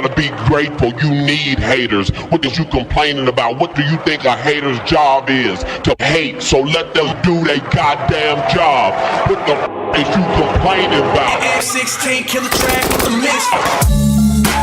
gotta be grateful. You need haters. What is you complaining about? What do you think a hater's job is? To hate. So let them do their goddamn job. What the is you complaining about? F16 kill the track with the mix.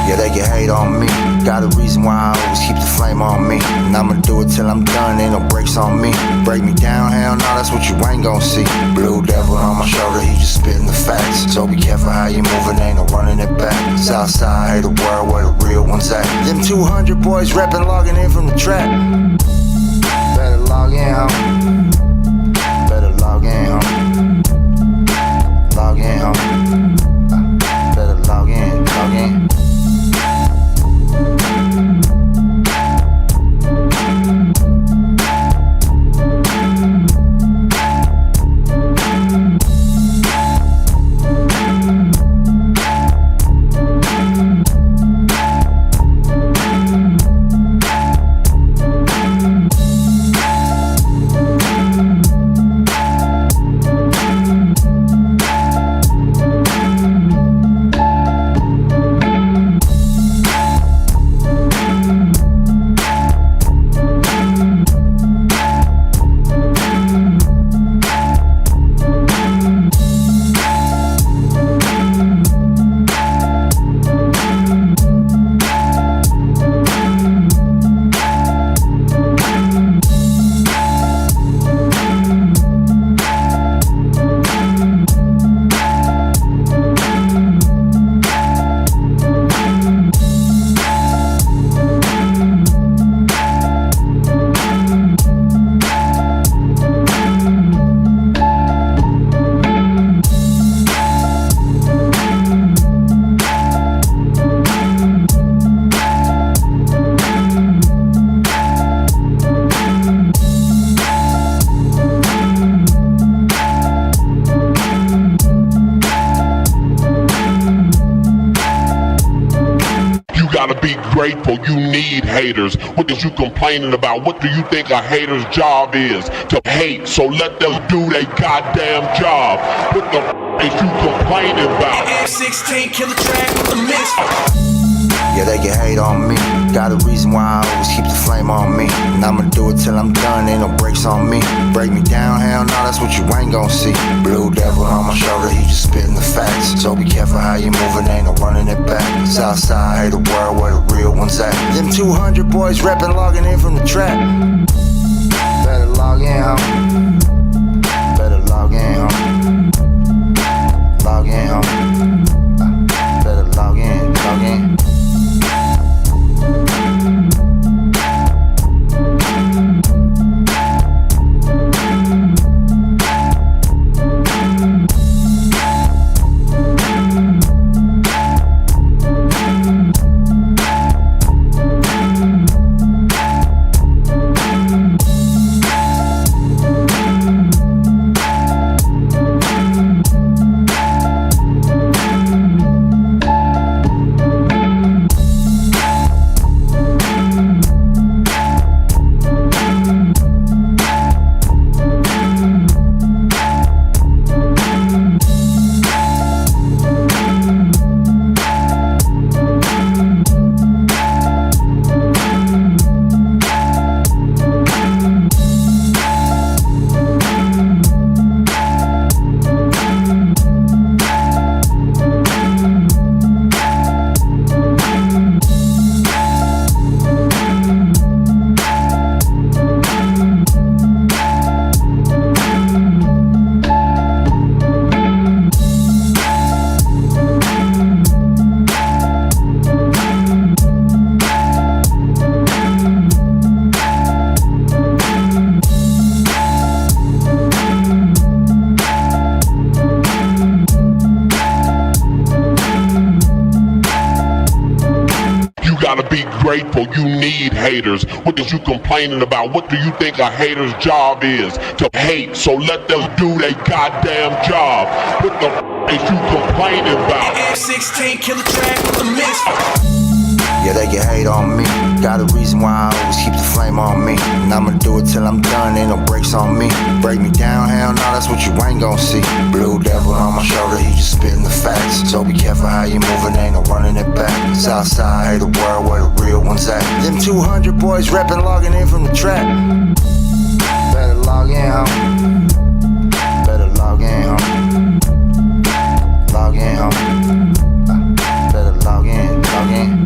Yeah, they can hate on me. Got a reason why I always keep the flame on me. And I'ma do it till I'm done, ain't no breaks on me. Break me down, hell no, that's what you ain't gon' see. Blue devil on my shoulder, he just spitting the facts. So be careful how you moving, ain't no running it back. Southside, hate the world where the real ones at. Them 200 boys reppin', logging in from the trap. Better log in, homie. Better log in, homie. Log in, homie. Better log in, log in. Gotta be grateful. You need haters. What is you complaining about? What do you think a hater's job is? To hate. So let them do their goddamn job. What the is you complaining about? F16 kill the track with the mix. Yeah, they can hate on me. Got a reason why I always keep the flame on me. And I'ma do it till I'm done, ain't no breaks on me. Break me down, hell no, that's what you ain't gon' see. Blue devil on my shoulder, he just spitting the facts. So be careful how you moving, ain't no running it back. Southside, hate the world where the real ones at. Them 200 boys reppin', logging in from the trap. Better log in, homie. Better log in, homie. Log in, homie. Better log in, log in. gotta be grateful. You need haters. What is you complaining about? What do you think a hater's job is? To hate. So let them do their goddamn job. What the is you complaining about? F16 kill the track with the mix. Yeah, they can hate on me. Got a reason why I always keep the flame on me. And I'ma do it till I'm done, ain't no brakes on me. Break me down, hell no, that's what you ain't gon' see. Blue devil on my shoulder, he just spitting the facts. So be careful how you moving, ain't no running it back. Southside, hate the world where the real ones at. Them 200 boys reppin', logging in from the track. Better log in, homie. Better log in, homie. Log in, homie. Better log in, log in.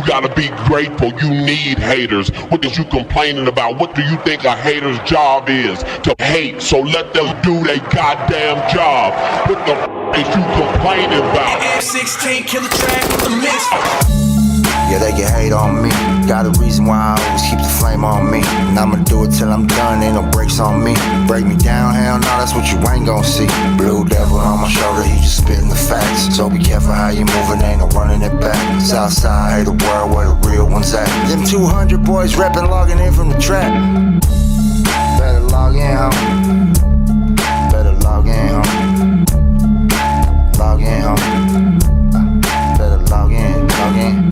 Gotta be grateful, you need haters. What is you complaining about? What do you think a hater's job is? To hate, so let them do their goddamn job. What the is you complaining about? F16 killer track with the mix. Yeah, they can hate on me. Got a reason why I always keep the flame on me. And I'ma do it till I'm done, ain't no brakes on me. Break me down, hell no, that's what you ain't gon' see. Blue devil on my shoulder, he just spitting the facts. So be careful how you moving, ain't no running it back. Southside, hate the world where the real ones at. Them 200 boys reppin', logging in from the track. Better log in, homie. Better log in, homie. Log in, homie. Better log in, log in.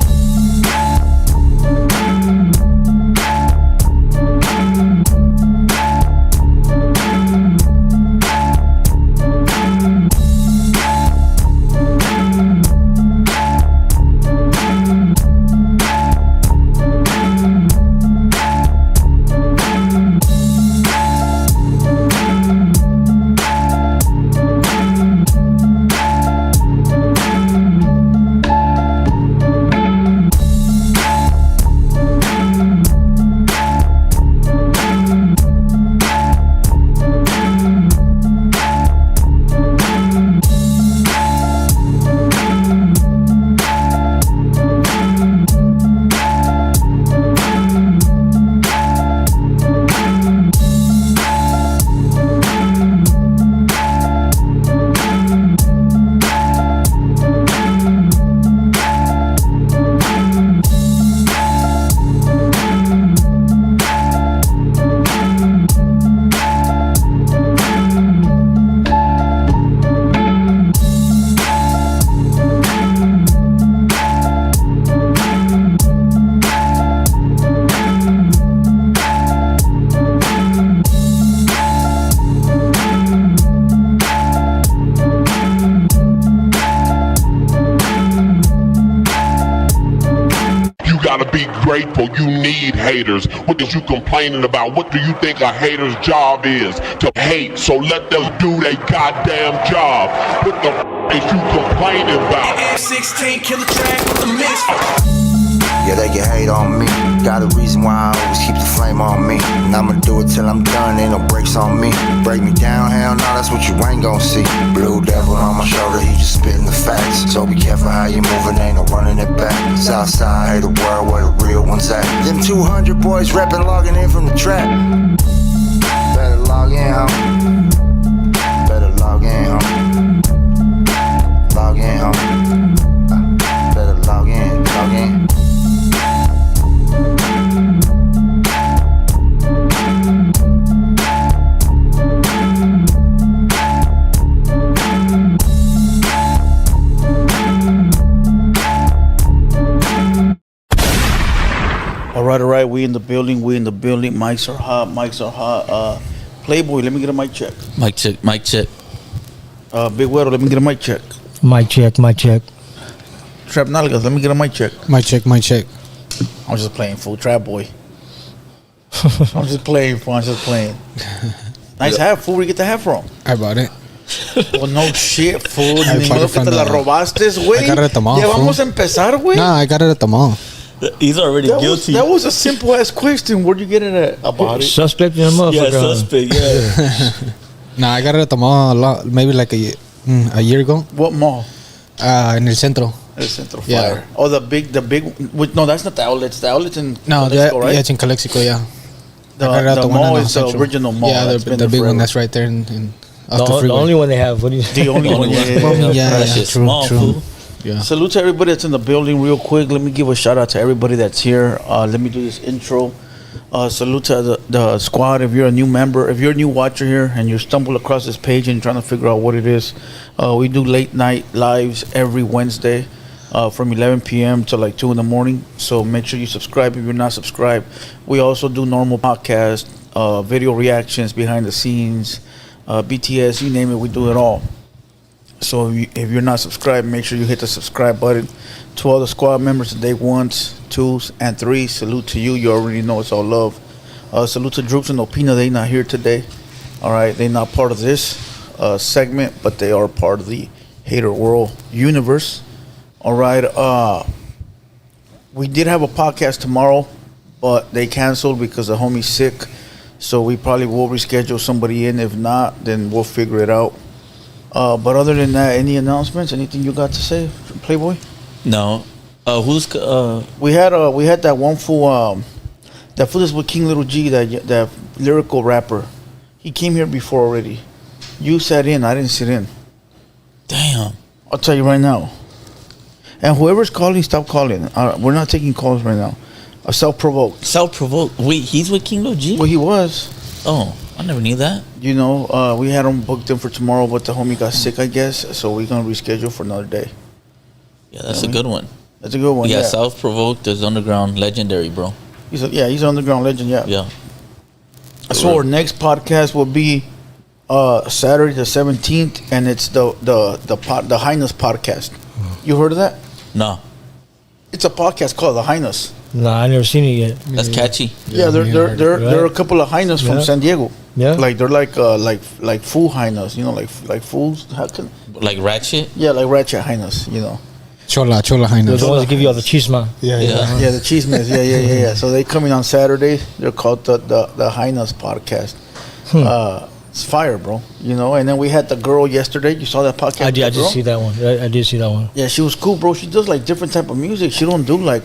Gotta be grateful, you need haters. What is you complaining about? What do you think a hater's job is? To hate, so let them do their goddamn job. What the is you complaining about? F16 killer track with the mix. Yeah, they can hate on me. Got a reason why I always keep the flame on me. And I'ma do it till I'm done, ain't no brakes on me. Break me down, hell no, that's what you ain't gon' see. Blue devil on my shoulder, he just spitting the facts. So be careful how you moving, ain't no running it back. Southside, hate the world where the real ones at. Them 200 boys reppin', logging in from the track. Better log in, homie. Better log in, homie. Log in, homie. Better log in, log in. right, we in the building. Mics are hot. Playboy, let me get a mic check. Mic check. Big Güero, let me get a mic check. Mic check. Trap Nalgas, let me get a mic check. Mic check. I'm just playing, fool. Trap boy. I'm just playing, fool. Nice hat, fool. Where you get the hat from? I bought it. Well, no shit, fool. I Ni fucking modo que found te la out. robaste, güey. I got it at the mall, Ya vamos a fool. empezar, güey. Nah, I got it at the mall. He's already guilty. That was a simple ass question. Where'd you get it at? About it? Suspect in a motherfucker. yeah, suspect. Yeah. Nah, I got it at the mall maybe like a year ago. What mall? In El Centro. El Centro Fire. Yeah. Oh, the big. No, that's not the outlets. The outlets in No, Jalisco, right? yeah, it's in Calexico, yeah. The, I got it at the one mall in is the Centro. original mall. Yeah, that's been the there big one forever. that's right there in off the The freeway. only one they have. What do you? The only one. Yeah. Yeah, Shit true, small, true. fool. Yeah. Salute to everybody that's in the building real quick. Let me give a shout out to everybody that's here. Let me do this intro. Salute to the squad. If you're a new member, if you're a new watcher here and you stumble across this page and you're trying to figure out what it is, we do late night lives every Wednesday from 11 p.m. to like 2 in the morning. So make sure you subscribe if you're not subscribed. We also do normal podcast, video reactions, behind the scenes, BTS, you name it, we do it all. So if you're not subscribed, make sure you hit the subscribe button. To all the squad members today, 1s, 2s, and 3s, salute to you. You already know it's all love. Salute to Droops and Opina. They not here today. All right, they're not part of this segment, but they are part of the Hater World universe. All right. We did have a podcast tomorrow, but they canceled because the homie's sick. So we probably will reschedule somebody in. If not, then we'll figure it out. But other than that, any announcements? Anything you got to say, Playboy? No. Who's We had that one fool, that fool that's with King Little G, that lyrical rapper. He came here before already. You sat in, I didn't sit in. damn. I'll tell you right now. And whoever's calling, stop calling. We're not taking calls right now. Self-provoked. Self-provoked. Wait, he's with King Lil G? Well, he was. Oh, I never knew that. You know, we had him booked in for tomorrow, but the homie got sick, I guess. So we're gonna reschedule for another day. Yeah, that's a good one. That's a good one. Yeah, Yeah, Self-provoked is underground legendary, bro. he's an underground legend. Yeah. Yeah. So our next podcast will be Saturday the 17th, and it's the Highness podcast. You heard of that? No, It's a podcast called The Highness. Nah, I never seen it yet. that's catchy. Yeah, they're a couple of Highness from Yeah. San Diego. Yeah. Like they're like fool Highness, you know, like fools. How can? Like Ratchet? Yeah, like Ratchet Highness, you know. Chola They're Highness. the ones that give you all the chisma. Yeah. Yeah, the Cheesemans. Yeah. So they coming on Saturday. They're called the Highness podcast. It's fire, bro. You know. And then we had the girl yesterday. You saw that podcast? I did. I with the did girl? see that one. I did see that one. Yeah, she was cool, bro. She does like different type of music. She don't do like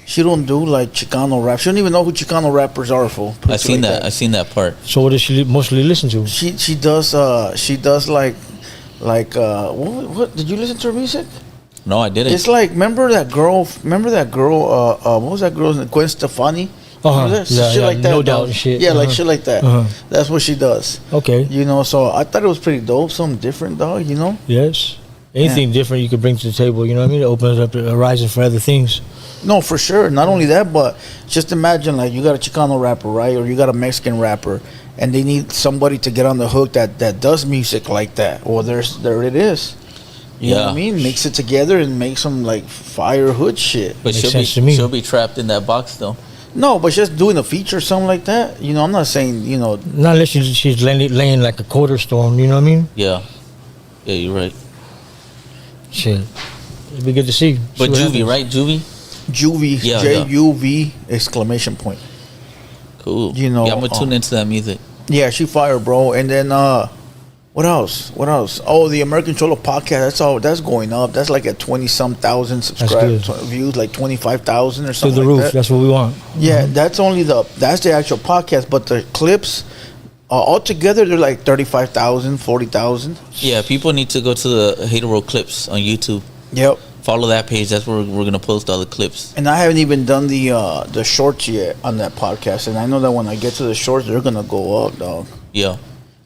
she don't do like Chicano rap. She don't even know who Chicano rappers are, fool. I seen that. I seen that part. So what does she mostly listen to? She does like what did you listen to her music? No, I didn't. It's like remember that girl what was that girl's name? Gwen Stefani? Uh-huh. Remember that? Yeah, Shit yeah, like that, No dog. Doubt and shit. Yeah, like Uh-huh. shit like that. Uh-huh. That's what she does. Okay. You know, so I thought it was pretty dope, something different, dog, you know? Yes. Anything different you could bring to the table, you know what I mean? It opens up a horizon for other things. No, for sure. Not only that, but just imagine like you got a Chicano rapper, right? Or you got a Mexican rapper, and they need somebody to get on the hook that does music like that. Well, there it is. You know what I Yeah. mean? Mix it together and make some like fire hood shit. But Makes sense to me. she'll be trapped in that box though. No, but just doing a feature or something like that. You know, I'm not saying, you know, Not unless she's laying like a quarter storm, you know what I mean? Yeah. Yeah, you're right. Shit. It'd be good to see. But what Juvie, happens. right? Juvie? Juvie, Yeah, Juv exclamation point. Cool. You know, yeah, I'm gonna tune into that music. Yeah, she fire, bro. And then what else? Oh, the American Cholo podcast. That's going up. That's like at 20-some thousand subscribers, good. views, like 25,000 or To something. the like roof. That. That's what we want. Yeah, that's the actual podcast, but the clips altogether they're like 35,000, 40,000. Yeah, people need to go to the Hater World Clips on YouTube. Yep. Follow that page. That's where we're gonna post all the clips. And I haven't even done the shorts yet on that podcast, and I know that when I get to the shorts, they're gonna go up, dog. Yeah.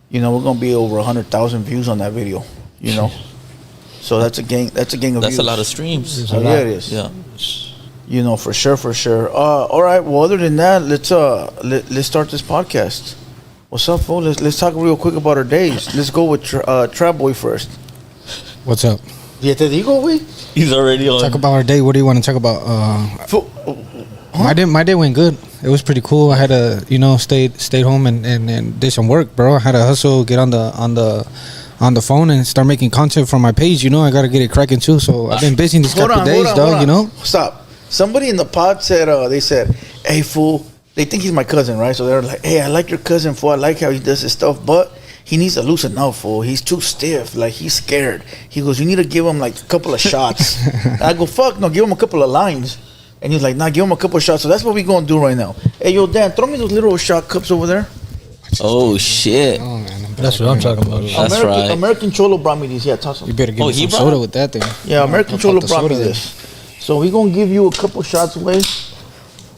You know, we're gonna be over 100,000 views on that video. You know, so that's a gang. That's a gang of. That's views. a lot of streams. It's Oh, a yeah, lot. it is. Yeah. You know, for sure, for sure. All right. Well, other than that, let's start this podcast. What's up, fool? Let's talk real quick about our days. Let's go with Trap Boy first. What's up? Ya te digo, güey. He's already on. Talk about our day. What do you want to talk about? My day went good. It was pretty cool. I had to, stayed home and did some work, bro. I had to hustle, get on the phone and start making content for my page. I gotta get it cracking too. So I've been busy these couple days, dog. Stop. Somebody in the pod said, they said, hey, fool. They think he's my cousin, right? So they're like, hey, I like your cousin, fool. I like how he does his stuff, but he needs to loosen up, fool. He's too stiff. Like, he's scared. He goes, you need to give him, like, a couple of shots. And I go, fuck, no, give him a couple of lines. And he's like, nah, give him a couple of shots. So that's what we're going to do right now. Hey, yo, Dan, throw me those little shot cups over there. Oh, shit. Oh, man. That's what I'm talking about. That's right. American Cholo brought me these. Yeah, toss them. You better give me some soda with that thing. Yeah, American Cholo brought me this. So we're going to give you a couple shots away.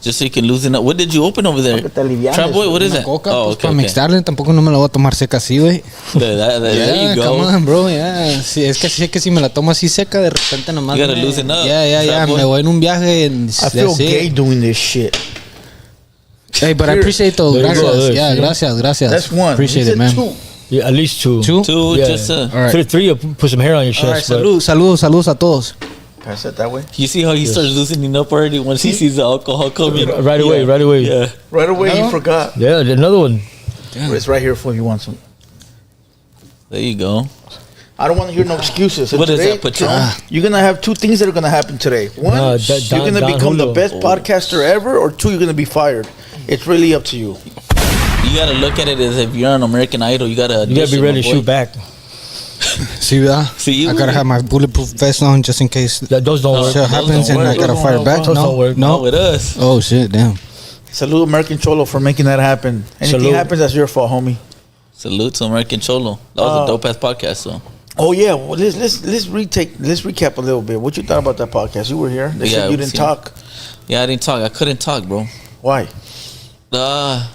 Just so you can loosen up. What did you open over there? Trap Boy, what is that? Coca, Oh, pues, okay, para okay. mixarle, tampoco no me la voy a tomar seca así, güey. There you go. Come on, bro, yeah. Sí, es que si me la tomo así seca, de repente nomás. You gotta loosen up. Yeah. Trap Boy. Me voy en un viaje and I feel that's gay it. doing this shit. Hey, but I appreciate those. There you go, Gracias. there, Yeah, see? gracias. That's one. Appreciate He it, said man. two. Yeah, at least two. Two? Two, Yeah. just All right. Three will put some hair on your All right, chest. but saludos a todos. Pass it that way. You see how he starts loosening up already once he sees the alcohol coming? Right away, right away. Yeah. Right away, Another you one? forgot. Yeah, another one. It's right here for you want some. There you go. I don't want to hear no excuses. And What is today, that, Patron? You're going to have two things that are going to happen today. One, No, you're going to Don become the Julio. best podcaster ever, or two, you're going to be fired. It's really up to you. You gotta look at it as if you're an American Idol. You gotta You gotta be ready to shoot back. See that? See, I gotta have my bulletproof vest on just in case Those don't work. shit happens don't and I work. gotta fire back. Those don't work. No, No. with us. Oh shit! Damn. Salute American Cholo for making that happen. Anything Salute. happens, that's your fault, homie. Salute to American Cholo. That was a dope ass podcast, though. Oh yeah, well, let's recap a little bit. What you thought about that podcast? You were here. They Yeah, said you we didn't seen- talk. Yeah, I didn't talk. I couldn't talk, bro. Why?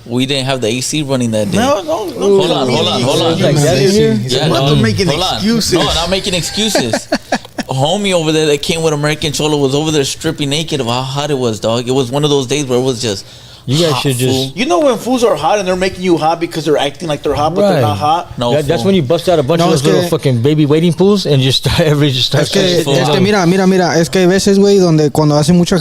We didn't have the AC running that day. No. Hold on. Like that in here? Yeah, About no, to making hold on. excuses. No, not making excuses. A homie over there that came with American Cholo was over there stripping naked of how hot it was, dog. It was one of those days where it was just You guys hot, should just. fool. You know when fools are hot and they're making you hot because they're acting like they're hot, but they're Right. not hot? No, That's fool. when you bust out a bunch No, of es those little que- fucking baby waiting pools and just start Es que, full es que on. mira, es que hay veces, güey, donde cuando hace mucho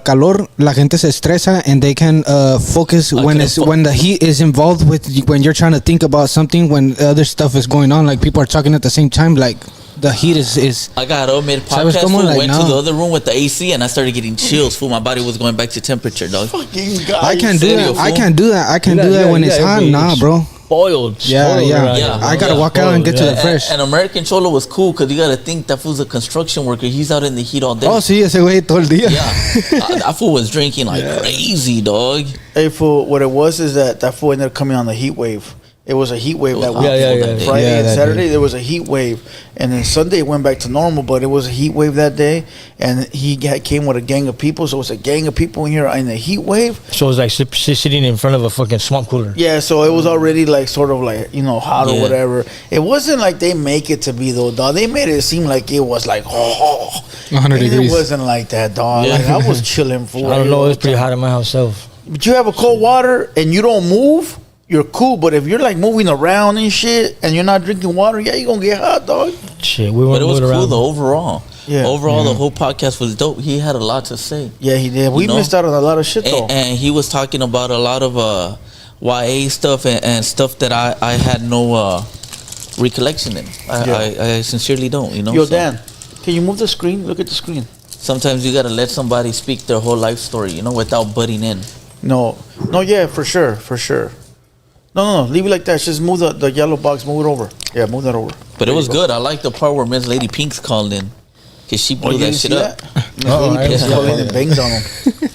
calor, la gente se estresa and they can focus when the heat is involved with when you're trying to think about something when other stuff is going on, like people are talking at the same time, like the heat is I got up mid ¿Sabes podcast, cómo? fool, Like, went to no. the other room with the AC, and I started getting chills. Fool, my body was going back to temperature, dog. Fucking guys. I can't do serio, that. I fool. can't do that. I can't do that when it's hot. Nah, bro. Spoiled. Yeah. around Yeah. here. I gotta walk out and get to the fresh. And American Cholo was cool because you got to think that fool's a construction worker. He's out in the heat all day. Oh, sí, ese güey todo el día. Yeah, that fool was drinking like crazy, dog. Hey, fool, what it was is that fool ended up coming on the heat wave. It was a heat wave that was week. hot, Yeah. that day. Friday Yeah, and that Saturday, day. there was a heat wave. And then Sunday it went back to normal, but it was a heat wave that day. And came with a gang of people. So it was a gang of people in here in the heat wave. So it's like sitting in front of a fucking swamp cooler. Yeah, so it was already like sort of like, hot or Yeah. whatever. It wasn't like they make it to be though, dog. They made it seem like it was like, 100 And degrees. It wasn't like that, dog. Yeah. Like, I was chilling, fool. I don't know. It's pretty hot in my house self. But you have a cold water and you don't move, you're cool. But if you're like moving around and shit and you're not drinking water, yeah, you're gonna get hot, dog. Shit, we But went it was moving cool around. though overall. Yeah. Overall, the whole podcast was dope. He had a lot to say. Yeah, he did. We You know? missed out on a lot of shit though. And he was talking about a lot of YA stuff and stuff that I had no recollection in. I sincerely don't, Yo, so Dan, can you move the screen? Look at the screen. sometimes you gotta let somebody speak their whole life story, without butting in. No, yeah, for sure. No, leave it like that. Just move the yellow box. Move it over. Yeah, move that over. But it was good. I like the part where Miss Lady Pink's called in, cause she blew you that didn't shit see up. that? Miss Oh, Lady I Pink's didn't called see in that. and banged on him.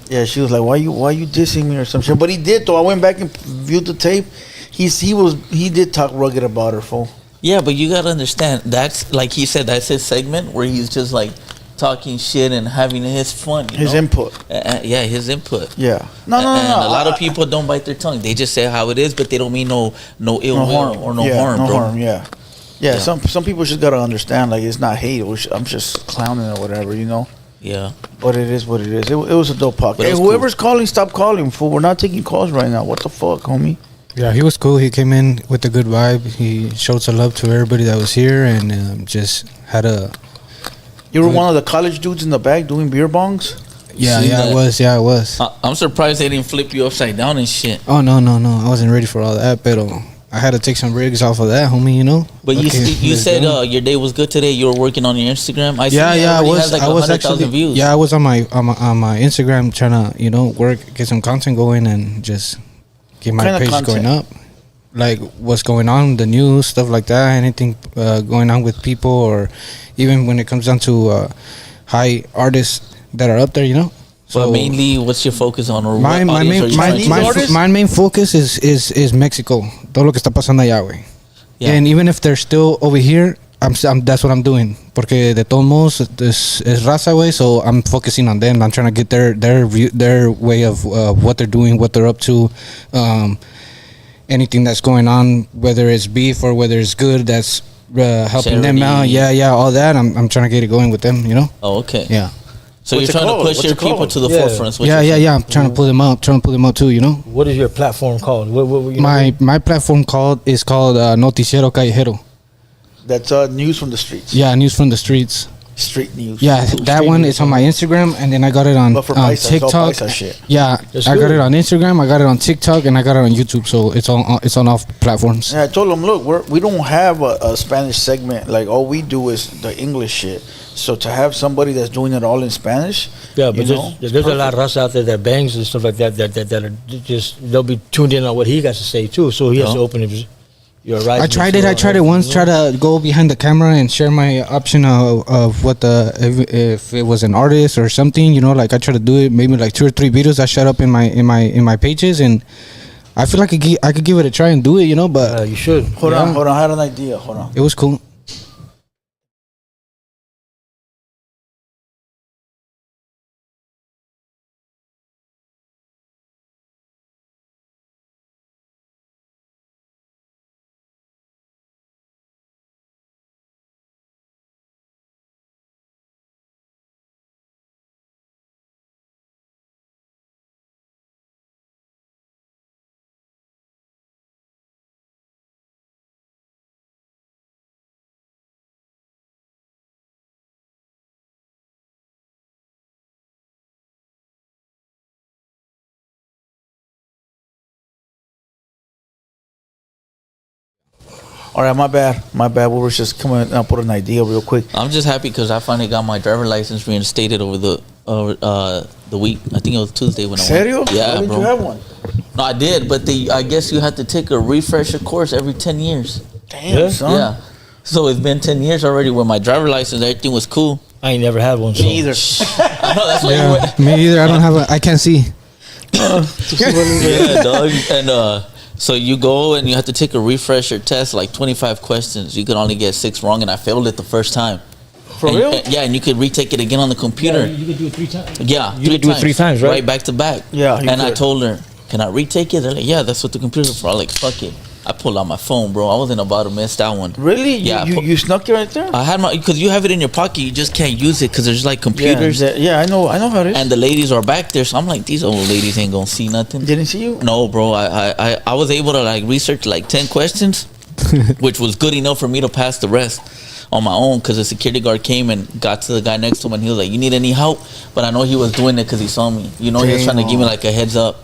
Yeah, she was like, "Why you dissing me or some shit?" But he did though. I went back and viewed the tape. He did talk rugged about her, fool. Yeah, but you gotta understand. That's like he said. That's his segment where he's just like talking shit and having his fun. His input. Yeah, his input. Yeah. No. And a lot of people don't bite their tongue. They just say how it is, but they don't mean no ill will or no yeah, harm, no bro. harm. Yeah. Yeah. Some people just gotta understand. Like it's not hate. I'm just clowning or whatever. Yeah. But it is what it is. It was a dope podcast. But it Hey, was whoever's calling, stop calling, fool. We're not taking calls right now. What the fuck, homie? Yeah, he was cool. He came in with a good vibe. He showed some love to everybody that was here, and just had a. You were one of the college dudes in the back doing beer bongs? Yeah, Seen yeah, that. it was. Yeah, it was. I'm surprised they didn't flip you upside down and shit. Oh no, I wasn't ready for all that, but I had to take some rigs off of that, homie. You know. But Okay, you let's said go. your day was good today. You were working on your Instagram. I Yeah, seen it yeah, I already was. has like I was 100,000 actually. views. Yeah, I was on my Instagram trying to work, get some content going, and just get my What kind of page going content? up. Like what's going on, the news, stuff like that. Anything going on with people, or even when it comes down to high artists that are up there, you know. But mainly, what's your focus on? Or my what audience are you trying to my- reach? my main focus is Mexico. Todo lo que está pasando allá, güey. Yeah. And even if they're still over here, that's what I'm doing. Porque de todos modos es raza, güey. So I'm focusing on them. I'm trying to get their way of what they're doing, what they're up to, anything that's going on, whether it's beef or whether it's good, that's helping them out. Charity. Yeah, all that. I'm trying to get it going with them. You know. Oh, okay. Yeah. So What's you're it trying called? to push What's your it people called? to the Yeah. forefront. is what Yeah, you're saying. I'm trying to pull them up. Too. You know. What is your platform called? What you know? My platform is called Noticiero Callejero. That's news from the streets. Yeah, news from the streets. Street news. Yeah, that one is on my Instagram, and then I got it on But for paisa, it's all TikTok. paisa shit. Yeah, That's I got good. it on Instagram, I got it on TikTok, and I got it on YouTube. So it's on all platforms. And I told them, look, we don't have a Spanish segment. Like, all we do is the English shit. So to have somebody that's doing it all in Spanish, Yeah, but you know, there's a lot of raza out there that bangs and stuff like that that are just, they'll be tuned in on what he got to say too. So he has to open your right. I tried it once. Try to go behind the camera and share my option of what if it was an artist or something. You know, like I tried to do it. Maybe like 2 or 3 videos I shut up in my pages, and I feel like I could give it a try and do it. You know, but You should. hold on. I had an idea. Hold on. it was cool. All right, my bad. We were just coming up with an idea real quick. I'm just happy because I finally got my driver license reinstated over the week. I think it was Tuesday when I Serio? went. Yeah, Why didn't bro. you have one? No, I did, but I guess you had to take a refresher course every 10 years. Damn, Yeah? son. Yeah. So it's been 10 years already with my driver license. Everything was cool. I ain't never had one. So. Me either. I know, that's why you went. Yeah, me either. I don't have I can't see. Yeah, dog. And so you go and you have to take a refresher test, like 25 questions. You could only get 6 wrong, and I failed it the first time. For And- real? yeah, and you could retake it again on the computer. You could do it 3 times. Yeah, You could do it 3 times, right? Right back to back. Yeah, you and I could. told her, can I retake it? They're like, yeah, that's what the computer's for. I'm like, fuck it. I pulled out my phone, bro. I wasn't about to miss that one. Really? Yeah, You snuck it right there? I had my, because you have it in your pocket, you just can't use it because there's like computers. Yeah, I know how it is. And the ladies are back there, so I'm like, these old ladies ain't gonna see nothing. Didn't see you? No, bro. I was able to like research like 10 questions, which was good enough for me to pass the rest on my own. Because the security guard came and got to the guy next to him, and he was like, "You need any help?" But I know he was doing it because he saw me. You know, he was trying to give me like a heads up,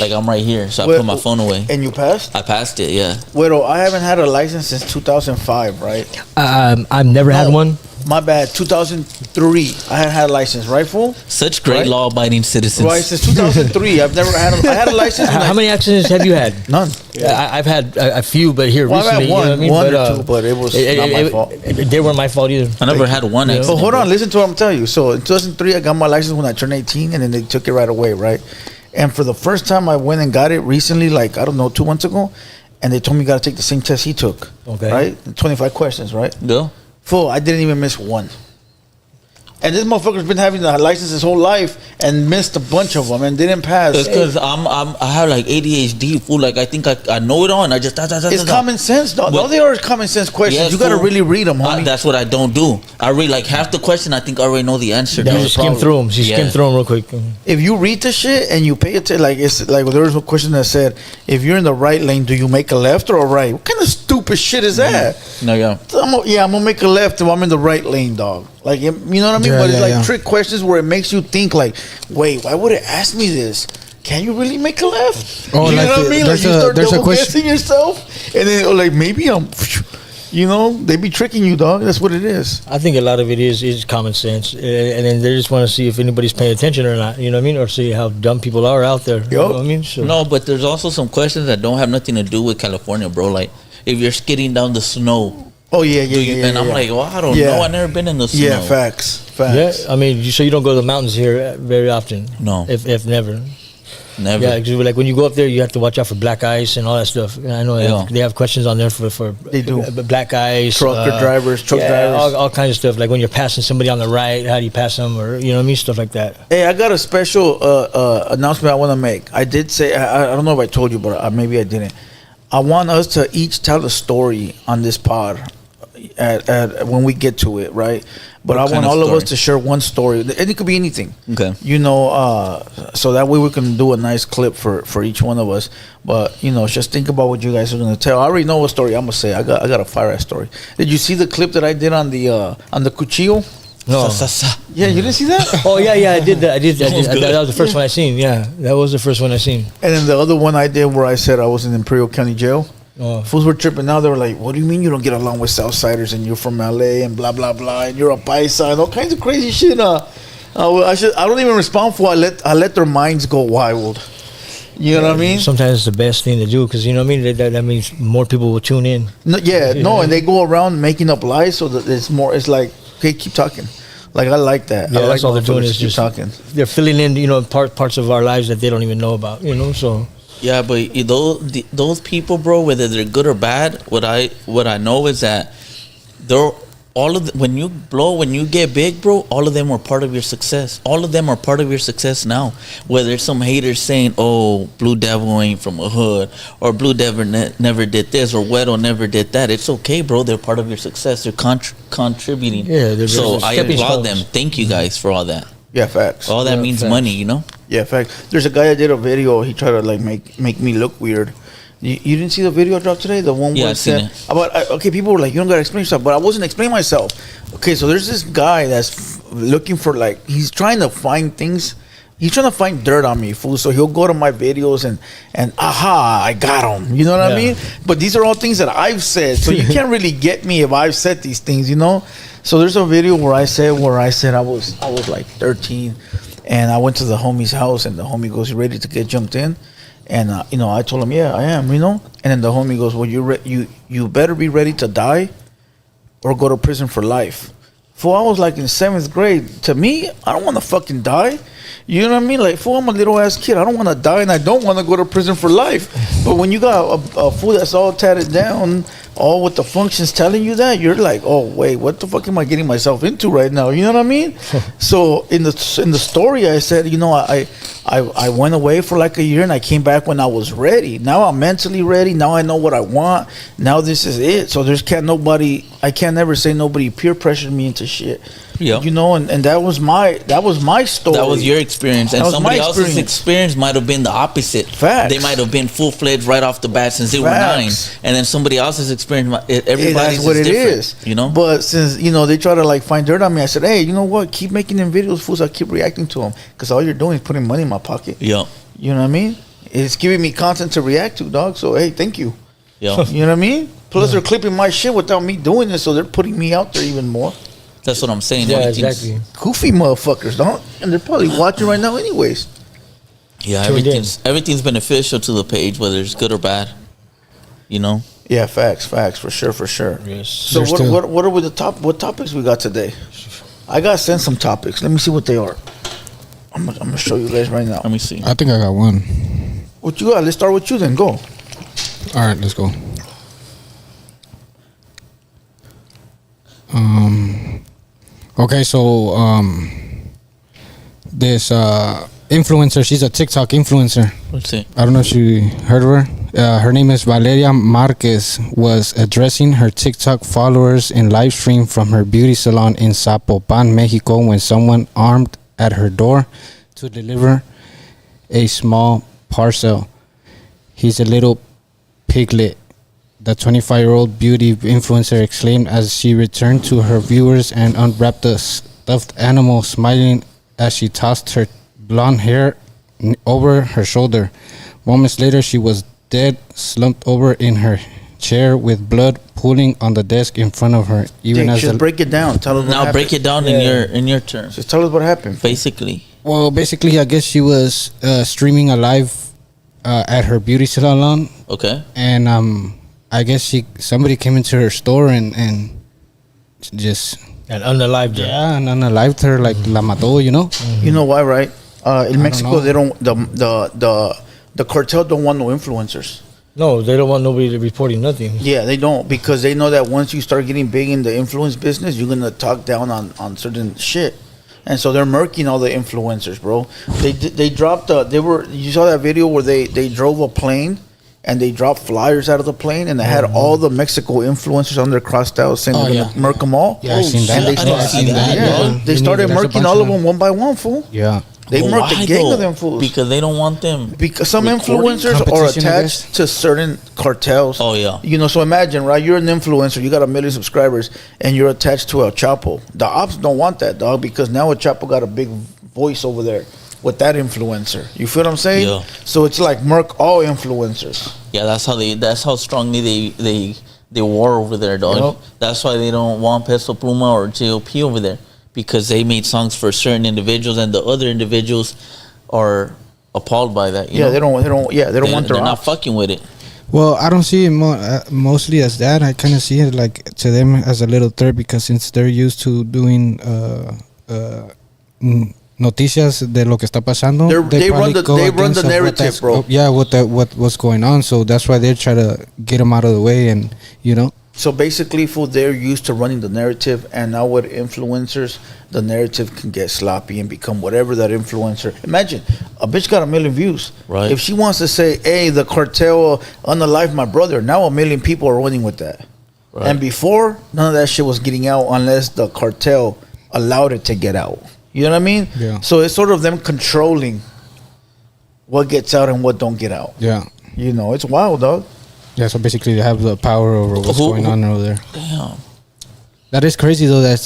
like I'm right here. So I put my phone away. And you passed? I passed it. Yeah. Well, I haven't had a license since 2005, right? I've never had No. one. My bad. 2003, I had a license, right, fool? Such great Right. law-abiding citizens. Right, since 2003, I've never had. I had a license. when How many accidents have you had? None. I've had a few, but here Well, I've had recently, you know what I mean? one or two, but it was not my fault. They weren't my fault either. I never had one Yeah. accident. But hold bro. on, listen to what I'm telling you. So in 2003, I got my license when I turned 18, and then they took it right away, right? And for the first time, I went and got it recently, like, I don't know, 2 months ago, and they told me you got to take the same test he took. Okay. Right? 25 questions, right? Yeah. Full, I didn't even miss one. And this motherfucker's been having the license his whole life and missed a bunch of them and didn't pass. It's because I have like ADHD, fool. Like I think I know it all, and I just It's common sense, dog. But- All they are is common sense questions. Yes, You got to fool. really read them, homie. That's what I don't do. I read like half the question. I think I already know the answer. You dog. just skim through them. You skim Yeah. through them real quick. If you read the shit and you pay attention, like it's like there was a question that said, if you're in the right lane, do you make a left or a right? What kind of stupid shit is that? No, yeah. I'm gonna make a left if I'm in the right lane, dog. Like, you know what I mean? Yeah, But it's yeah, like yeah. trick questions where it makes you think, like, wait, why would it ask me this? Can you really make a left? Oh, you like know what I mean? Like there's you a- start there's a double question- guessing yourself, and then like maybe I'm, you know, they be tricking you, dog. That's what it is. I think a lot of it is common sense, and then they just want to see if anybody's paying attention or not. You know what I mean? Or see how dumb people are out there. You know what I mean? So, No, but there's also some questions that don't have nothing to do with California, bro. Like if you're skidding down the snow, Oh yeah, yeah, do you, yeah. and yeah, I'm yeah. like, well, I don't Yeah. know. I've never been in the snow. Yeah, facts. yeah, I mean, so you don't go to the mountains here very often. No. if never. Never. Yeah, 'cause like when you go up there, you have to watch out for black ice and all that stuff. And I know Yeah. they have questions on there for They do. black ice, Truck drivers. all kinds of stuff. Like when you're passing somebody on the right, how do you pass them, or you know what I mean, stuff like that. Hey, I got a special announcement I want to make. I did say I don't know if I told you, but maybe I didn't. I want us to each tell a story on this pod at when we get to it, right? But What I want kind of all of us story? to share one story, and it could be anything. Okay. You know, so that way we can do a nice clip for each one of us. But you know, just think about what you guys are gonna tell. I already know what story I'm gonna say. I got a fire ass story. Did you see the clip that I did on the cuchillo? No. Yeah, you didn't see that? Oh yeah, I did that. I did. That was good. That was the first one I seen. Yeah, that was the first one I seen. And then the other one I did where I said I was in Imperial County Jail. Oh. Fools were tripping out. They were like, "What do you mean you don't get along with Southsiders and you're from LA and blah blah blah and you're a paisa and all kinds of crazy shit." I don't even respond for. I let their minds go wild. You know what I mean? Sometimes it's the best thing to do because you know what I mean. That means more people will tune in. No, and they go around making up lies so that it's more. It's like, okay, keep talking. Like I like that. Yeah, I like that's all they're doing motherfuckers is keep just talking. They're filling in, parts of our lives that they don't even know about. So. Yeah, but those people, bro, whether they're good or bad, what I know is that they're when you get big, bro, all of them are part of your success. All of them are part of your success now. Whether it's some haters saying, "Oh, Blue Devil ain't from a hood," or "Blue Devil never did this," or "Weddle never did that," it's okay, bro. They're part of your success. They're contributing. Yeah, they're so I stepping applaud stones. them. Thank you guys for all that. Yeah, facts. All that Yeah, means facts. money, you know. Yeah, fact. There's a guy that did a video. He tried to like make me look weird. You didn't see the video I dropped today? The one Yeah, where I it seen said it. about okay, people were like, "You don't gotta explain yourself," but I wasn't explaining myself. Okay, so there's this guy that's looking for like he's trying to find things. He's trying to find dirt on me, fool. So he'll go to my videos and aha, I got him. You know what I Yeah. mean? But these are all things that I've said, so you can't really get me if I've said these things, you know. So there's a video where I said I was like 13, and I went to the homie's house, and the homie goes, "You ready to get jumped in?" And I told him, "Yeah, I am," And then the homie goes, "Well, you better be ready to die, or go to prison for life." Fool, I was like in 7th grade. To me, I don't want to fucking die. You know what I mean? Like, fool, I'm a little ass kid. I don't want to die, and I don't want to go to prison for life. But when you got a fool that's all tatted down, all with the functions telling you that, you're like, oh wait, what the fuck am I getting myself into right now? You know what I mean? So in the story, I said, I went away for like a year, and I came back when I was ready. Now I'm mentally ready. Now I know what I want. Now this is it. So I can't never say nobody peer pressured me into shit. Yeah. And that was my story. That was your experience, and That was somebody my else's experience might have been the opposite. Facts. They might have been full fledged right off the bat since they were Facts. 9, and then somebody else's experience. Hey, Everybody's that's what it different, is. you know. But since they try to like find dirt on me, I said, hey, you know what? Keep making them videos, fools. I keep reacting to them because all you're doing is putting money in my pocket. Yeah, You know what I mean? It's giving me content to react to, dog. So hey, thank you. yeah. You know what I mean? Plus, they're clipping my shit without me doing it, so they're putting me out there even more. That's what I'm saying. Yeah, Everything's- exactly. Goofy motherfuckers, dog. And they're probably watching right now, anyways. Yeah, Tuned in. everything's beneficial to the page, whether it's good or bad. You know. Yeah, facts, for sure. Yes. So There's still- what are what topics we got today? I got sent some topics. Let me see what they are. I'm gonna show you guys right now. Let me see. I think I got one. What you got? Let's start with you then. Go. All right, let's go. Okay, so this influencer, she's a TikTok influencer. Let's see. I don't know if you heard of her. Her name is Valeria Marquez. Was addressing her TikTok followers in live stream from her beauty salon in Zapopan, Mexico, when someone armed at her door to deliver a small parcel. He's a little piglet, the 25-year-old beauty influencer exclaimed as she returned to her viewers and unwrapped the stuffed animal, smiling as she tossed her blonde hair over her shoulder. Moments later, she was dead, slumped over in her chair with blood pooling on the desk in front of her. Even Jake, as just break it down. Tell us what Now happened. break it down in your terms. Just tell us what happened. Basically. well, basically, I guess she was streaming a live at her beauty salon, Okay. and I guess somebody came into her store and just And unalived her. and unalived her, like la mató, you know. You know why, right? In Mexico, know. they don't. The cartel don't want no influencers. No, they don't want nobody to reporting nothing. Yeah, they don't, because they know that once you start getting big in the influence business, you're gonna talk down on certain shit, and so they're murking all the influencers, bro. They dropped you saw that video where they drove a plane and they dropped flyers out of the plane and they had all the Mexico influencers on there crossed out saying they're gonna murk them all. Yeah, I seen that. And they I didn't started, see that, yeah, they You started need- there's a murking bunch all of of them one by one, fool. Yeah. They But murked why, a gang though? of them fools. Because they don't want them. Because some recording? influencers are Competition, I attached to certain cartels. Oh, yeah. You know, so imagine, right? You're an influencer, you got 1 million subscribers, and you're attached to El Chapo. The ops don't want that, dog, because now El Chapo got a big voice over there with that influencer. You feel what I'm saying? Yeah. So it's like murk all influencers. Yeah, that's how strongly they war over there, dog. Yep. That's why they don't want Peso Pluma or JOP over there, because they made songs for certain individuals and the other individuals are appalled by that. You Yeah, know? they don't want their They're not ops. fucking with it. Well, I don't see it mostly as that. I kind of see it like to them as a little threat, because since they're used to doing noticias de lo que está pasando, They run probably the- go they run against the of narrative, that's- bro. Yeah, what's going on. So that's why they're trying to get them out of the way, and you know. So basically, fool, they're used to running the narrative, and now with influencers, the narrative can get sloppy and become whatever that influencer. Imagine, a bitch got 1 million views. Right. If she wants to say, hey, the cartel unalived my brother, now 1 million people are running with that. Right. And before, none of that shit was getting out unless the cartel allowed it to get out. You know what I mean? Yeah. So it's sort of them controlling what gets out and what don't get out. Yeah. You know, it's wild, dog. Yeah, so basically they have the power over what's going on over there. Damn. That is crazy though, that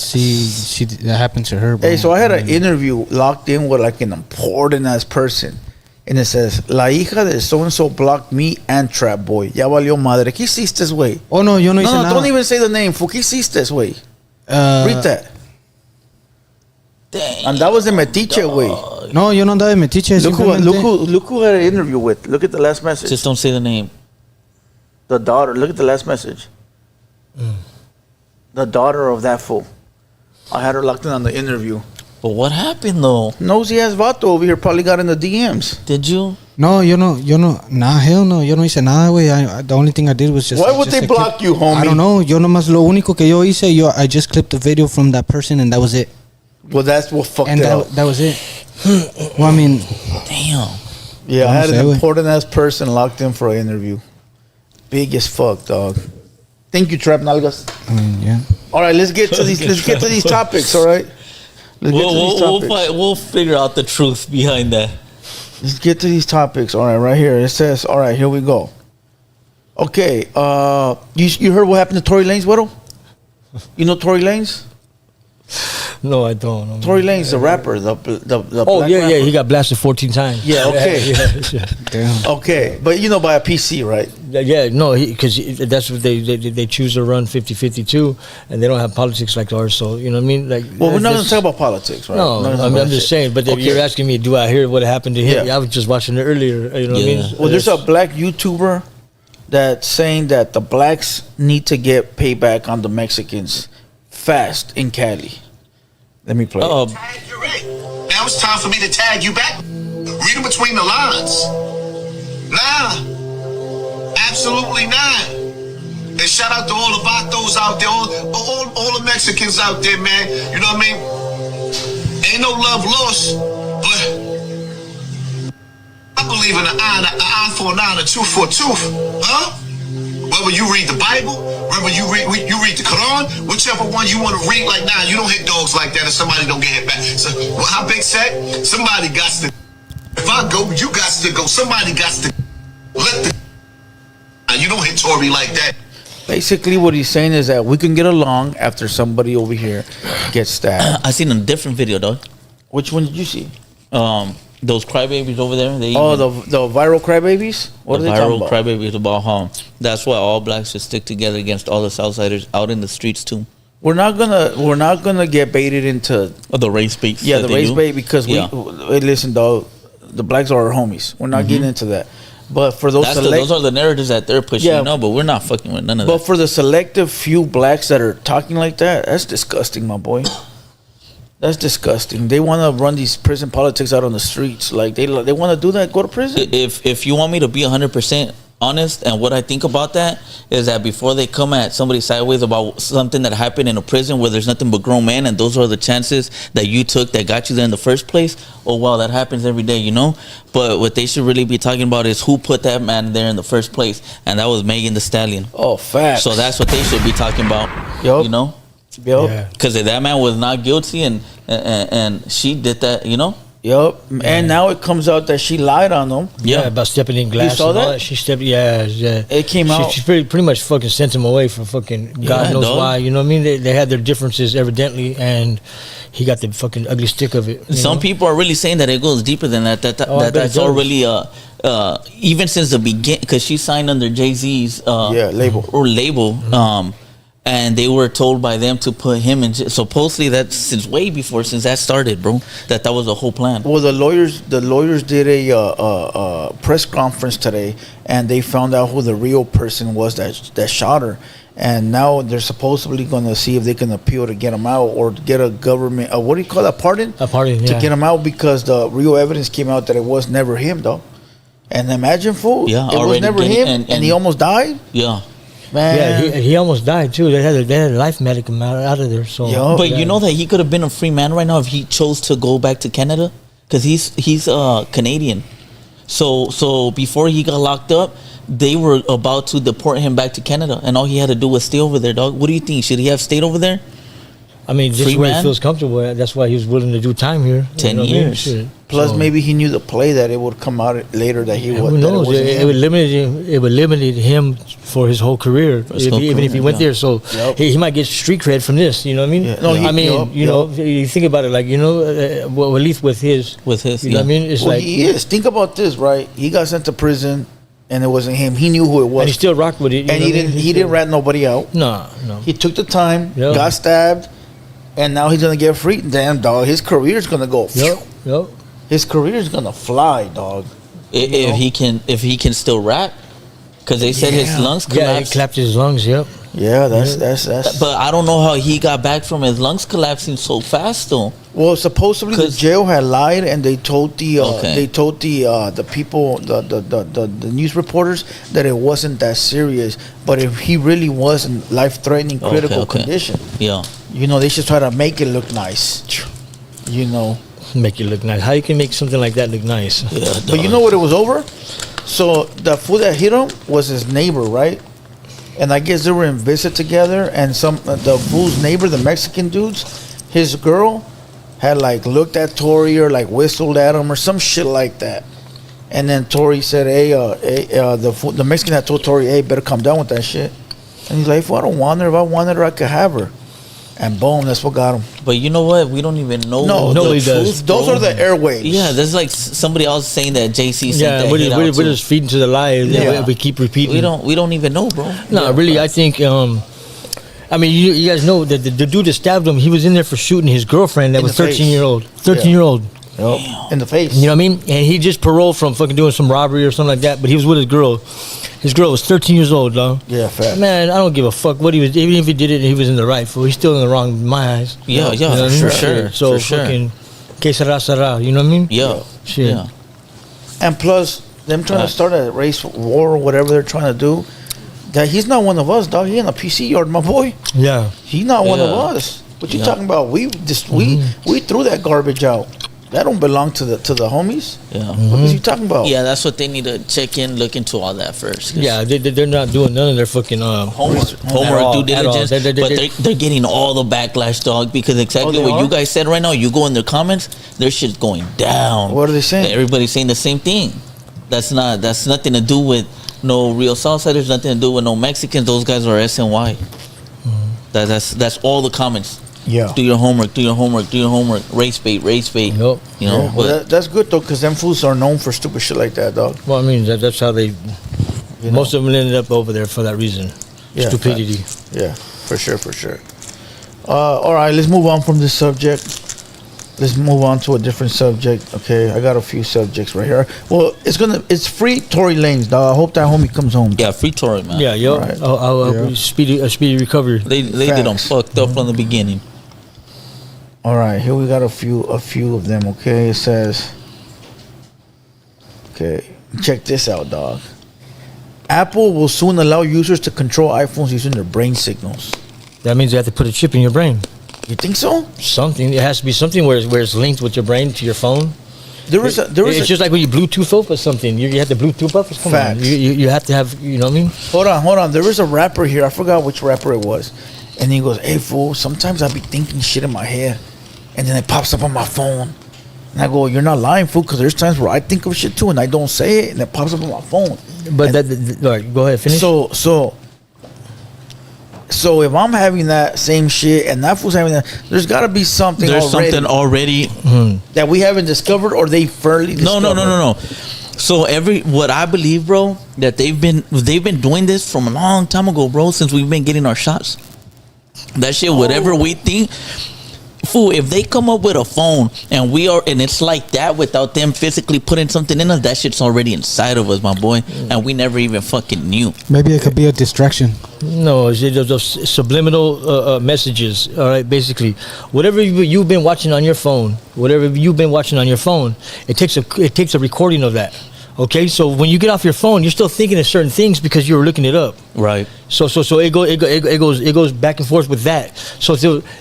that happened to her. Bro. Hey, so I had an interview locked in with like an important ass person. And it says, La hija de so-and-so blocked me and Trap Boy. Ya valió madre. ¿Qué hiciste, güey? Oh no, yo no hice No, nada. don't even say the name, fool. ¿Qué hiciste, güey? Read that. Dang. And that was the Metiche, güey. No, yo no andaba de metiche. Look who had an interview with. Look at the last message. Just don't say the name. The daughter. Look at the last message. The daughter of that fool. I had her locked in on the interview. But what happened though? Nosy ass vato over here probably got in the DMs. Did you? No, yo no, nah, hell no, yo no hice nada, güey. The only thing I did was just. Why would just they a block clip. you, homie? I don't know. Yo nomás lo único que yo hice, I just clipped the video from that person and that was it. Well, that's what fucked And it up. that was it. Well, I mean, Damn. Yeah, I had Say an what? important ass person locked in for an interview. Big as fuck, dog. Thank you, Trap Nalgas. yeah. All right, let's get to these topics. All right, let's get to these topics. We'll figure out the truth behind that. Let's get to these topics. All right, right here it says. All right, here we go. Okay, you heard what happened to Tory Lanez, Widow? You know Tory Lanez? No, I don't. Tory Lanez, the rapper, the Oh black yeah, rapper. he got blasted 14 times. Yeah, okay. yeah. Damn. Okay, but you know by a PC, right? Yeah, no, because that's what they choose to run 50-50 too, and they don't have politics like ours. So you know what I mean? Like, Well, we're not going that's- to talk about politics, right? No, We're not gonna I'm talk about just shit. saying. But if Okay. you're asking me, do I hear what happened to him? Yeah. I was just watching it earlier. You know what I Yeah. mean? Well, there's a black YouTuber that's saying that the blacks need to get payback on the Mexicans fast in Cali. Let me play. Oh, You're right. Now it's time for me to tag you back. Read it between the lines. Nah. Absolutely not. And shout out to all the vatos out there, all the Mexicans out there, man. You know what I mean? Ain't no love lost, but I believe in an eye for an eye, a tooth for a tooth, huh? Whether you read the Bible, whether you read the Quran, whichever one you want to read. Like, nah, you don't hit dogs like that, and somebody don't get hit back. So, well, how Big said, somebody got to. If I go, you got to go. Somebody got to let the. You don't hit Tory like that. Basically, what he's saying is that we can get along after somebody over here gets stabbed. I seen a different video, dog. Which one did you see? Those crybabies over there. They The viral crybabies. What are the they talking viral about? crybabies about how that's why all blacks should stick together against all the Southsiders out in the streets too. We're not gonna get baited into The race bait. the race bait because Yeah. hey, listen, dog. The blacks are our homies. We're not getting into that. But for those those are the narratives that they're pushing. Yeah. No, but we're not fucking with none of but that. for the selective few blacks that are talking like that, that's disgusting, my boy. That's disgusting. They want to run these prison politics out on the streets. Like they want to do that. Go to prison. If you want me to be 100% honest, and what I think about that is that before they come at somebody sideways about something that happened in a prison where there's nothing but grown men, and those are the chances that you took that got you there in the first place. Oh wow, that happens every day, you know. But what they should really be talking about is who put that man there in the first place, and that was Megan Thee Stallion. Oh, facts. So that's what they should be talking about. Yup. You know, Yup. Yeah. because if that man was not guilty and she did that, you know. Yup. And now it comes out that she lied on them. Yeah, about stepping in glass. saw and all that? She stepped. Yeah. It came out. She pretty much fucking sent him away for fucking God Yeah, knows dog. why. You know what I mean? They had their differences evidently, and he got the fucking ugly stick of it. you Some know? people are really saying that it goes deeper than that. Oh, I bet That's it all does. really even since the beginning, because she signed under Jay-Z's label. label. And they were told by them to put him in. Supposedly that's since way before, since that started, bro. That was the whole plan. Well, the lawyers did a press conference today, and they found out who the real person was that shot her. And now they're supposedly going to see if they can appeal to get him out or get a government, what do you call that, pardon? A pardon, To yeah. get him out because the real evidence came out that it was never him, though. And imagine, fool, Yeah, it was already never getting- him, and and- he almost died? Yeah. Man. Yeah, he almost died too. They had a life medic him out of there. So, Yo. But yeah. you know that he could have been a free man right now if he chose to go back to Canada, because he's Canadian. So before he got locked up, they were about to deport him back to Canada, and all he had to do was stay over there, dog. What do you think? Should he have stayed over there? I mean, just Free where he man? feels comfortable at. That's why he was willing to do time here. 10 what I mean? years. Shit. Plus, So, maybe he knew the play that it would come out later that he was. who knows? That It would limit him for his whole career, his whole even if he career, went yeah. there. So Yep. he might get street cred from this. You know what I mean? Yeah. No, I mean, you know, you think about it, like well, at least with his, You know what I mean? It's Well, like, he is. Think about this, right? He got sent to prison, and it wasn't him. He knew who it was, and he still rocked with it. you and know he what I mean? didn't. He didn't rat nobody out. No. He took the time, Yeah. got stabbed, and now he's gonna get free. Damn, dog, his career's gonna go. Yep. His career's gonna fly, dog. If he can still rap, because they said his Yeah. lungs Yeah, he collapsed. clapped his lungs. Yep. Yeah, that's. But I don't know how he got back from his lungs collapsing so fast, though. Well, supposedly the 'Cause- jail had lied, and they told the Okay. the people, the news reporters, that it wasn't that serious. But if he really was in life-threatening, critical Okay. condition, Yeah. you know, they should try to make it look nice. You know, Make it look nice. How you can make something like that look nice? Yeah. but you know what it was over? So the fool that hit him was his neighbor, right? And I guess they were in visit together, and the fool's neighbor, the Mexican dudes, his girl had like looked at Tory or like whistled at him or some shit like that. And then Tory said, "Hey, the Mexican had told Tory, hey, better come down with that shit." And he's like, "If I don't want her, if I wanted her, I could have her." And boom, that's what got him. But you know what? We don't even know. No, the nobody does. truth, Those bro. are the airwaves. Yeah, there's like somebody else saying that JC sent Yeah, that we're hit just, out we're, we're too. just feeding to the lie. Yeah. We keep repeating. We don't even know, bro. No, really, I think. I mean, you guys know that the dude that stabbed him, he was in there for shooting his girlfriend that In was the face. 13-year-old. Yeah. 13-year-old. Yep. In the face. You know what I mean? And he just paroled from fucking doing some robbery or something like that. But he was with his girl. His girl was 13 years old, dog. Yeah, fact. Man, I don't give a fuck what he was. Even if he did it, he was in the right. Fool, he's still in the wrong in my eyes. Yeah, You know what I for mean? sure. So for sure. fucking, que sera, sera. You know what I mean? Yeah. Shit. Yeah. And plus, them trying to start a race war or whatever they're trying to do, That he's not one of us, dog. He in a PC yard, my boy. Yeah. He's not one of Yeah. us. What you talking about? We just we threw that garbage out. That don't belong to the homies. Yeah. What is he talking about? Yeah, that's what they need to check in, look into all that first. 'Cause Yeah, they're not doing none of their fucking homework, all, due at all. diligence, but they're getting all the backlash, dog, because exactly they what are? you guys said right now. You go in their comments, their shit's going down. What are they saying? Everybody's saying the same thing. That's nothing to do with no real Southsiders, nothing to do with no Mexicans. Those guys are SNY. That's all the comments. Yeah. Do your homework. Do your homework. Do your homework. Race bait. Race bait. Nope. You know. Well, that's good though, cause them fools are known for stupid shit like that, dog. Well, I mean, that's how they. You Most know? of them ended up over there for that reason. Yeah, Stupidity. Yeah, for sure. All right, let's move on from this subject. Let's move on to a different subject. Okay, I got a few subjects right here. Well, it's free Tory Lanez, dog. I hope that homie comes home. Yeah, free Tory, man. Yeah, yo. Right. I'll Yeah. speedy recovery. They did them Facts. fucked up from the beginning. All right, here we got a few of them. Okay, it says. Okay, check this out, dog. Apple will soon allow users to control iPhones using their brain signals. That means you have to put a chip in your brain. You think so? Something. It has to be something where it's linked with your brain to your phone. It's just like when you Bluetooth up or something. You have to Bluetooth up. Come Facts. on. You have to have. You know what I mean? Hold on. There was a rapper here. I forgot which rapper it was. And he goes, "Hey, fool, sometimes I be thinking shit in my head. And then it pops up on my phone. And I go, you're not lying, fool, because there's times where I think of shit too and I don't say it and it pops up on my phone." But And all right, go ahead. Finish. So if I'm having that same shit and that fool's having that, there's got to be something There's already something already. that we haven't discovered or they fairly discovered. No. So what I believe, bro, that they've been doing this from a long time ago, bro, since we've been getting our shots. That shit, whatever we think, fool, if they come up with a phone and it's like that without them physically putting something in us, that shit's already inside of us, my boy, and we never even fucking knew. Maybe it could be a distraction. No, it's those subliminal messages. All right, basically, whatever you've been watching on your phone, it takes a recording of that. Okay, so when you get off your phone, you're still thinking of certain things because you were looking it up. Right. So it goes back and forth with that. So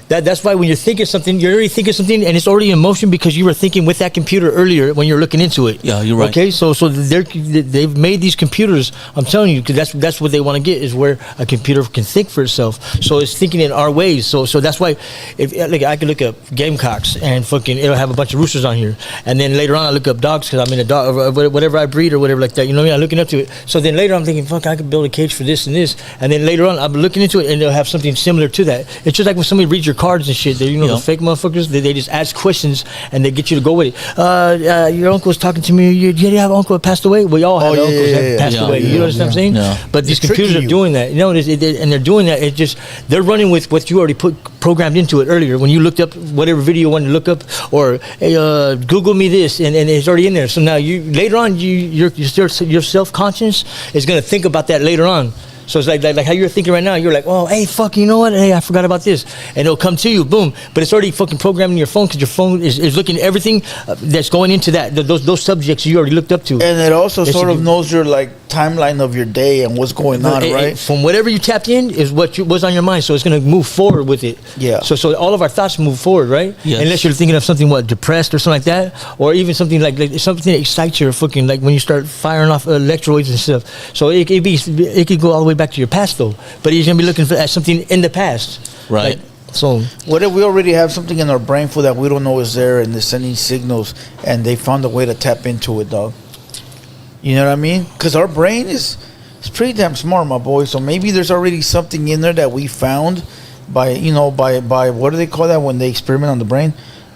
that's why when you're thinking something, you're already thinking something, and it's already in motion because you were thinking with that computer earlier when you're looking into it. Yeah, you're right. Okay, so they've made these computers. I'm telling you, because that's what they want to get, is where a computer can think for itself. So it's thinking in our ways. So that's why, if like I could look up Gamecocks and fucking it'll have a bunch of roosters on here, and then later on I look up dogs because I'm in a dog or whatever I breed or whatever like that. You know what I mean? I'm looking up to it. So then later I'm thinking, fuck, I could build a cage for this and this. And then later on, I'm looking into it, and they'll have something similar to that. It's just like when somebody reads your cards and shit. You know, Yeah. the fake motherfuckers, they just ask questions, and they get you to go with it. Your uncle's talking to me. You have an uncle that passed away? We all have uncles that passed Yeah, away. yeah, You understand what I'm saying? yeah. But these They're computers tricking are you. doing that. You know, and they're doing that. It just, they're running with what you already programmed into it earlier. When you looked up whatever video you wanted to look up, or hey, Google me this, and it's already in there. So now later on, your self-conscious is going to think about that later on. So it's like how you're thinking right now. You're like, oh, hey, fuck, you know what? Hey, I forgot about this. And it'll come to you, boom. But it's already fucking programmed in your phone because your phone is looking at everything that's going into that. Those subjects you already looked up to. And it also It sort should of be- knows your like timeline of your day and what's going on, right? From whatever you tapped in is what was on your mind. So it's going to move forward with it. Yeah. So all of our thoughts move forward, right? Yes. Unless you're thinking of something, depressed or something like that. Or even something like something that excites you, or fucking like when you start firing off electrodes and stuff. So it could go all the way back to your past, though. But he's going to be looking at something in the past. Right. So What if we already have something in our brain for that we don't know is there and they're sending signals and they found a way to tap into it, dog? You know what I mean? Because our brain is pretty damn smart, my boy. So maybe there's already something in there that we found by what do they call that when they experiment on the brain?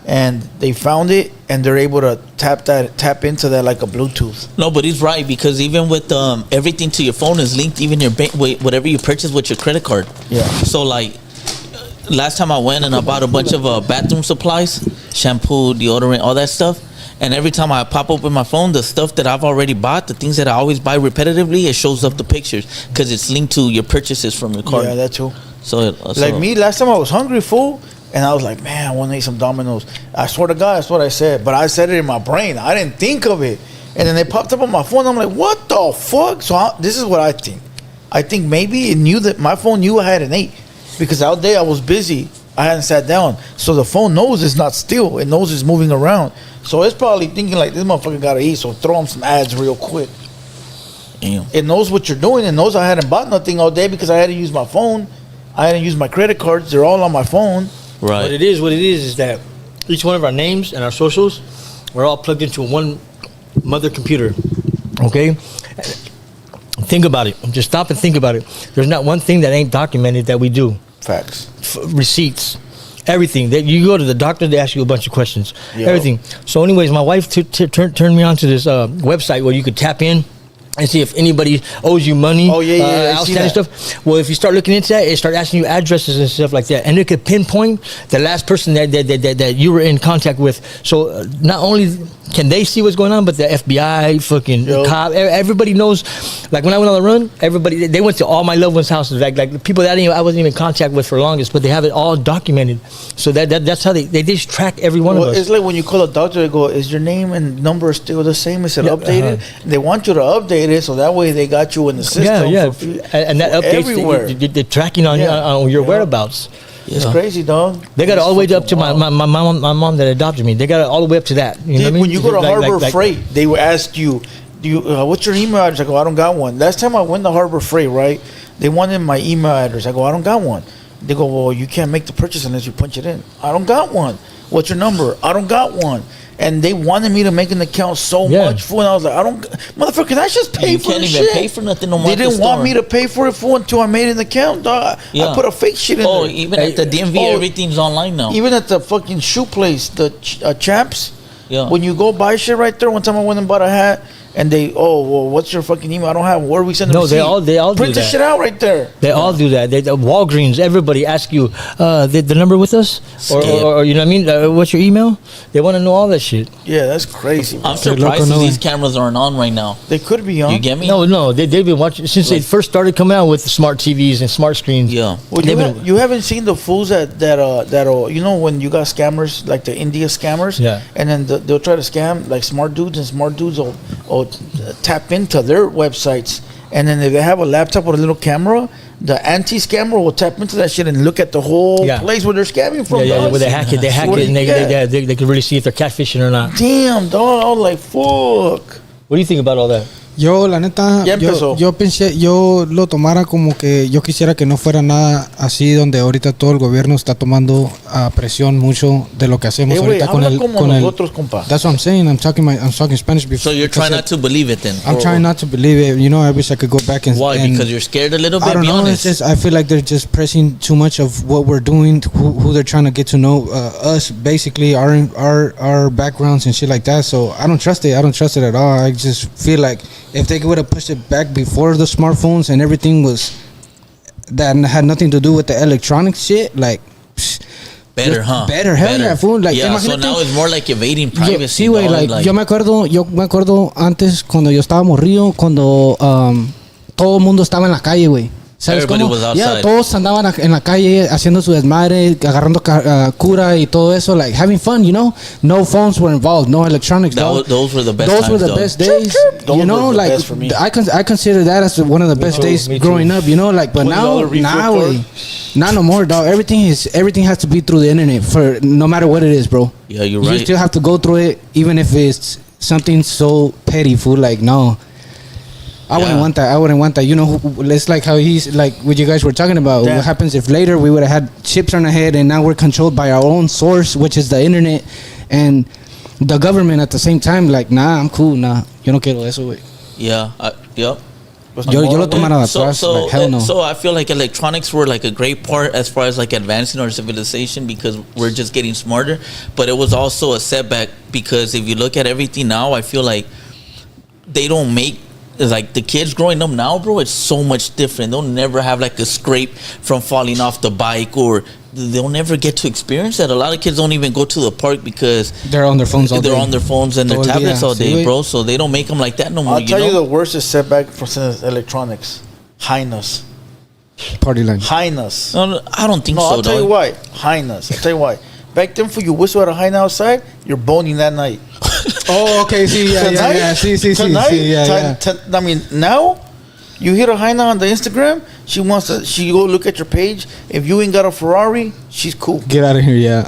And they found it and they're able to tap into that like a Bluetooth. No, but he's right, because even with everything to your phone is linked, even your bank, whatever you purchase with your credit card. Yeah. So like last time I went and I bought a bunch of bathroom supplies, shampoo, deodorant, all that stuff. And every time I pop open my phone, the stuff that I've already bought, the things that I always buy repetitively, it shows up the pictures because it's linked to your purchases from your card. Yeah, that too. So Like me, last time I was hungry, fool. And I was like, man, I want to eat some Domino's. I swear to God, that's what I said. But I said it in my brain. I didn't think of it. And then they popped up on my phone. I'm like, what the fuck? So this is what I think. I think maybe it knew that my phone knew I had an 8 because all day I was busy. I hadn't sat down, so the phone knows it's not still. It knows it's moving around. So it's probably thinking like, this motherfucker got to eat, so throw him some ads real quick. Damn. It knows what you're doing. It knows I hadn't bought nothing all day because I had to use my phone. I hadn't used my credit cards. They're all on my phone. Right. What it is that each one of our names and our socials, we're all plugged into one mother computer. Okay? Think about it. Just stop and think about it. There's not one thing that ain't documented that we do. Facts. Receipts, everything. That you go to the doctor, they ask you a bunch of questions. Yo. Everything. So, anyways, my wife turned me on to this website where you could tap in and see if anybody owes you money. Oh, yeah, I see outstanding that. stuff. Well, if you start looking into that, it start asking you addresses and stuff like that, and it could pinpoint the last person that you were in contact with. So not only can they see what's going on, but the FBI, fucking Yo. cop, everybody knows. Like when I went on the run, everybody they went to all my loved ones' houses, like the people that I wasn't even in contact with for longest, but they have it all documented. So that's how they just track every one of us. It's like when you call a doctor, they go, "Is your name and number still the same? Is it updated?" They want you to update it, so that way they got you in the system. Yeah. for And that updates everywhere. the tracking on, Yeah. on your Yeah. whereabouts. It's crazy, dog. They got it It's all the way up to fucking wild. my mom that adopted me. They got it all the way up to that. You know what I mean? When you go to Like- Harbor like- Freight, they will ask you, "Do you what's your email address?" I go, "I don't got one." Last time I went to Harbor Freight, right? They wanted my email address. I go, "I don't got one." They go, "Well, you can't make the purchase unless you punch it in." I don't got one. What's your number? I don't got one. And they wanted me to make an account so Yeah. much, fool. And I was like, "I don't, motherfucker, can I just pay You for can't this even shit?" pay for nothing no more They at the didn't want store. me to pay for it, fool, until I made an account, dog. Yeah. I put a fake shit in Oh, there. even at the DMV, Oh, everything's online now. Even at the fucking shoe place, the Champs. Yeah. When you go buy shit right there, one time I went and bought a hat, and they, "Oh, well, what's your fucking email? I don't have. Where do we send the No, they receipt?" all do print the that. shit out right there. They all do that. Walgreens, everybody ask you the number with us, or you know what I mean? What's your email? They want to know all that shit. Yeah, that's crazy. I'm They're surprised local that these knowing. cameras aren't on right now. They could be on. You get me? No, they've been watching since they first started coming out with the smart TVs and smart screens. Yeah. Well, They've been- you haven't seen the fools that you know when you got scammers like the India scammers, Yeah. and then they'll try to scam like smart dudes, and smart dudes will tap into their websites, and then if they have a laptop with a little camera, the anti-scammer will tap into that shit and look at the whole Yeah. place where they're scamming from. Yeah, dog. where they hack it, Swear and to- they can really see if they're catfishing or not. Damn, dog. I was like, fuck. What do you think about all that? Yo, la neta, Ya empezó. yo pensé, yo lo tomara como que yo quisiera que no fuera nada así donde ahorita todo el gobierno está tomando presión mucho de lo que hacemos Güey, ahorita con habla el como nosotros, compa. That's what I'm saying. I'm talking Spanish before. So you're trying not to believe it then? I'm trying not to believe it. You know, I wish I could go back and. Why? and Because you're scared a little bit? I don't Be know. honest. It's just I feel like they're just pressing too much of what we're doing, who they're trying to get to know us, basically our backgrounds and shit like that. So I don't trust it. I don't trust it at all. I just feel like if they would have pushed it back before the smartphones and everything was that had nothing to do with the electronic shit, like. Better, huh? Better, hell yeah, fool. Like, yeah, so imagínate- now it's more like evading Yo, privacy. sí, güey, dog, like, yo me acuerdo antes cuando yo estaba morrido, cuando todo el mundo estaba en la calle, güey. ¿Sabes Everybody cómo? was outside. Yeah, todos andaban en la calle haciendo su desmadre, agarrando cura y todo eso, like having fun, you know? No phones were involved, no electronics. dog. Those were the best Those times, were the though. best days. Those You know, were the like best for me. I consider that as one of the best too, days me growing too. up, you know, like but now $20 refill now card. güey, not no more, dog. Everything has to be through the internet for no matter what it is, bro. Yeah, you're You right. still have to go through it, even if it's something so petty, fool. Like, no, I wouldn't Yeah. want that. I wouldn't want that. You know, it's like how he's like what you guys were talking about. Yeah. What happens if later we would have had chips on our head and now we're controlled by our own source, which is the internet and the government at the same time? Like, nah, I'm cool. Nah, yo no quiero eso, güey. Yeah, yep. Yo lo tomara atrás, like, hell no. So I feel like electronics were like a great part as far as like advancing our civilization because we're just getting smarter. But it was also a setback because if you look at everything now, I feel like they don't make like the kids growing up now, bro. It's so much different. They'll never have like a scrape from falling off the bike, or they'll never get to experience that. A lot of kids don't even go to the park because They're on their phones all day. they're on their phones and their Todo el tablets día, all day, sí, güey. bro. So they don't make them like that no more. I'll You tell know? you the worst setback for electronics. Highness. Party line. Highness. No, I don't think No, so, I'll tell you dog. why. Highness. I'll tell you why. Back then, for you whistle at a high outside, you're boning that night. Oh, okay. See, yeah. See, Tonight, yeah. I mean, now You hit a hyena on the Instagram, she go look at your page. If you ain't got a Ferrari, she's cool. Get out of here, yeah.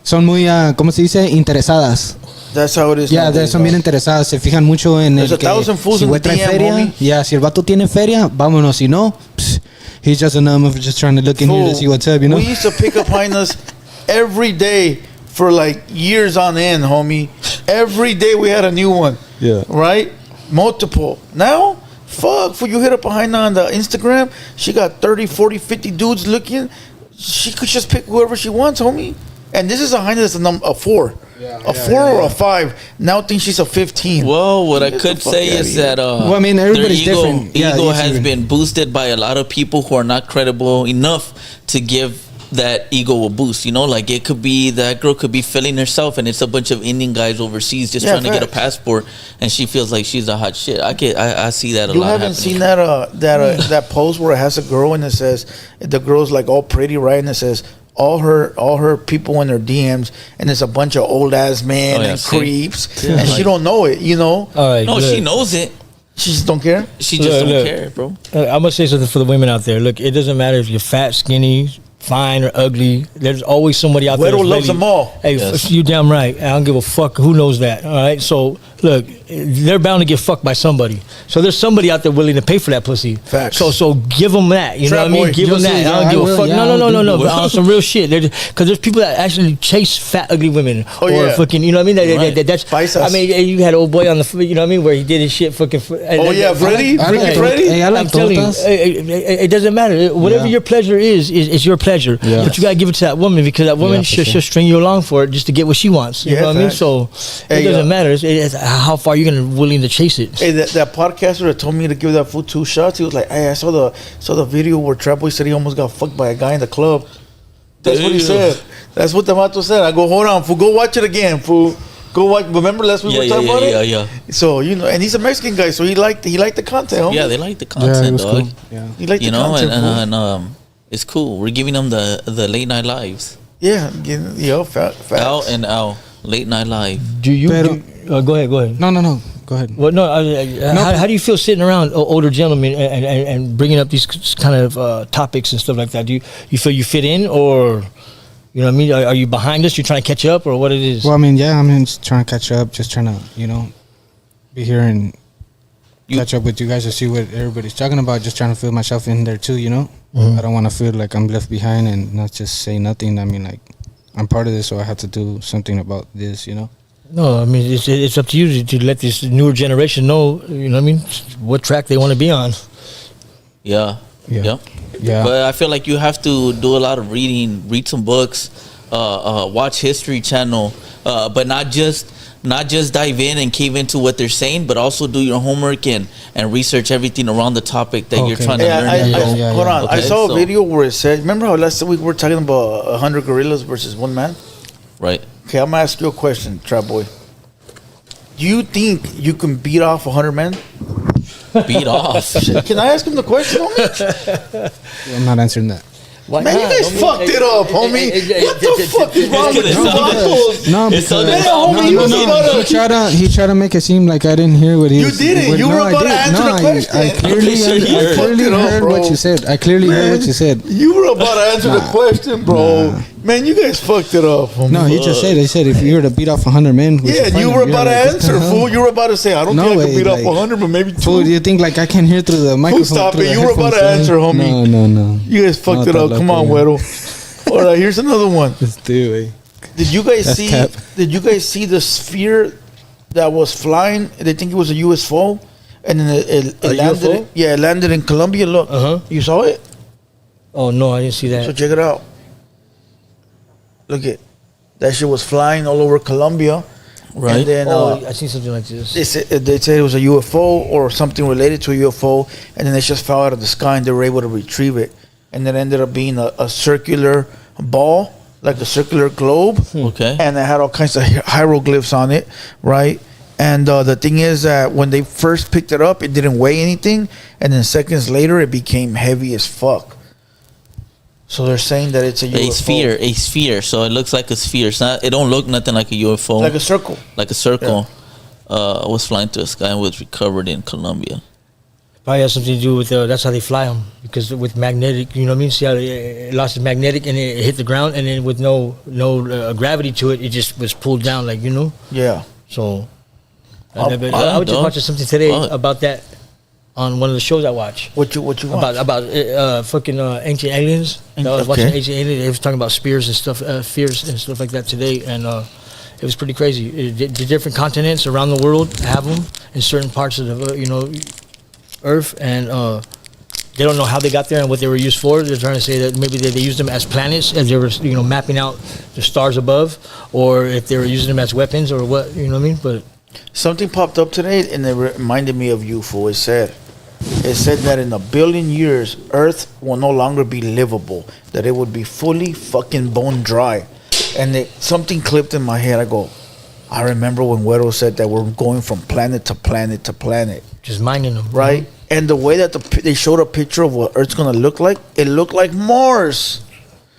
Son muy, ¿cómo se dice? Interesadas. That's how it is. Yeah, nowadays, son bien interesadas. Se fijan mucho en There's el a que thousand fools si in güey the trae DM, feria. homie. Yeah, si el vato tiene feria, vámonos. Si no, he's just a number for just trying to look in here to Fool, see what's up, you know? We used to pick up hyenas every day for like years on end, homie. Every day we had a new one. Yeah. Right? Multiple. Now, fuck, for you hit up a hyena on the Instagram, she got 30, 40, 50 dudes looking. She could just pick whoever she wants, homie. And this is a hyena that's a 4. A 4 or a 5. Now think she's a 15. Well, what I Get the could fuck say outta is here. that Well, I mean, everybody's their different. Yeah, ego it's has even- been boosted by a lot of people who are not credible enough to give that ego a boost. You know, like it could be that girl could be feeling herself, and it's a bunch of Indian guys overseas just Yeah, trying to get a facts. passport, and she feels like she's a hot shit. I see that a You lot. haven't happening. seen that post where it has a girl and it says the girl's like all pretty, right? And it says all her people in their DMs, and it's a bunch of old ass men Oh, yeah, and see? creeps, Yeah. and she don't know it, you know. All right. No, look. she knows it. She just don't care. She just Look, don't look. care, bro. I'm gonna say something for the women out there. Look, it doesn't matter if you're fat, skinny, fine, or ugly. There's always somebody out there. Güero that's loves ready- them all. Hey, Yes. you damn right. I don't give a fuck who knows that. All right. So look, they're bound to get fucked by somebody. So there's somebody out there willing to pay for that pussy. Facts. So give them that. You know Trap what I mean? boy. Give Yo them that. sí, I yeah, don't I give will, a fuck. yeah, No. I'll do But on some real shit. Because there's people that actually chase fat, ugly women. Oh, or yeah. fucking. You know what I mean? Right. That's. Paisas. I mean, you had old boy on the. You know what I mean? Where he did his shit. Fucking. Oh yeah, Freddy, I like Freaky to- Freddy. Hey, I like I'm telling you, tortas. it doesn't matter. Whatever Yeah. your pleasure is your pleasure. Yeah. But you gotta give it to that woman because that woman Yeah, for should sure. string you along for it just to get what she wants. You Yeah, know what I mean? facts. So Hey, it doesn't matter. It's how far you're gonna willing to chase it. Hey, that podcaster that told me to give that fool 2 shots. He was like, "Hey, I saw the video where Trap Boy said he almost got fucked by a guy in the club." That's what he Damn. said. That's what the vato said. I go, hold on, fool. Go watch it again, fool. Go watch. Remember last week we were talking about it? Yeah. So you know, and he's a Mexican guy, so he liked the content. Homie. Yeah, they like the Yeah, it content, was dog. cool. Yeah. He liked You the know, content. fool. and it's cool. We're giving them the late night lives. Yeah, facts. Al and Al, late night live. Do you? Pero- Go ahead. No. Go ahead. Well, no. How do you feel sitting around older gentlemen and bringing up these kind of topics and stuff like that? Do you feel you fit in, or you know what I mean? Are you behind us? You're trying to catch up, or what it is? Well, I mean, yeah, just trying to catch up, just trying to, be here and catch up with you guys to see what everybody's talking about. Just trying to feel myself in there too, I don't want to feel like I'm left behind and not just say nothing. I mean, like, I'm part of this, so I have to do something about this, No, I mean it's up to you to let this newer generation know. You know what I mean? What track they want to be on. Yeah. Yeah. Yeah. But I feel like you have to do a lot of reading, read some books, watch History Channel, but not just dive in and cave into what they're saying, but also do your homework and research everything around the topic that you're Okay. trying to Yeah, learn. hold on. I Okay, saw a so- video where it said, remember how last week we were talking about 100 gorillas versus one man? Right. Okay, I'm gonna ask you a question, Trap Boy. Do you think you can beat off 100 men? Beat off. Can I ask him the question, homie? I'm not answering that. Why Man, you not, guys homie? fucked it up, homie. What the fuck is wrong with you vatos? No, It's so because dumb. Man, homie, he tried to make it seem like I didn't hear what he You was. didn't. what- You were I about to did. answer the question. I clearly, I'm pretty sure I clearly fucked it up, heard bro. what you said. I clearly heard what you said. You were about to answer the question, bro. Nah. Man, you guys fucked it up, homie. No, he just said. He said if you were to beat off 100 men, we Yeah, should you fight were him. about to You're like, what the answer, hell? fool. You were about to say, I don't No think I way, can beat off like- 100, but maybe 2. Fool, do you think like I can hear through the microphone? stop through it. the You were about to headphones, answer, homie. No. You guys fucked No, it up. está Come on, loco, güero. All right, here's another one. Let's do it. Did you guys That's see? cap. Did you guys see the sphere that was flying? They think it was a UFO, and then it A landed. UFO? Yeah, it landed in Colombia. Look, Uh-huh. you saw it. Oh no, I didn't see So that. check it out. Look it. That shit was flying all over Colombia. Right. And then I seen something like this. they said it was a UFO or something related to a UFO, and then it just fell out of the sky, and they were able to retrieve it, and it ended up being a circular ball, like a circular globe. Okay. And it had all kinds of hieroglyphs on it, right? And the thing is that when they first picked it up, it didn't weigh anything, and then seconds later, it became heavy as fuck. So they're saying that it's a UFO. A sphere. So it looks like a sphere. It's not. It don't look nothing like a UFO. Like a circle. Like a circle. Was flying through the sky and was recovered in Colombia. Probably has something to do with that's how they fly them, because with magnetic, you know what I mean. See how it lost its magnetic and it hit the ground, and then with no gravity to it, it just was pulled down, like, you know. Yeah. So Oh, I was just watching something today about that on one of the shows I watch. What you watch? About fucking ancient aliens. I was watching ancient aliens. They was talking about spears and stuff, fears and stuff like that today, and it was pretty crazy. The different continents around the world have them in certain parts of the Earth, and they don't know how they got there and what they were used for. They're trying to say that maybe they used them as planets as they were mapping out the stars above, or if they were using them as weapons or what, you know what I mean? But something popped up today and it reminded me of you, fool. It said that in 1 billion years, Earth will no longer be livable, that it would be fully fucking bone dry. And something clipped in my head. I go, I remember when Güero said that we're going from planet to planet to planet. Just mining them. Right? Mm-hmm. And the way that they showed a picture of what Earth's going to look like, it looked like Mars.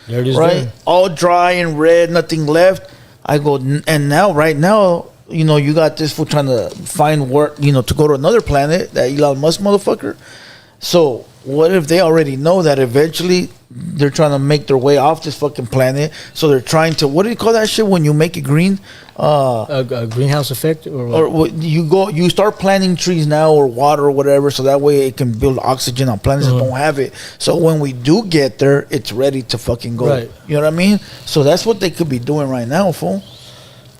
There it is. Right? There. All dry and red, nothing left. I go, and now, right now, you got this fool trying to find work, to go to another planet, that Elon Musk motherfucker. So what if they already know that eventually they're trying to make their way off this fucking planet? So they're trying to, what do you call that shit when you make it green? A greenhouse effect, or what? Or you start planting trees now, or water or whatever, so that way it can build oxygen on planets that don't have it. So when we do get there, it's ready to fucking go. Right. You know what I mean? So that's what they could be doing right now, fool.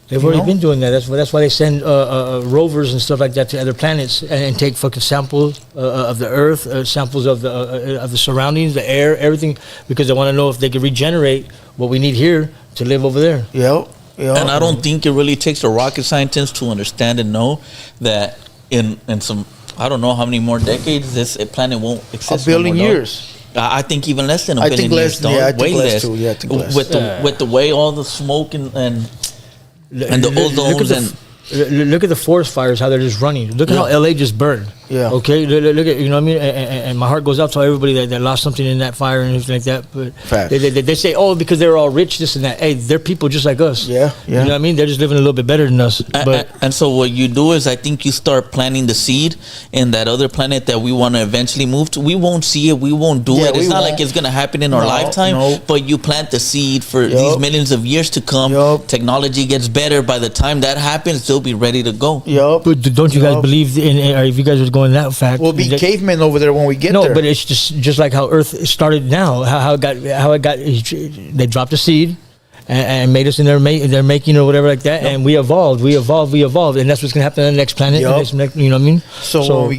They've already been doing that. That's why they send rovers and stuff like that to other planets and take fucking samples of the Earth, samples of the surroundings, the air, everything, because they want to know if they can regenerate what we need here to live over there. Yep. And I don't think it really takes a rocket scientist to understand and know that in some, I don't know how many more decades, this planet won't exist. 1 billion years. I think even less than a billion years. I think less too. Yeah, I think less. With the way all the smoke and the ozones and look at the forest fires, how they're just running. Look at how LA just burned. Yeah. Okay. Look at, you know what I mean. And my heart goes out to everybody that lost something in that fire and everything like that. But they say, oh, because they're all rich, this and that. Hey, they're people just like us. Yeah. You know what I mean? They're just living a little bit better than us. And so what you do is, I think you start planting the seed in that other planet that we want to eventually move to. We won't see it. We won't do it. It's not like it's gonna happen in our lifetime. But you plant the seed for these millions of years to come. Technology gets better. By the time that happens, they'll be ready to go. But don't you guys believe in? Or if you guys are going that fact, we'll be cavemen over there when we get there. No, but it's just like how Earth started now. How it got. They dropped a seed and made us in their making or whatever like that, and we evolved, and that's what's gonna happen on the next planet. You know what I mean? So when we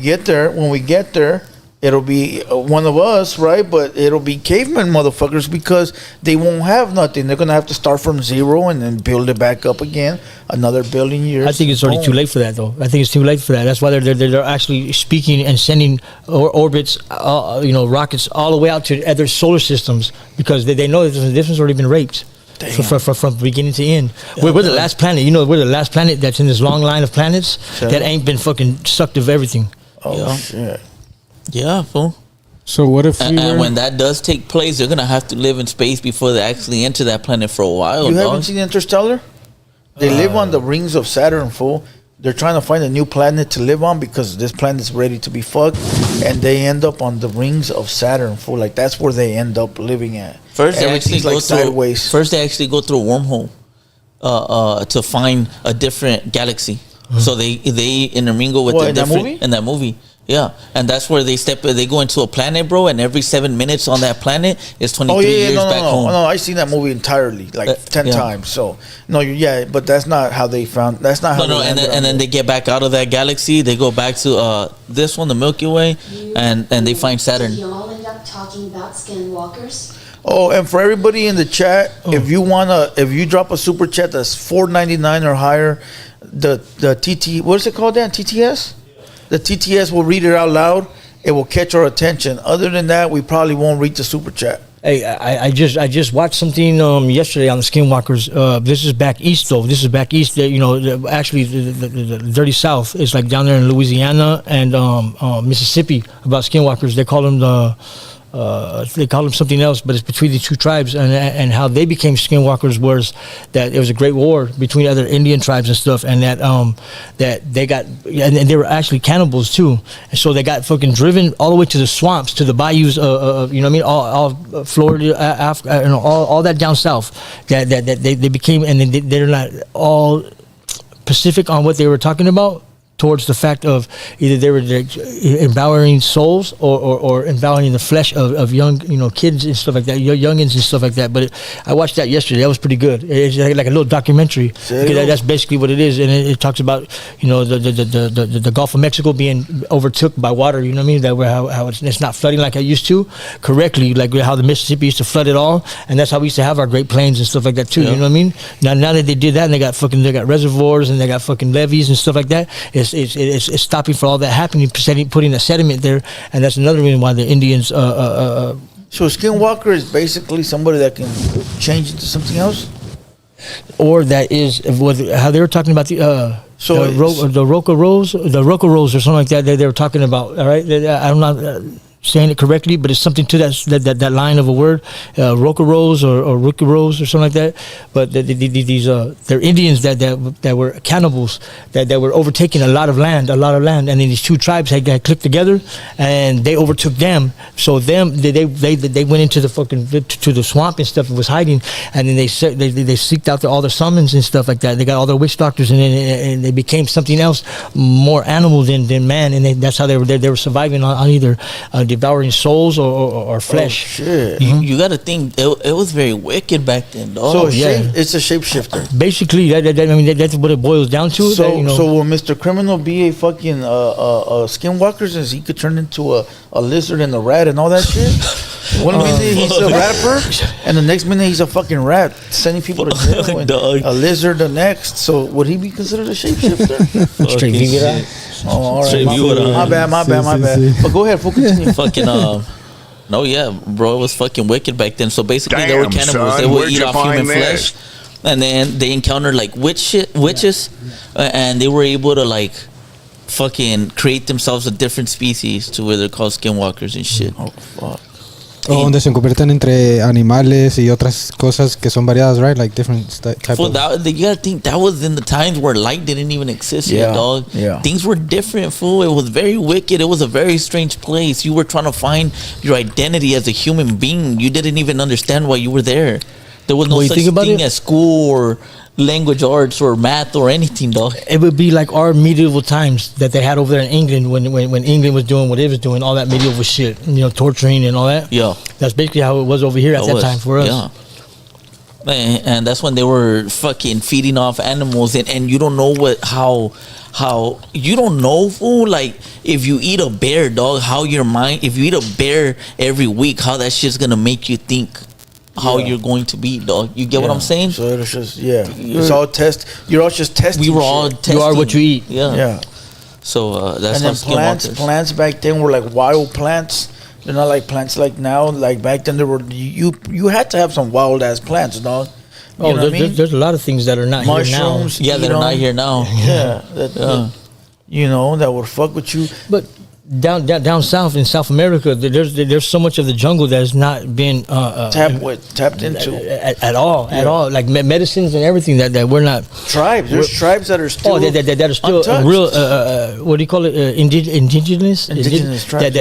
get there, it'll be one of us, right? But it'll be caveman motherfuckers, because they won't have nothing. They're gonna have to start from zero and then build it back up again. Another billion years. I think it's already too late for that, though. I think it's too late for that. That's why they're actually speaking and sending orbits, rockets all the way out to other solar systems, because they know that this one's already been raped. From beginning to end. We're the last planet. We're the last planet that's in this long line of planets that ain't been fucking sucked of everything. Oh shit. Yeah, fool. So what if and when that does take place, they're gonna have to live in space before they actually enter that planet for a while. You haven't seen Interstellar? They live on the rings of Saturn, fool. They're trying to find a new planet to live on because this planet's ready to be fucked, and they end up on the rings of Saturn, fool. Like that's where they end up living at. First, they actually go sideways. First, they actually go through a wormhole to find a different galaxy. Mm-hmm. So they intermingle with the different in that movie. Yeah, and that's where they go into a planet, bro, and every 7 minutes on that planet is 23 years back home. No, I've seen that movie entirely, like 10 times. So, but that's not how they found, that's not how and then they get back out of that galaxy, they go back to this one, the Milky Way, and they find Saturn. Did y'all end up talking about skinwalkers? Oh, and for everybody in the chat, if you drop a super chat that's $4.99 or higher, the TT, what is it called, Dan? TTS? The TTS will read it out loud. It will catch our attention. Other than that, we probably won't read the super chat. Hey, I just watched something yesterday on the Skinwalkers. This is back east, though. This is back east. Actually, the dirty south. It's like down there in Louisiana and Mississippi. About Skinwalkers, they call them they call them something else, but it's between the two tribes, and how they became skinwalkers was that it was a great war between other Indian tribes and stuff, and that they got, and they were actually cannibals too, and so they got fucking driven all the way to the swamps, to the bayous of you know what I mean, all Florida, Africa, you know, all that down south, that they became, and then they're not all specific on what they were talking about, towards the fact of either they were empowering souls or empowering the flesh of young, you know, kids and stuff like that, youngins and stuff like that. But I watched that yesterday. That was pretty good. It's like a little documentary. That's basically what it is, and it talks about, you know, the Gulf of Mexico being overtook by water. You know what I mean? That how it's not flooding like it used to correctly, like how the Mississippi used to flood it all, and that's how we used to have our Great Plains and stuff like that too. Yeah. You know what I mean? Now that they did that, and they got reservoirs and they got fucking levees and stuff like that. It's stopping for all that happening, putting a sediment there, and that's another reason why the Indians. So skinwalker is basically somebody that can change into something else, or that is how they were talking about the Roca Rose or something like that. They were talking about. All right, I'm not saying it correctly, but it's something to that line of a word, Roca Rose or Roca Rose or something like that. But these they're Indians that were cannibals that were overtaking a lot of land, and then these two tribes had clicked together and they overtook them. So they went into the fucking to the swamp and stuff and was hiding, and then they seeked out all their summons and stuff like that. They got all their witch doctors, and they became something else, more animal than man, and that's how they were surviving on either devouring souls or flesh. Oh, shit. Mm-hmm. You got to think it was very wicked back then, dog. So it's a shapeshifter. Basically, that's what it boils down to. So will Mr. Criminal be a fucking skinwalker, since he could turn into a lizard and a rat and all that shit? One minute he's a rapper, and the next minute he's a fucking rat sending people to jail. And a lizard the next. So would he be considered a shapeshifter? Straight vibra. Oh, all right. My bad. But go ahead, continue. Fucking no, yeah, bro, it was fucking wicked back then. So basically, they were cannibals. Son, they would where'd eat you off find human this? flesh, and then they encountered like witches, and they were able to like fucking create themselves a different species to where they're called skinwalkers and shit. Oh fuck. O donde se convierten entre animales y otras cosas que son variadas, right? Like different type Well, of... you gotta think that was in the times where light didn't even exist yet, dog. Yeah. Things were different, fool. It was very wicked. It was a very strange place. You were trying to find your identity as a human being. You didn't even understand why you were there. There was no such thing as school or language arts or math or anything, dog. It would be like our medieval times that they had over there in England when England was doing what it was doing, all that medieval shit, you know, torturing and all that. Yeah. That's basically how it was over here at that time for us. Yeah. And that's when they were fucking feeding off animals, and you don't know how you don't know, fool, like if you eat a bear, dog, how your mind, if you eat a bear every week, how that shit's gonna make you think how you're going to be, dog. You get what I'm saying? So it's just it's all you're all just testing. We were all shit. testing. You are what you eat. Yeah. So that's and then how plants back then were like wild plants. They're not like plants like now. Like back then, there were you had to have some wild ass plants, dog. You know what I mean? There's a lot of things that are not mushrooms. here now. Yeah, that are not here now. Yeah, you know, that would fuck with you. But down south in South America, there's so much of the jungle that has not been tapped into at all. Like medicines and everything that we're not. Tribes. There's tribes that are still that are still real. What do you call it? Indigenous tribes.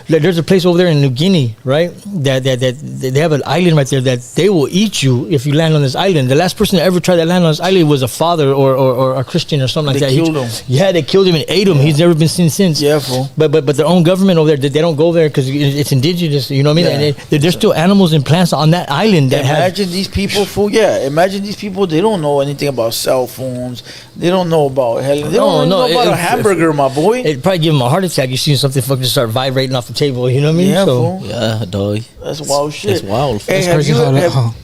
That there's a place over there in New Guinea, right? That they have an island right there that they will eat you if you land on this island. The last person that ever tried to land on this island was a father or a Christian or something like that. They killed him. Yeah, they killed him and ate him. He's never been seen since. Yeah. But their own government over there, they don't go there because it's indigenous. You know what I mean? Yeah. There's still animals and plants on that island. Imagine these people, fool. Yeah, imagine these people. They don't know anything about cell phones. They don't know about hell. They don't know about a hamburger, my boy. It'd probably give them a heart attack. You see something fucking start vibrating off the table. You know what I mean? Yeah, so, fool. Yeah, dog. That's wild shit. That's wild. Hey,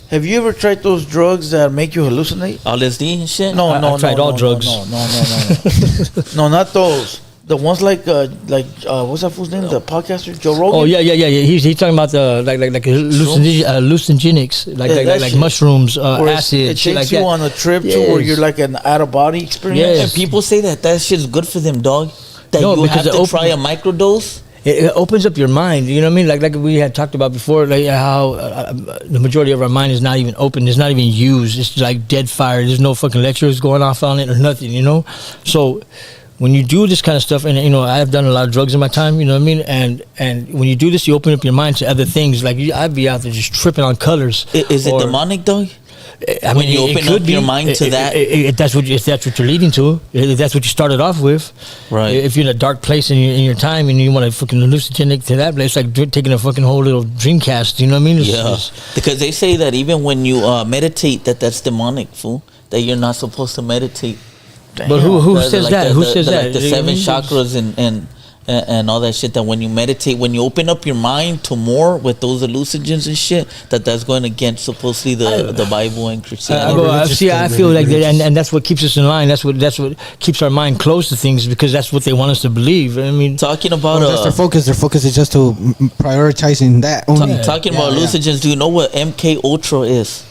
have you ever tried those drugs that make you hallucinate? LSD and shit? I tried all drugs. No, not those. The ones like what's that fool's name? The podcaster Joe Rogan. Oh yeah. He's talking about the like hallucinogenics, like mushrooms, acid. It shit takes like you that. on a trip to where you're like an out of body experience. Yes. And people say that shit's good for them, dog. That No, you because have to try a microdose. it opens up your mind. You know what I mean? Like we had talked about before, like how the majority of our mind is not even open. It's not even used. It's like dead fire. There's no fucking lectures going off on it or nothing. You know, so. When you do this kind of stuff, and I've done a lot of drugs in my time, you know what I mean, and when you do this, you open up your mind to other things. Like I'd be out there just tripping on colors. Is it demonic though? I mean, you open up your mind to that, if that's what you're leading to, if that's what you started off with, right? If you're in a dark place in your time and you want to fucking hallucinate to that place, like taking a fucking whole little Dreamcast, you know what I mean? Because they say that even when you meditate, that's demonic, fool. That you're not supposed to meditate. But who says that? Who says that? Like the 7 chakras and all that shit. That when you meditate, when you open up your mind to more with those hallucinogens and shit, that's going against supposedly the Bible and Christianity. I feel like that, and that's what keeps us in line. That's what keeps our mind closed to things, because that's what they want us to believe. I mean, talking about that's their focus. Their focus is just to prioritizing that only. Talking about hallucinogens. Do you know what MK Ultra is?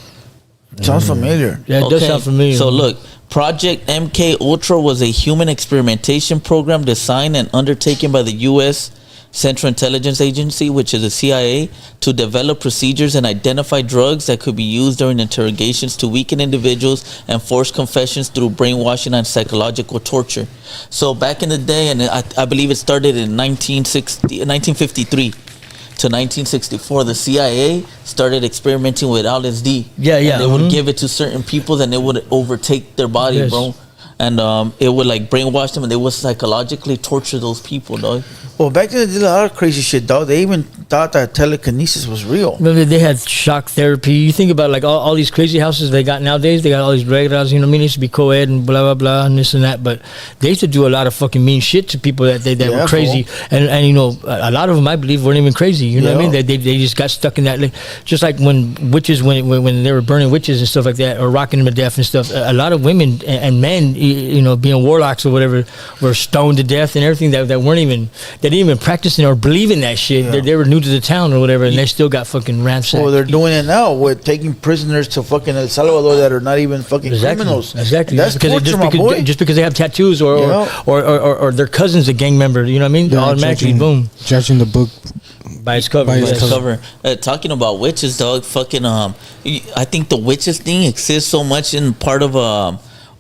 Sounds familiar. Yeah, it does sound familiar. So look, Project MK Ultra was a human experimentation program designed and undertaken by the U.S. Central Intelligence Agency, which is the CIA, to develop procedures and identify drugs that could be used during interrogations to weaken individuals and force confessions through brainwashing and psychological torture. So back in the day, and I believe it started in 1953 to 1964, the CIA started experimenting with LSD. Yeah. And they would give it to certain people, and it would overtake their body, bro. And it would like brainwash them, and they would psychologically torture those people, dog. Well, back then they did a lot of crazy shit, dog. They even thought that telekinesis was real. Remember, they had shock therapy. You think about like all these crazy houses they got nowadays. They got all these regular houses, you know what I mean? It used to be co-ed and blah, blah, blah, and this and that. But they used to do a lot of fucking mean shit to people that were crazy. Cool. And you know, a lot of them, I believe, weren't even crazy. You know what I mean? They just got stuck in that. Like, just like when witches, when they were burning witches and stuff like that, or rocking them to death and stuff, a lot of women and men, you know, being warlocks or whatever, were stoned to death and everything that weren't even, they didn't even practice or believe in that shit. They were new to the town or whatever, and they still got fucking ransacked. Well, they're doing it now with taking prisoners to fucking El Salvador that are not even fucking criminals. Exactly. That's because torture, just because they have tattoos or their cousin's a gang member, you know what I mean? Automatically, boom. Judging the book by its cover. Talking about witches, dog. Fucking I think the witches thing exists so much in part of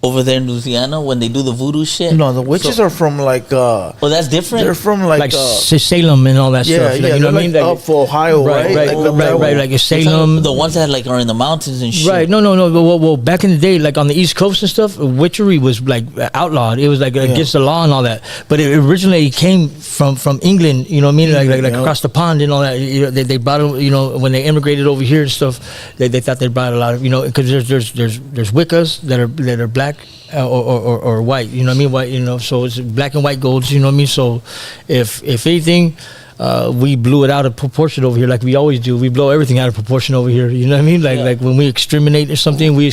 over there in Louisiana when they do the voodoo shit. No, the witches are from like well, that's different. They're from like Salem and all that stuff. Yeah, you know what I mean? Like up for Ohio, right? Right. Like Salem, the ones that like are in the mountains and shit. Right. No. Well, back in the day, like on the East Coast and stuff, witchery was like outlawed. It was like against the law and all that. But it originally came from England. You know what I mean? Like across the pond and all that. You know, they brought it. You know, when they immigrated over here and stuff, they thought they brought a lot of, you know, because there's Wiccas that are black. Or white, you know what I mean? White, you know, so it's black and white golds, you know what I mean? So if anything, we blew it out of proportion over here, like we always do. We blow everything out of proportion over here, you know what I mean? Like when we exterminate something, we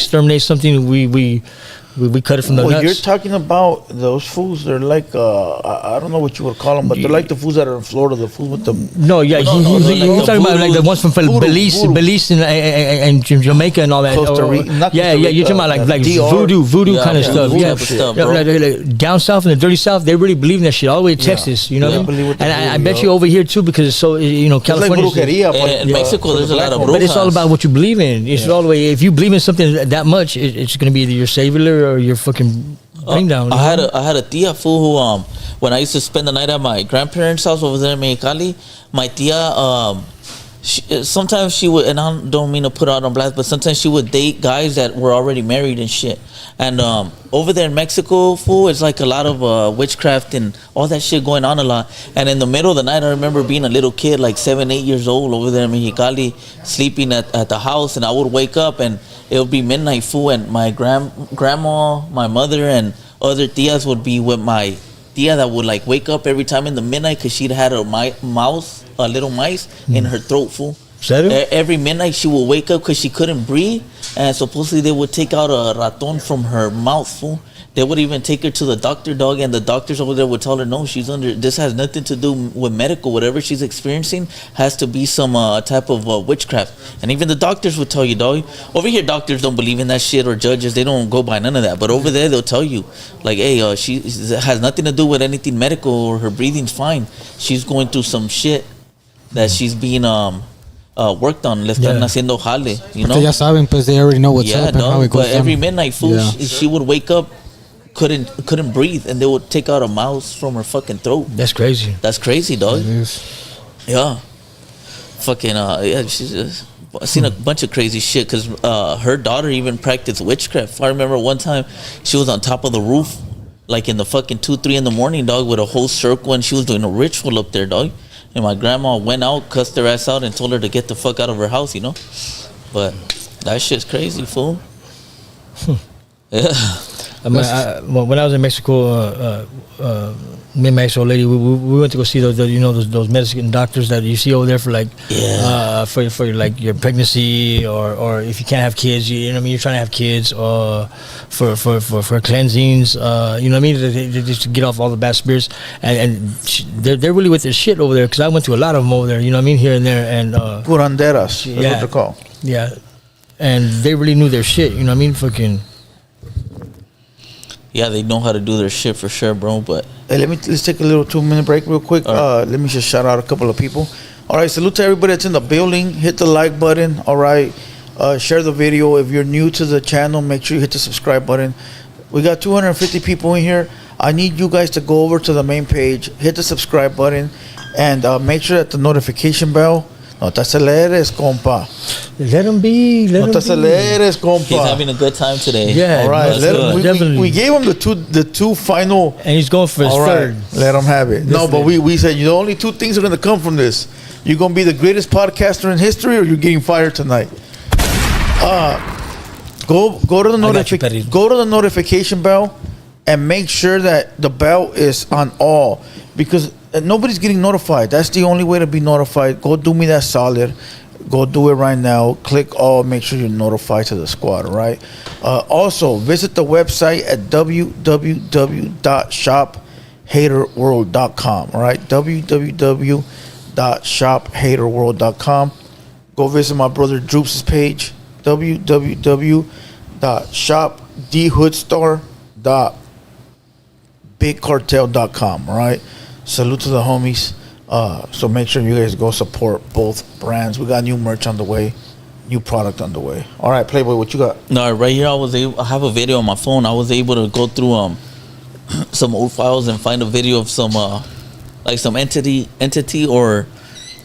cut it from the nuts. You're talking about those fools. They're like I don't know what you would call them, but they're like the fools that are in Florida. The fools with the you're talking about like the ones from Belize and Jamaica and all that. Costa Rica. You're talking about like voodoo kind of stuff. Like down south in the dirty south, they really believe in that shit. All the way to Texas, you know what I mean? And I bet you over here too, because it's so, you know, California. In Mexico, there's a lot of brujas. But it's all about what you believe in. It's all the way. If you believe in something that much, it's going to be either your savior or your fucking bring down. I had a tia fool who when I used to spend the night at my grandparents' house over there in Mexicali, my tia sometimes she would, and I don't mean to put out on blast, but sometimes she would date guys that were already married and shit. And over there in Mexico, fool, it's like a lot of witchcraft and all that shit going on a lot. And in the middle of the night, I remember being a little kid, like 7-8 years old, over there in Mexicali, sleeping at the house, and I would wake up and it would be midnight, fool, and my grandma, my mother, and other tias would be with my tia that would like wake up every time in the midnight because she'd had a little mice in her throat, fool. ¿Serio? Every midnight she would wake up because she couldn't breathe, and supposedly they would take out a raton from her mouth, fool. They would even take her to the doctor, dog, and the doctors over there would tell her, no, she's under, this has nothing to do with medical. Whatever she's experiencing has to be some type of witchcraft. And even the doctors would tell you, dog. Over here, doctors don't believe in that shit, or judges. They don't go by none of that. But over there, they'll tell you, like, hey, she has nothing to do with anything medical, or her breathing's fine. She's going through some shit that she's being worked on. Le están haciendo jale, you know? Ya saben, pues they already know what's up and how it goes but every down. midnight, fool, she would wake up, couldn't breathe, and they would take out a mouse from her fucking throat. That's crazy. That's crazy, dog. Yeah. Fucking she's just, I've seen a bunch of crazy shit because her daughter even practiced witchcraft. I remember one time she was on top of the roof, like in the fucking 2-3 in the morning, dog, with a whole circle, and she was doing a ritual up there, dog. And my grandma went out, cussed her ass out, and told her to get the fuck out of her house, you know. But that shit's crazy, fool. Yeah. When I was in Mexico, me and my ex old lady, we went to go see those Mexican doctors that you see over there for like for like your pregnancy, or if you can't have kids, you know what I mean, you're trying to have kids, or for cleansings, you know what I mean, they just to get off all the bad spirits, and they're really with their shit over there, because I went to a lot of them over there, you know what I mean, here and there, and curanderas, that's what they're called. Yeah, and they really knew their shit, you know what I mean, fucking. Yeah, they know how to do their shit for sure, bro. But hey, let's take a little 2-minute break real quick. Let me just shout out a couple of people. All right, salute to everybody that's in the building. Hit the like button. All right, share the video. If you're new to the channel, make sure you hit the subscribe button. We got 250 people in here. I need you guys to go over to the main page, hit the subscribe button, and make sure that the notification bell. No te aceleres, compa. Let him be. No te aceleres, compa. He's having a good time today. Yeah. All right. Definitely. We gave him the two final. And he's going for his third. Let him have it. No, but we said, the only two things are going to come from this. You're going to be the greatest podcaster in history, or you're getting fired tonight. Go to the notification bell, and make sure that the bell is on all, because nobody's getting notified. That's the only way to be notified. Go do me that solid. Go do it right now. Click all. Make sure you're notified to the squad. All right. Also, visit the website at www.shophaterworld.com. All right. www.shophaterworld.com. Go visit my brother Droops' page. www.shopdhoodstore.bigcartel.com. All right. Salute to the homies. So make sure you guys go support both brands. We got new merch on the way, new product on the way. All right, Playboy, what you got? No, right here I have a video on my phone. I was able to go through some old files and find a video of some like some entity, or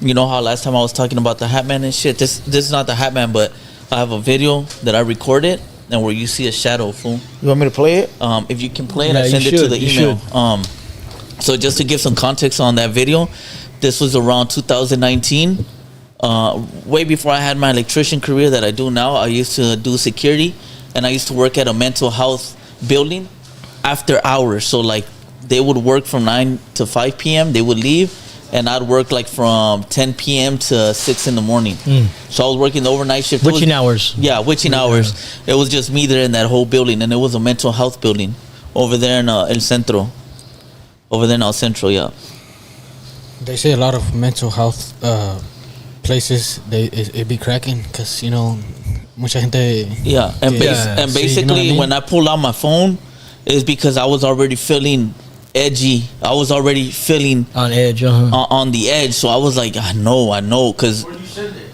you know how last time I was talking about the Hat Man and shit. This is not the Hat Man, but I have a video that I recorded and where you see a shadow, fool. You want me to play it? If you can play it, I send it to the email. So just to give some context on that video, this was around 2019, way before I had my electrician career that I do now. I used to do security, and I used to work at a mental health building after hours. So like they would work from 9 to 5 p.m. They would leave, and I'd work like from 10 p.m. to 6 in the morning. So I was working the overnight shift. Witching hours. Yeah, witching hours. It was just me there in that whole building, and it was a mental health building over there in El Centro. Over there in El Centro, yeah. They say a lot of mental health places, it be cracking because, you know, mucha gente... Yeah, and basically you know what I mean? when I pulled out my phone, it's because I was already feeling edgy. I was already feeling... On edge, on the edge, so I was like, I know, because... Where did you send it?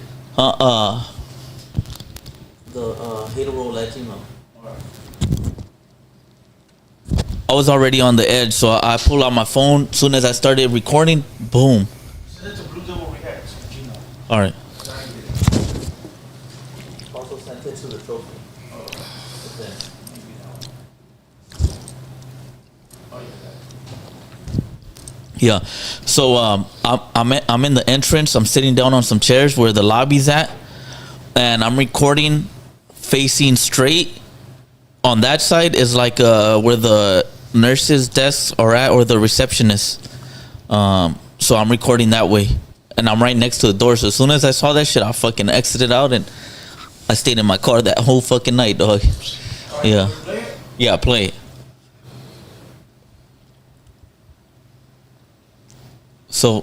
The Hater World Latino. I was already on the edge, so I pulled out my phone. As soon as I started recording, boom. Send it to Blue Devil Reacts. All right. Also sent it to the trophy. Yeah. So I'm in the entrance. I'm sitting down on some chairs where the lobby's at, and I'm recording facing straight. On that side is like where the nurses' desks are at, or the receptionist. So I'm recording that way, and I'm right next to the door. So as soon as I saw that shit, I fucking exited out and I stayed in my car that whole fucking night, dog. Yeah. Yeah, play it. So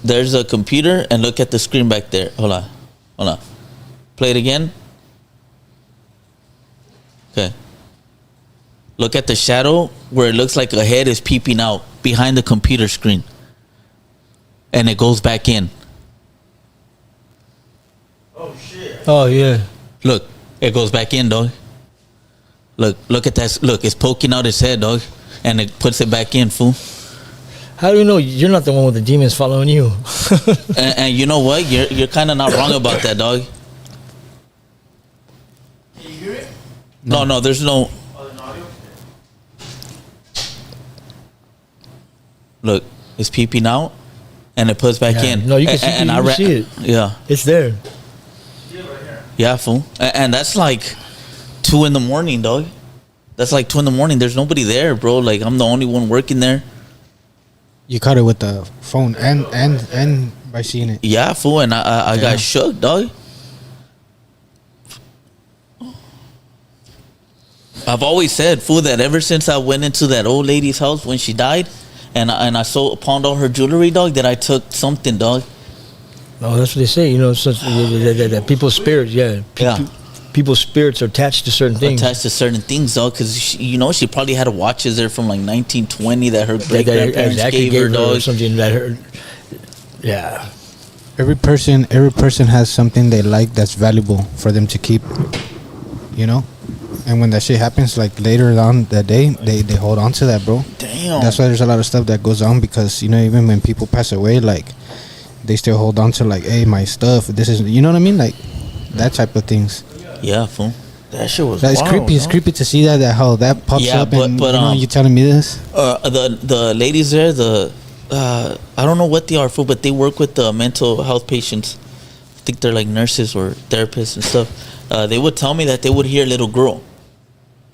there's a computer, and look at the screen back there. Hold on. Play it again. Okay. Look at the shadow where it looks like a head is peeping out behind the computer screen. And it goes back in. Oh shit. Oh yeah. Look, it goes back in, dog. Look at that. Look, it's poking out his head, dog. And it puts it back in, fool. How do you know you're not the one with the demons following you? And you know what? You're kind of not wrong about that, dog. Can you hear it? No, there's no. Look, it's peeping out, and it puts back Yeah. in. No, you can see, and you I can see it. Yeah, It's there. yeah, fool. And that's like 2 a.m, dog. That's like 2 a.m. There's nobody there, bro. Like, I'm the only one working there. You caught it with the phone and by seeing it. Yeah, fool. And I Yeah. got shook, dog. I've always said, fool, that ever since I went into that old lady's house when she died, and I pawned all her jewelry, dog, that I took something, dog. No, that's what they say. You know, that people's spirits. Yeah. Yeah. People's spirits are attached to certain things. Attached to certain things, dog, because she probably had watches there from like 1920 that her That great grandparents exactly gave her, or dog. something that her. Yeah. Every person has something they like that's valuable for them to keep. You know? And when that shit happens, like later on that day, they hold on to that, bro. Damn. That's why there's a lot of stuff that goes on because, you know, even when people pass away, like, they still hold on to, like, hey, my stuff, this is, you know what I mean? Like, that type of things. Yeah, fool. That shit was That's wild, creepy. It's no? creepy to see that how that pops Yeah, up but- and, but, you know, you telling me this? The ladies there, I don't know what they are, fool, but they work with the mental health patients. I think they're like nurses or therapists and stuff. They would tell me that they would hear a little girl.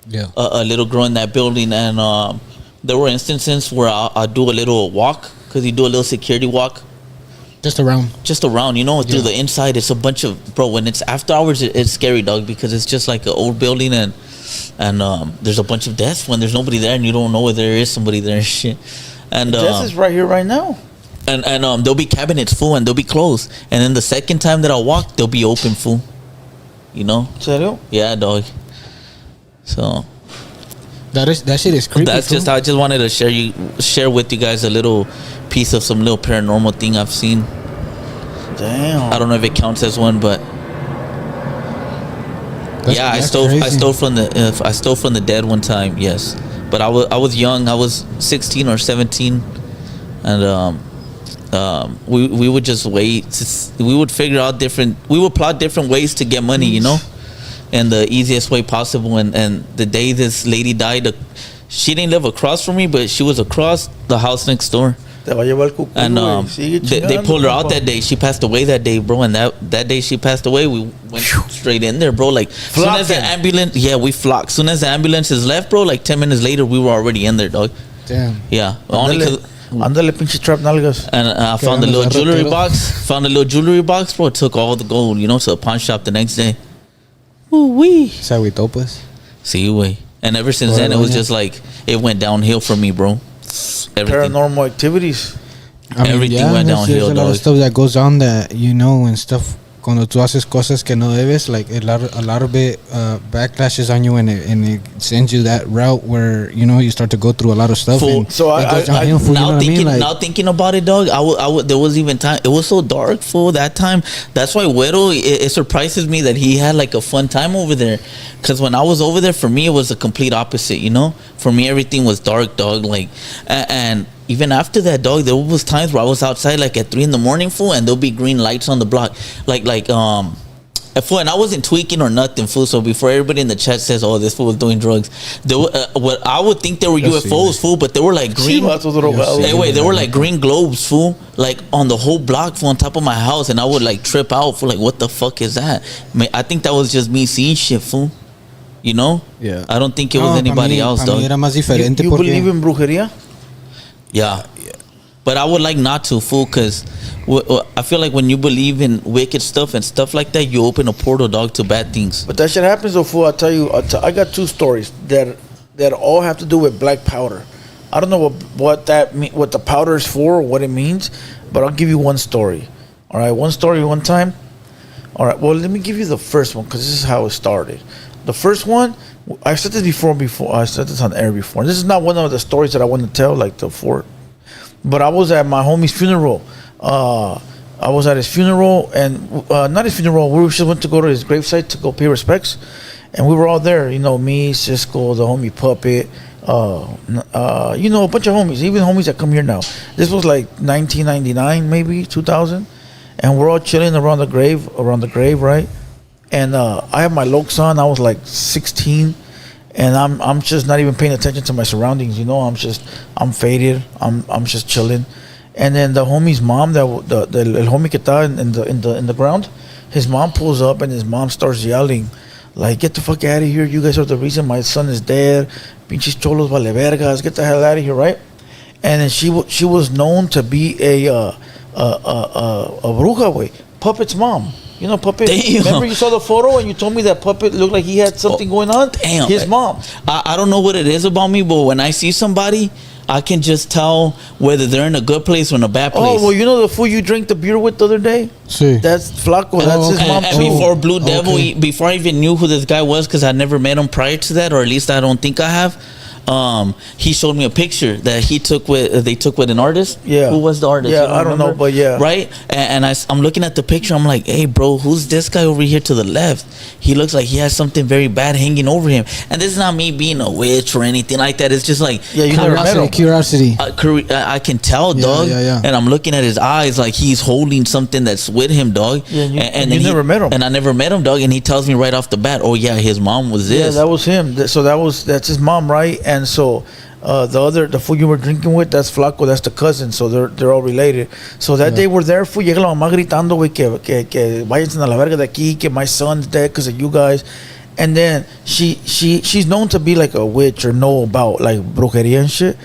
Yeah. A little girl in that building, and there were instances where I do a little walk, because you do a little security walk Just around. just around, you know, through Yeah. the inside. It's a bunch of, bro, when it's after hours, it's scary, dog, because it's just like an old building, and there's a bunch of desks when there's nobody there, and you don't know whether there is somebody there and shit. And This is right here, right now. and there'll be cabinets full, and they'll be closed, and then the second time that I walk, they'll be open, full. You know? Serio? Yeah, dog. So That shit is creepy. that's fool. just, I just wanted to share with you guys a little piece of some little paranormal thing I've seen. Damn. I don't know if it counts as one, but yeah, I that's stole crazy. from the dead one time. Yes, but I was young. I was 16 or 17, and we would just wait. We would figure out we would plot different ways to get money, you know, in the easiest way possible. And the day this lady died, she didn't live across from me, but she was across the house next door. Te va a llevar el cucuy, And güey. Sigue they chingando, pulled her out compa. that day. She passed away that day, bro. And that day she passed away, we went straight in there, bro. Like, soon as the Flocking. ambulance, yeah, we flocked. Soon as the ambulances left, bro, like 10 minutes later, we were already in there, dog. Damn. Yeah, only Ándale, 'cause- ándale, pinche trap nalgas. and I found the Quedamos little jewelry arrotero. box. Found the little jewelry box, bro. Took all the gold, you know, to a pawn shop the next day. Ooh wee. Se agüitó, pues. See, way. And ever since then, it was just like it went downhill for me, bro. Everything. Paranormal activities. Everything went there's downhill, a lot dog. of stuff that goes on that, you know, and stuff. Cuando tú haces cosas que no debes, like a lot of it backlashes on you, and it sends you that route where, you know, you start to go through a lot of stuff. Fool. And So it goes I- downhill, fool, you know now what I thinking, mean? Like, now thinking about it, dog. I would. There was even time. It was so dark, fool. That time. That's why Güero. It surprises me that he had like a fun time over there. Cause when I was over there, for me it was the complete opposite. You know, for me everything was dark, dog. Like, and even after that, dog, there was times where I was outside like at 3 a.m, fool, and there'll be green lights on the block, fool, and I wasn't tweaking or nothing, fool. So before everybody in the chat says, "Oh, this fool was doing drugs," there were, what I would think they were Yes, UFOs, fool, but they were like green. Chivatos drogados. Hey, wait, they were like green globes, fool, like on the whole block, fool, on top of my house, and I would like trip out, fool, like, what the fuck is that? I think that was just me seeing shit, fool. You know? Yeah. I don't think it no, was anybody pa' mí- else, pa' mí dog. era más diferente You porque believe in brujería? Yeah. But I would like not to, fool, because I feel like when you believe in wicked stuff and stuff like that, you open a portal, dog, to bad things. But that shit happens, though, fool. I'll tell you, I got two stories that all have to do with black powder. I don't know what the powder is for or what it means, but I'll give you one story. All right, one story one time. All right, well, let me give you the first one because this is how it started. The first one, I said this before. I said this on air before. This is not one of the stories that I want to tell, like the four. But I was at my homie's funeral. I was at his funeral, and not his funeral. We just went to go to his gravesite to go pay respects, and we were all there. You know, me, Cisco, the homie Puppet, you know, a bunch of homies, even homies that come here now. This was like 1999, maybe 2000, and we're all chilling around the grave, right? And I have my lokes on. I was like 16. And I'm just not even paying attention to my surroundings, you know. I'm faded. I'm just chilling. And then the homie's mom, the el homie que está in the ground, his mom pulls up and his mom starts yelling, like, "Get the fuck out of here! You guys are the reason my son is dead. Pinches cholos vale vergas. Get the hell out of here!" Right? And then she was known to be a bruja, way, Puppet's mom. You know, Puppet. Damn. Remember you saw the photo and you told me that Puppet looked like he had something going on? Damn. His mom. I don't know what it is about me, but when I see somebody, I can just tell whether they're in a good place or in a bad place. Oh, well, you know the fool you drank the beer with the other day? Sí. That's Flaco. That's his mom, And too. before Blue Devil, Okay. before I even knew who this guy was, because I never met him prior to that, or at least I don't think I have. He showed me a picture that they took with an artist. Yeah. Who was the artist? Yeah, You don't I don't know, remember? but yeah. Right? And I'm looking at the picture. I'm like, hey, bro, who's this guy over here to the left? He looks like he has something very bad hanging over him. And this is not me being a witch or anything like that. It's just like, Yeah, you never met him. Curiosity. I can tell, Yeah, dog. yeah. And I'm looking at his eyes like he's holding something that's with him, dog. Yeah, and then you never met him. And I never met him, dog. And he tells me right off the bat, oh, yeah, his mom was Yeah, this. that was him. So that's his mom, right? And so the fool you were drinking with, that's Flaco, that's the cousin. So they're all related. So that day we're there, fool, llega la mamá gritando, güey, que váyanse a la verga de aquí, que my son's dead because of you guys. And then she's known to be like a witch or know about like brujeria and shit.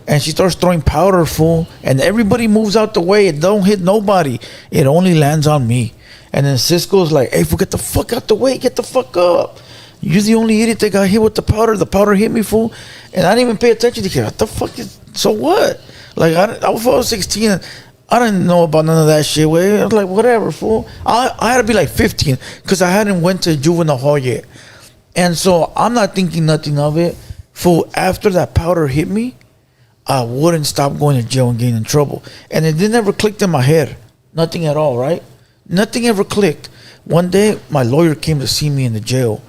And she starts throwing powder, fool, and everybody moves out the way. It don't hit nobody. It only lands on me. And then Cisco's like, "Hey, fool, get the fuck out the way. Get the fuck up. You're the only idiot that got hit with the powder. The powder hit me, fool." And I didn't even pay attention to what the fuck is, so what? Like, I was 16. I didn't know about none of that shit. Way I was like, whatever, fool. I had to be like 15 because I hadn't went to juvenile hall yet. And so I'm not thinking nothing of it. Fool, after that powder hit me, I wouldn't stop going to jail and getting in trouble. And it didn't ever click in my head. Nothing at all, right? Nothing ever clicked. One day, my lawyer came to see me in the jail.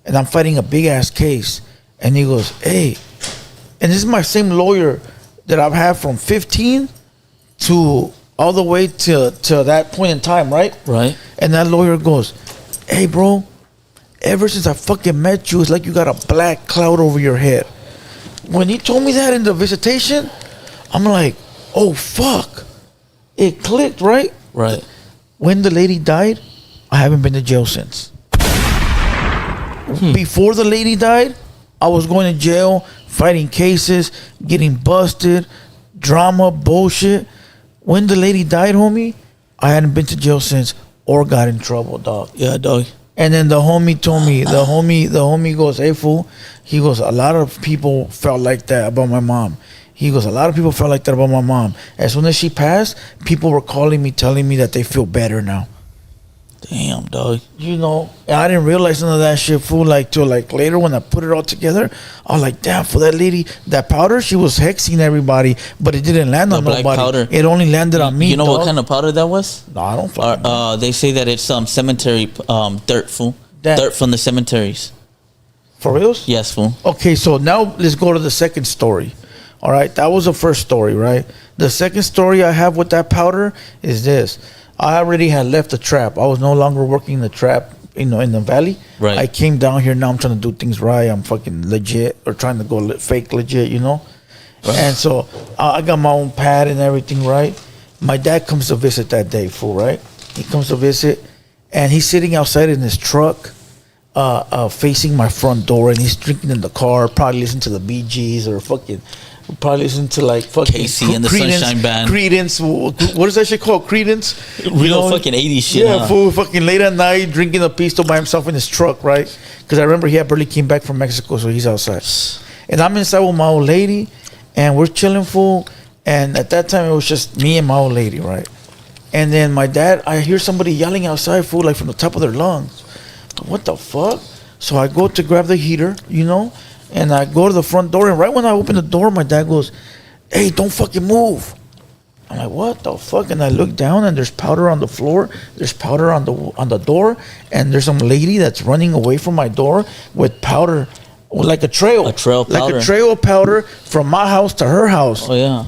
And I'm fighting a big-ass case. And he goes, "Hey," and this is my same lawyer that I've had from 15 to all the way to that point in time, right? Right. And that lawyer goes, "Hey, bro, ever since I fucking met you, it's like you got a black cloud over your head." When he told me that in the visitation, I'm like, oh, fuck. It clicked, right? Right. When the lady died, I haven't been to jail since. Before the lady died, I was going to jail, fighting cases, getting busted, drama, bullshit. When the lady died, homie, I hadn't been to jail since or got in trouble, dog. Yeah, dog. And then the homie told me, the homie goes, "Hey, fool," he goes, "A lot of people felt like that about my mom." He goes, "A lot of people felt like that about my mom. As soon as she passed, people were calling me, telling me that they feel better now." Damn, dog. You know, and I didn't realize none of that shit, fool, like till like later when I put it all together. I was like, damn, for that lady, that powder, she was hexing everybody, but it didn't land on black nobody. powder. It only landed on me. You know dog. what kind of powder that was? No, I don't fucking know. They say that it's cemetery dirt, fool. That- Dirt from the cemeteries. For reals? Yes, fool. Okay, so now let's go to the second story. All right, that was the first story, right? The second story I have with that powder is this. I already had left the trap. I was no longer working the trap, in the valley. Right. I came down here. Now I'm trying to do things right. I'm fucking legit, or trying to go fake legit, you know? Right. And so I got my own pad and everything, right? My dad comes to visit that day, fool, right? He comes to visit, and he's sitting outside in his truck, facing my front door, and he's drinking in the car, probably listening to the Bee Gees or fucking We probably listen to like fucking Casey and the Sunshine Band. Credence. What is that shit called? Credence. Real fucking 80s shit. Yeah, huh? fool. Fucking late at night, drinking a pistol by himself in his truck, right? Because I remember he had barely came back from Mexico, so he's outside. And I'm inside with my old lady, and we're chilling, fool. And at that time, it was just me and my old lady, right? And then my dad, I hear somebody yelling outside, fool, like from the top of their lungs. What the fuck? So I go to grab the heater, you know, and I go to the front door. And right when I open the door, my dad goes, "Hey, don't fucking move." I'm like, "What the fuck?" And I look down, and there's powder on the floor. There's powder on the door, and there's some lady that's running away from my door with powder, like a trail. A trail of powder. Like a trail of powder from my house to her house. Oh yeah.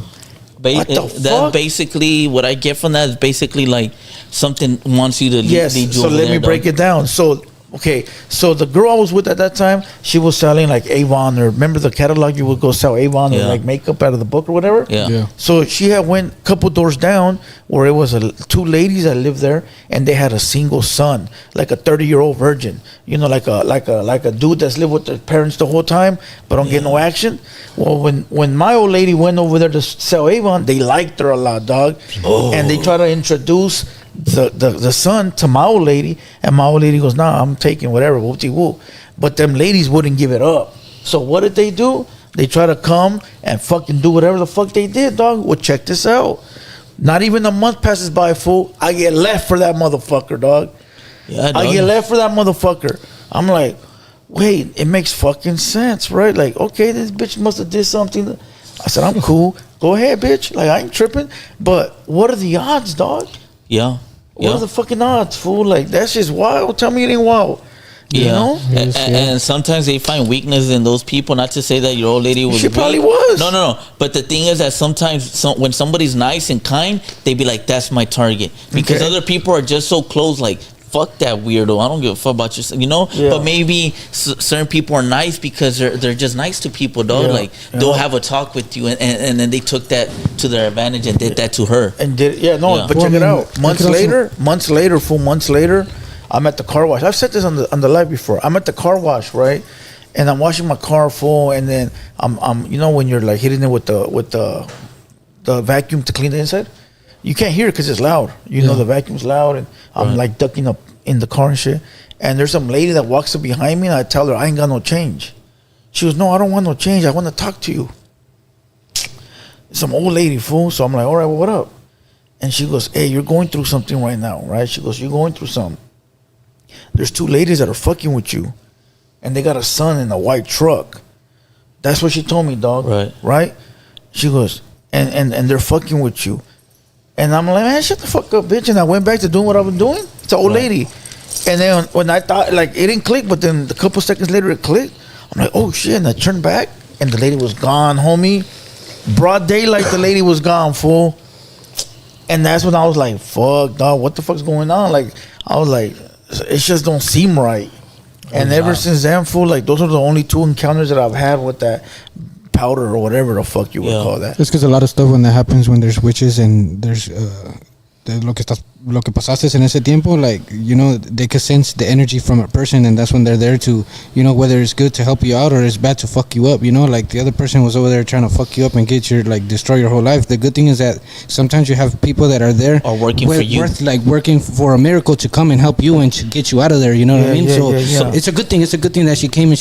What the That's fuck? basically what I get from that is basically like something wants you to lead, Yes. lead you So over let there, me break dog. it down. So okay, so the girl I was with at that time, she was selling like Avon, or remember the catalog, you would go sell Avon or Yeah. like makeup out of the book or whatever. Yeah. So she had went a couple doors down where it was two ladies that lived there, and they had a single son, like a 30-year-old virgin. You know, like a dude that's lived with their parents the whole time, but don't get no action. Well, when my old lady went over there to sell Avon, they liked her a lot, dog, and they try to introduce the son to my old lady, and my old lady goes, "Nah, I'm taking whatever, whoopty-woo." But them ladies wouldn't give it up. So what did they do? They try to come and fucking do whatever the fuck they did, dog. Well, check this out. Not even a month passes by, fool. I get left for that motherfucker, dog. Yeah, I dog. get left for that motherfucker. I'm like, wait, it makes fucking sense, right? Like, okay, this bitch must have did something. I said, I'm cool. Go ahead, bitch. Like, I ain't tripping. But what are the odds, dog? Yeah. What are the fucking odds, fool? Like, that's just wild. Tell me it ain't wild. You Yeah. know? And sometimes they find weakness in those people. Not to say that your old lady was She weak. probably was. No. But the thing is that sometimes when somebody's nice and kind, they be like, "That's my target," because Okay. other people are just so close. Like, fuck that weirdo. I don't give a fuck about you. You know. Yeah. But maybe certain people are nice because they're just nice to people, dog. Yeah. Like they'll have a talk with you, and then they took that to their advantage and did that to her. And did but Well, check I it mean, out. I Months could also- later, I'm at the car wash. I've said this on the live before. I'm at the car wash, right? And I'm washing my car full, and then I'm you know when you're like hitting it with the vacuum to clean the inside, you can't hear it because it's loud. You know the vacuum's loud, and I'm like ducking up in the car and shit. And there's some lady that walks up behind me, and I tell her I ain't got no change. She goes, "No, I don't want no change. I want to talk to you." Some old lady, fool. So I'm like, "All right, well, what up?" And she goes, "Hey, you're going through something right now, right?" She goes, "You're going through something. There's two ladies that are fucking with you, and they got a son in a white truck." That's what she told me, dog. Right. Right? She goes, and they're fucking with you. And I'm like, "Man, shut the fuck up, bitch." And I went back to doing what I was doing. It's an old lady. And then when I thought, like, it didn't click, but then a couple seconds later it clicked. I'm like, "Oh, shit." And I turned back, and the lady was gone, homie. Broad daylight, the lady was gone, fool. And that's when I was like, "Fuck, dog, what the fuck's going on?" Like, I was like, it just don't seem right. And ever since then, fool, like, those are the only two encounters that I've had with that powder or whatever the fuck you would call that. It's because a lot of stuff when that happens, when there's witches and there's lo que pasaste en ese tiempo, like, you know, they can sense the energy from a person, and that's when they're there to, you know, whether it's good to help you out or it's bad to fuck you up, you know, like the other person was over there trying to fuck you up and get your, like, destroy your whole life. The good thing is that sometimes you have people that are there Or working for you. working for a miracle to come and help you and to get you out of there, you know what I mean? So it's a good thing. It's a good thing that she came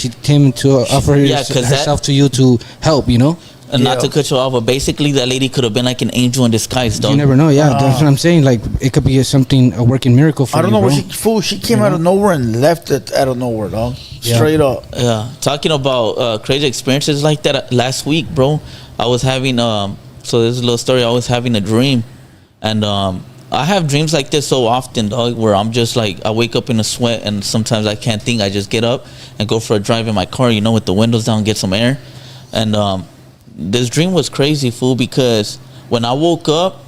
to offer herself to you to help, you know? And not to cut you off, but basically that lady could have been like an angel in disguise, dog. You never know. Yeah, that's what I'm saying. Like, it could be a working miracle for you. I don't know bro. what she came out of nowhere and left it out of nowhere, dog. Straight up. Yeah, talking about crazy experiences like that, last week, bro, I was having so there's a little story. I was having a dream, and I have dreams like this so often, dog, where I'm just like, I wake up in a sweat, and sometimes I can't think. I just get up and go for a drive in my car, you know, with the windows down, get some air. And this dream was crazy, fool, because when I woke up,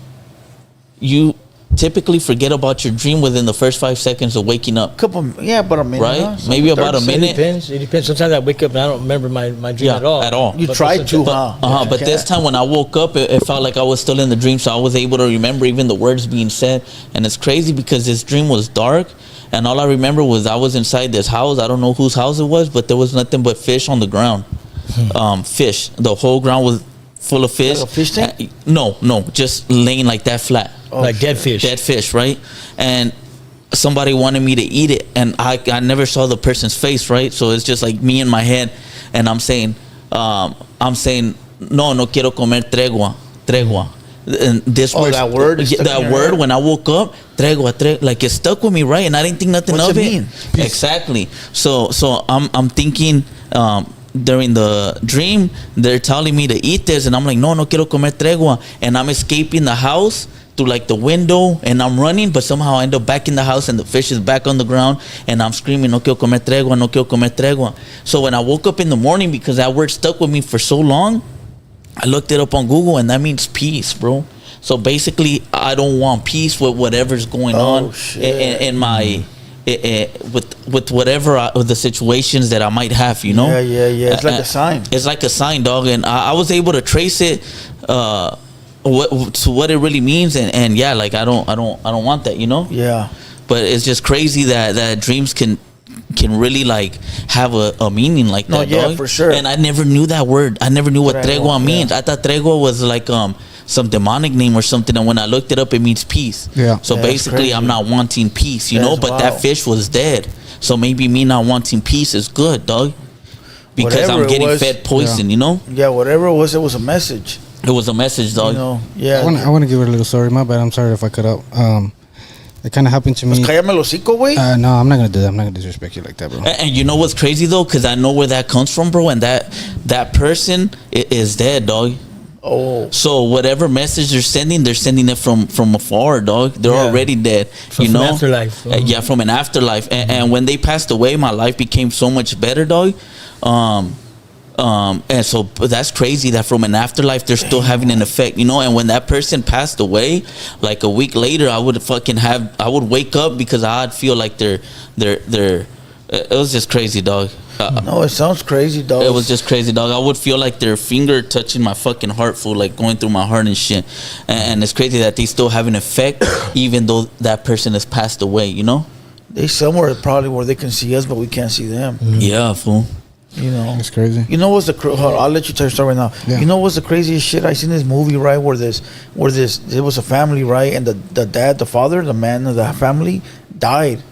you typically forget about your dream within the first 5 seconds of waking up. About a minute, right? huh? Maybe about a minute. It depends. Sometimes I wake up and I don't remember my dream at all. You But tried to, sometimes- huh? But this time when I woke up, it felt like I was still in the dream, so I was able to remember even the words being said. And it's crazy because this dream was dark, and all I remember was I was inside this house. I don't know whose house it was, but there was nothing but fish on the ground. Fish. The whole ground was full of fish. Like a fish tank? No, just laying like that flat. Like dead fish. Dead fish, right? And somebody wanted me to eat it, and I never saw the person's face, right? So it's just like me in my head, and I'm saying, no quiero comer tregua. And this word, that word is stuck in that your word head? when I woke up, tregua, like it stuck with me, right? And I didn't think nothing What's of it it. mean? Exactly. So I'm thinking during the dream they're telling me to eat this, and I'm like, no quiero comer tregua, and I'm escaping the house through like the window, and I'm running, but somehow I end up back in the house, and the fish is back on the ground, and I'm screaming, no quiero comer tregua. So when I woke up in the morning, because that word stuck with me for so long, I looked it up on Google, and that means peace, bro. So basically, I don't want peace with whatever's going on in my with whatever with the situations that I might have, you know. Yeah. It's like a sign. It's like a sign, dog, and I was able to trace it what it really means, and yeah, like I don't want that, you know. Yeah. But it's just crazy that dreams can really like have a meaning like that. Yeah, dog. for sure. And I never knew that word. I never knew what tregua means. I thought tregua was like some demonic name or something, and when I looked it up, it means peace. Yeah. So Yeah, basically, I'm not wanting peace, you know. That's But wild. that fish was dead. So maybe me not wanting peace is good, dog. Because Whatever I'm it getting was, fed poison, you know. Yeah, whatever it was a message. It was a message, dog. You know. Yeah. I want to give her a little story. My bad. I'm sorry if I cut out. It kind of happened to me. Cállame el hocico, güey. No, I'm not gonna do that. I'm not gonna disrespect you like that, bro. And you know what's crazy though, because I know where that comes from, bro. And that person is dead, dog. Oh. So whatever message they're sending it from afar, dog. They're already dead. From you know, afterlife. Yeah, from an afterlife. And when they passed away, my life became so much better, dog. And so that's crazy that from an afterlife they're still having an effect, you know. And when that person passed away, like a week later, I would wake up because I'd feel like they're it was just crazy, dog. No, it sounds crazy, dog. It was just crazy, dog. I would feel like their finger touching my fucking heart, fool, like going through my heart and shit. And it's crazy that they still have an effect even though that person has passed away, you know. They somewhere probably where they can see us, but we can't see them. Yeah, fool. You know, It's crazy. You know what's hold on, I'll let you tell your story right now. Yeah. You know what's the craziest shit? I seen this movie, right, where there was a family, right, and the dad, the father, the man of the family died,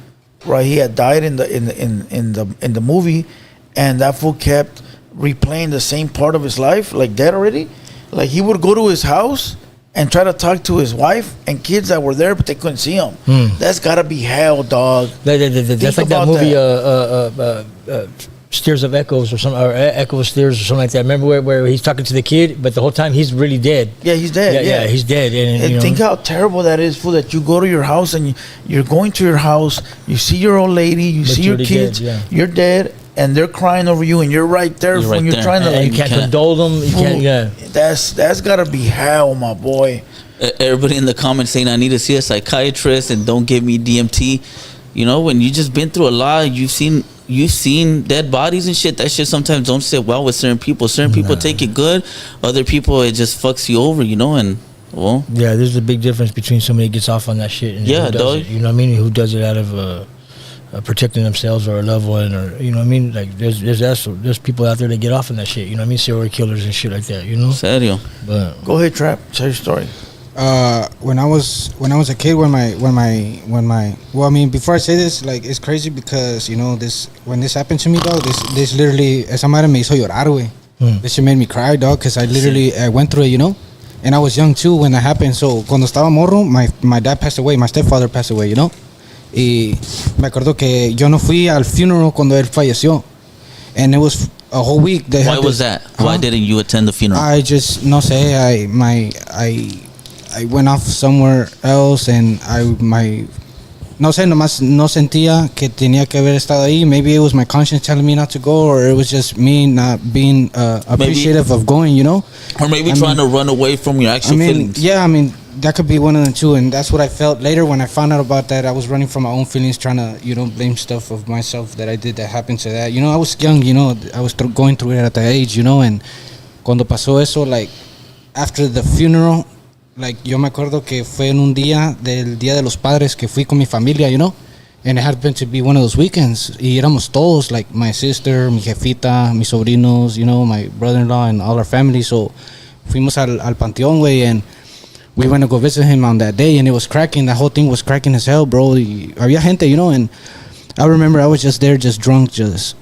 right? He had died in the movie, and that fool kept replaying the same part of his life, like dead already. Like he would go to his house and try to talk to his wife and kids that were there, but they couldn't see him. That's gotta be hell, dog. That's like that movie, Steers of Echoes or something, or Echo of Steers or something like that. Remember where he's talking to the kid, but the whole time he's really dead. Yeah, he's dead. Yeah, he's dead. And you know, think how terrible that is, fool, that you go to your house and you're going to your house, you see your old lady, you But see you're your already kids, dead, yeah. you're dead, and they're crying over you, and you're right there You're when right you're there. trying to, and like, you can't can't- condole them. You fool, can't. Yeah. that's gotta be hell, my boy. Everybody in the comments saying I need to see a psychiatrist and don't give me DMT. You know, when you just been through a lot, you've seen dead bodies and shit. That shit sometimes don't sit well with certain people. Certain people take it good. Other people, it just fucks you over, you know. And well, Yeah, there's a big difference between somebody who gets off on that shit and Yeah, who does dog. it. You know what I mean? Who does it out of protecting themselves or a loved one, or you know what I mean? Like there's people out there that get off on that shit. You know what I mean? Serial killers and shit like that. You know? serio. But Go ahead, Trap. Tell your story. When I was a kid, when my well, I mean, before I say this, like, it's crazy because, you know, when this happened to me, dog, this literally, esa madre me hizo llorar, güey. This shit made me cry, dog, because I literally went through it, you know, and I was young too when that happened. So cuando estaba morro, my dad passed away, my stepfather passed away, you know, y me acuerdo que yo no fui al funeral cuando él falleció, and it was a whole week. Why was that? Why didn't you attend the funeral? I just no sé. I went off somewhere else, and no sé, nomás no sentía que tenía que haber estado ahí. Maybe it was my conscience telling me not to go, or it was just me not being appreciative of going, you know. Or maybe I trying mean- to run away from your actual feelings. Yeah, I mean, that could be one of the two, and that's what I felt later when I found out about that. I was running from my own feelings, trying to, you know, blame stuff of myself that I did that happened to that. You know, I was young, you know, I was going through it at that age, you know, and cuando pasó eso, like, after the funeral, like, yo me acuerdo que fue en un día del Día de los Padres que fui con mi familia, you know, and it happened to be one of those weekends, y éramos todos, like, my sister, mi jefita, mis sobrinos, you know, my brother-in-law, and all our family, so fuimos al panteón, güey, and we went to go visit him on that day, and it was cracking. The whole thing was cracking as hell, bro. Había gente, you know, and I remember I was just there, just drunk, just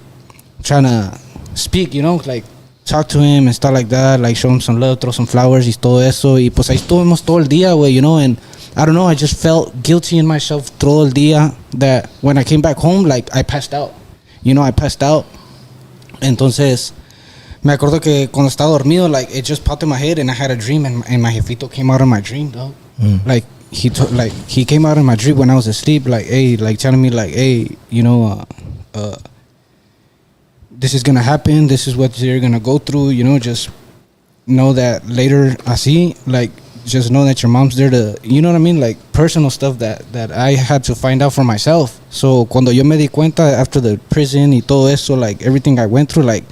trying to speak, you know, like talk to him and stuff like that, like show him some love, throw some flowers y todo eso. Y pues ahí estuvimos todo el día, güey, you know, and I don't know, I just felt guilty in myself todo el día that when I came back home, like I passed out. You know, I passed out. Entonces, me acuerdo que cuando estaba dormido, like it just popped in my head and I had a dream and my jefito came out of my dream, dog. Like he came out of my dream when I was asleep, like, hey, like telling me like, hey, you know, this is gonna happen, this is what you're gonna go through, you know, just know that later, así, like, just know that your mom's there to, you know what I mean, like personal stuff that I had to find out for myself. So cuando yo me di cuenta after the prison y todo eso, like everything I went through, like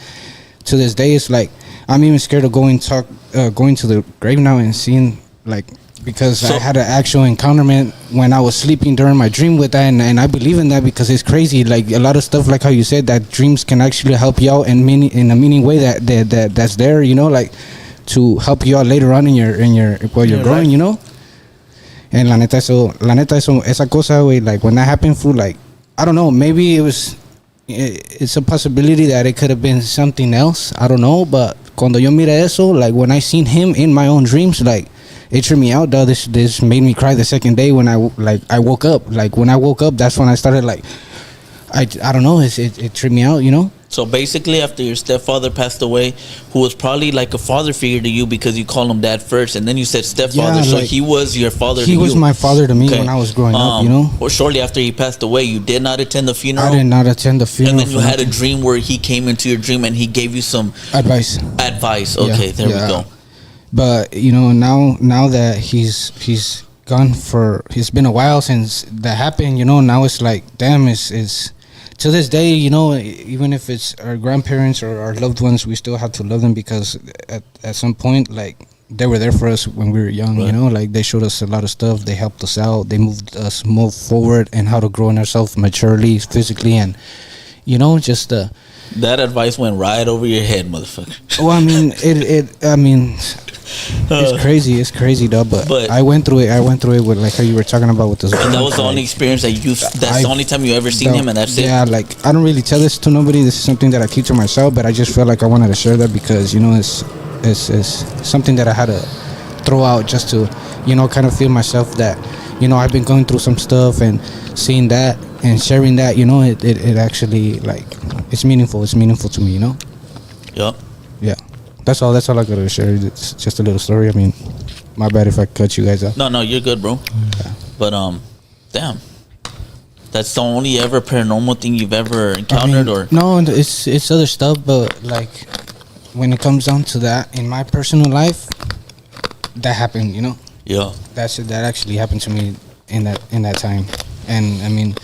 to this day, it's like I'm even scared of going to the grave now and seeing, like, because I had an actual encounter when I was sleeping during my dream with that, and I believe in that because it's crazy. Like a lot of stuff, like how you said, that dreams can actually help you out in a meaning way that's there, you know, like to help you out later on in your while you're growing, you know. And la neta esa cosa, güey, like when that happened, fool, like I don't know, maybe it's a possibility that it could have been something else, I don't know, but cuando yo mira eso, like when I seen him in my own dreams, like it tripped me out, though. This made me cry the second day when I woke up. Like when I woke up, that's when I started, like, I don't know, it tripped me out, you know. So basically, after your stepfather passed away, who was probably like a father figure to you because you called him dad first, and then you said stepfather, so like, he was your father to you. He was my father to me when I was growing up, you know. Or shortly after he passed away, you did not attend the funeral? I did not attend the funeral. And then you had a dream where he came into your dream and he gave you some advice. Okay, there we go. But, you know, now that he's gone it's been a while since that happened, you know. Now it's like, damn, it's to this day, you know, even if it's our grandparents or our loved ones, we still have to love them because at some point, like, they were there for us when we were young, right. You know, like they showed us a lot of stuff, they helped us out, they moved us move forward and how to grow in ourselves maturely, physically, and, you know, just that advice went right over your head, motherfucker. Well, I mean, it's crazy though, but I went through it with, like how you were talking about with this. And that was the only experience that's the only time you ever seen him, and that's it. Yeah, like I don't really tell this to nobody. This is something that I keep to myself, but I just felt like I wanted to share that because, you know, it's something that I had to throw out just to, you know, kind of feel myself that, you know, I've been going through some stuff and seeing that and sharing that, you know, it actually, like, it's meaningful to me, you know. Yep. Yeah. That's all I gotta share. It's just a little story. I mean, my bad if I cut you guys off. No, you're good, bro. Yeah. But damn, that's the only ever paranormal thing you've ever encountered, or no? It's other stuff, but like when it comes down to that, in my personal life, that happened. You know. Yeah. That actually happened to me in that time, and I mean,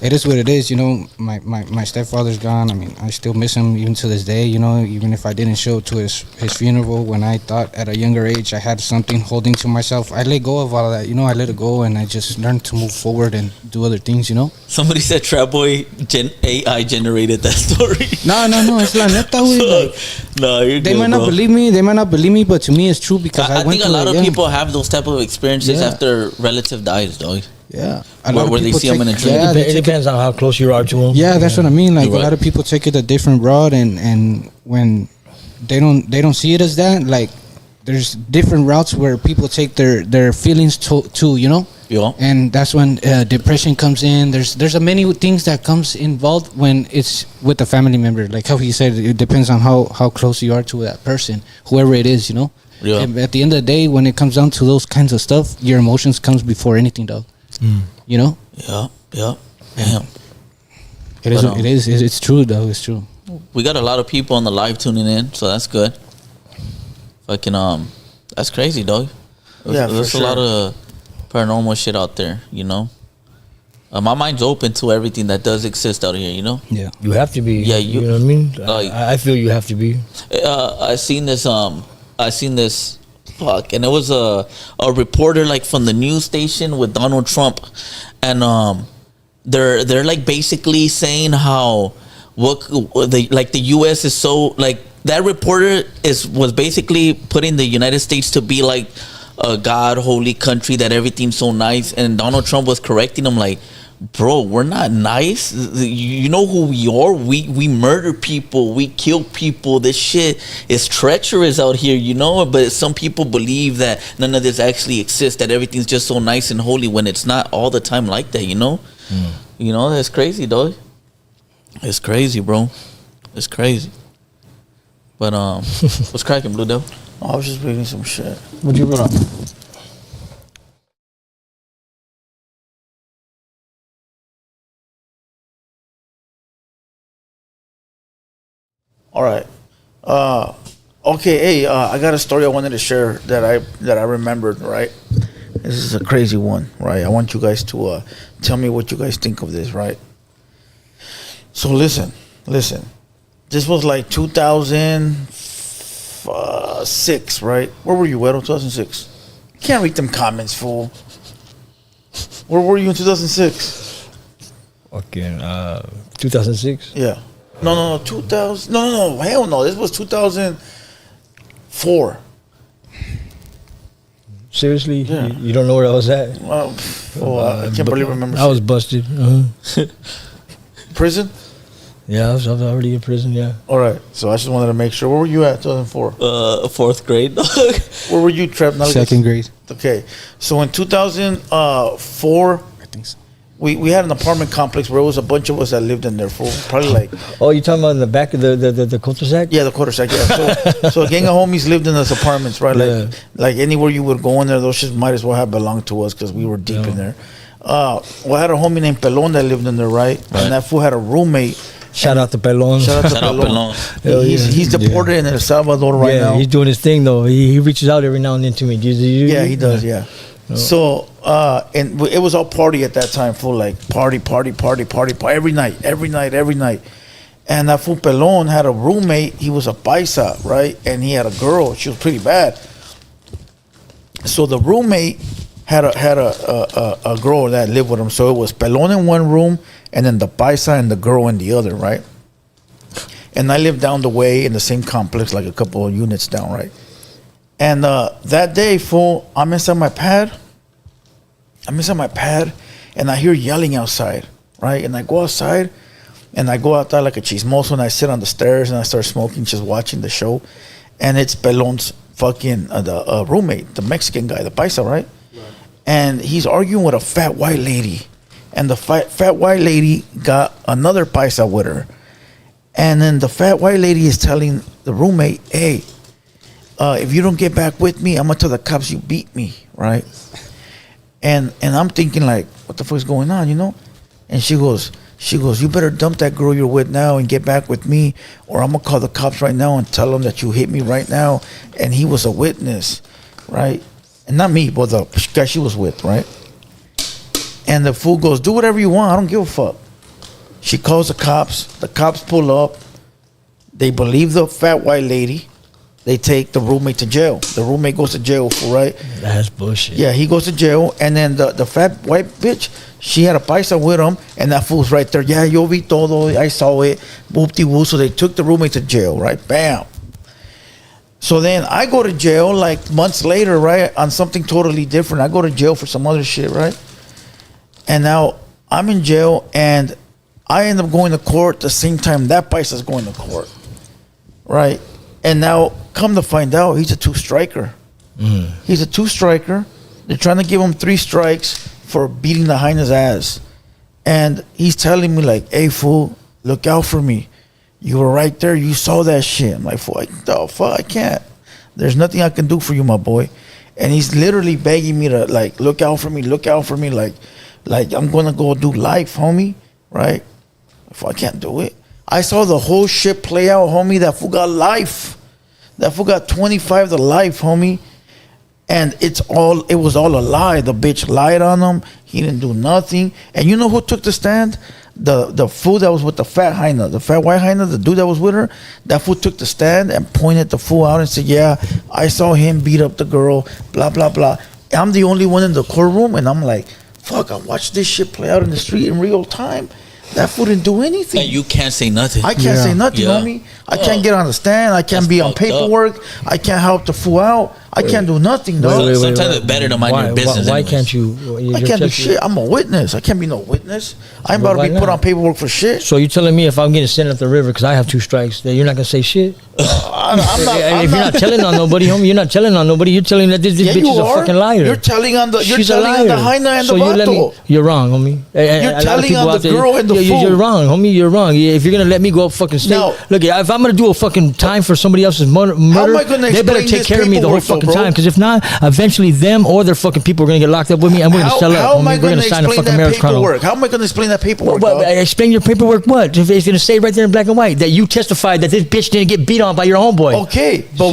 it is what it is, you know. My stepfather's gone. I mean, I still miss him even to this day, you know. Even if I didn't show up to his funeral when I thought at a younger age I had something holding to myself, I let go of all of that, you know. I let it go and I just learned to move forward and do other things, you know. Somebody said Trap Boy AI generated that story. No, it's la neta, güey. No, you're they good, might not believe me. They might not believe me, but to me it's true because I went think a lot of people have those type of experiences after relative dies, dog. Yeah, where they see them in a dream. Yeah, it depends on how close you are to them. Yeah, that's what I mean. Like a lot of people take it a different route, and when they don't see it as that, like there's different routes where people take their feelings to, you know. Yeah. And that's when depression comes in. There's a many things that comes involved when it's with a family member. Like how he said, it depends on how close you are to that person, whoever it is, you know. Yeah. And at the end of the day, when it comes down to those kinds of stuff, your emotions comes before anything, dog. You know. Yeah. Damn. It is. It's true, though. It's true. We got a lot of people on the live tuning in, so that's good. Fucking that's crazy, dog. There's a lot of paranormal shit out there, you know. My mind's open to everything that does exist out here, you know. Yeah, you have to be. Yeah, you know what I mean. I feel you have to be. I seen this. Fuck, and it was a reporter like from the news station with Donald Trump, and they're like basically saying how the U.S. is so like that reporter was basically putting the United States to be like a God holy country that everything's so nice, and Donald Trump was correcting him like, bro, we're not nice. You know who we are? We murder people, we kill people. This shit is treacherous out here, you know. But some people believe that none of this actually exists, that everything's just so nice and holy when it's not all the time like that, you know. You know, that's crazy, dog. It's crazy, bro. It's crazy. But what's cracking, Blue Devil? I was just reading some shit. What'd you put on? All right. Okay. Hey, I got a story I wanted to share that I remembered. Right. This is a crazy one. Right. I want you guys to tell me what you guys think of this. Right. So listen. This was like 2006. Right. Where were you, Edo? 2006. Can't read them comments, fool. Where were you in 2006? Okay. 2006. Yeah. No, 2000. No, hell no. This was 2004. Seriously? Yeah. You don't know where I was at? I can't barely remember. I was busted. Prison? Yeah, I was already in prison, yeah. All right. So I just wanted to make sure. Where were you at 2004? Fourth grade. Where were you, Trev? Second grade. Okay. So in 2004, I think so. we had an apartment complex where it was a bunch of us that lived in there for probably like. Oh, you talking about in the back of the cul-de-sac? Yeah, the quarter-sack. Yeah. So a gang of homies lived in those apartments, right? Like anywhere you would go in there, those shit might as well have belonged to us because we were deep in there. I had a homie named Pelon that lived in there, right? And that fool had a roommate. Shout out to Pelon. Shout out Pelon. He's deported in El Salvador right now. He's doing his thing though. He reaches out every now and then to me. Yeah, he does. Yeah. So and it was all party at that time, full like party every night. And that fool Pelon had a roommate. He was a paisa, right? And he had a girl. She was pretty bad. So the roommate had a girl that lived with him. So it was Pelon in one room, and then the paisa and the girl in the other, right? And I lived down the way in the same complex, like a couple of units down, right? And that day, fool, I'm inside my pad, and I hear yelling outside, right? And I go outside, and I go out there like a chismoso, and I sit on the stairs, and I start smoking, just watching the show. And it's Pelon's fucking the roommate, the Mexican guy, the paisa, right? And he's arguing with a fat white lady. And the fat white lady got another paisa with her. And then the fat white lady is telling the roommate, hey, if you don't get back with me, I'm going to tell the cops you beat me, right? And I'm thinking like, what the fuck is going on, you know? And she goes, you better dump that girl you're with now and get back with me, or I'm going to call the cops right now and tell them that you hit me right now. And he was a witness, right? And not me, but the guy she was with, right? And the fool goes, do whatever you want. I don't give a fuck. She calls the cops. The cops pull up. They believe the fat white lady. They take the roommate to jail. The roommate goes to jail, right? That's bullshit. Yeah, he goes to jail. And then the fat white bitch, she had a paisa with him. And that fool's right there. Yeah, yo vi todo. I saw it. Whoop-de-woo. So they took the roommate to jail, right? Bam. So then I go to jail like months later, right? On something totally different. I go to jail for some other shit, right? And now I'm in jail and I end up going to court at the same time that paisa's going to court, right? And now come to find out, he's a two-striker. He's a two-striker. They're trying to give him 3 strikes for beating the hyena's ass. And he's telling me like, hey, fool, look out for me. You were right there. You saw that shit. I'm like, fuck, I can't. There's nothing I can do for you, my boy. And he's literally begging me to, like, look out for me. Like I'm going to go do life, homie, right? If I can't do it. I saw the whole shit play out, homie. That fool got life. That fool got 25 to life, homie. And it was all a lie. The bitch lied on him. He didn't do nothing. And you know who took the stand? The fool that was with the fat hyena, the fat white hyena, the dude that was with her, that fool took the stand and pointed the fool out and said, yeah, I saw him beat up the girl, blah, blah, blah. I'm the only one in the courtroom, and I'm like, fuck, I watched this shit play out in the street in real time. That fool didn't do anything. And you can't say nothing. I can't say nothing, Yeah. homie. I can't get on the stand. I can't That's be on fucked up. paperwork. I can't help the fool out. I can't do nothing, dog. wait. Sometimes it's better to mind your business Why anyways. can't you? I can't do shit. I'm a witness. I can't be no witness. I ain't about to Why be put not? on paperwork for shit. So you telling me if I'm getting sent up the river because I have 2 strikes, that you're not gonna say shit? If you're not telling on nobody, homie, you're not telling on nobody. You're telling that this Yeah, bitch you is a are. fucking liar. You're telling on the. You're She's a telling on the liar. Jaina and So the you let me. Vato. You're wrong, homie. You're A lot of telling people on out the there- girl and the You're fool. wrong, homie. You're wrong. If you're gonna let me go up fucking state, No. look, if I'm gonna do a fucking time for somebody else's murder, am I gonna they better explain take this care of me the whole paperwork, though, fucking bro? time. Because if not, eventually them or their fucking people are gonna get locked up with me, and we're gonna sell up. How am I We're going gonna to sign a explain fucking that marriage contract. paperwork? How am I going to explain that paperwork? Well, dog? explain your paperwork. What? If it's gonna say right there in black and white that you testified that this bitch didn't get beat on by your homeboy. Okay, but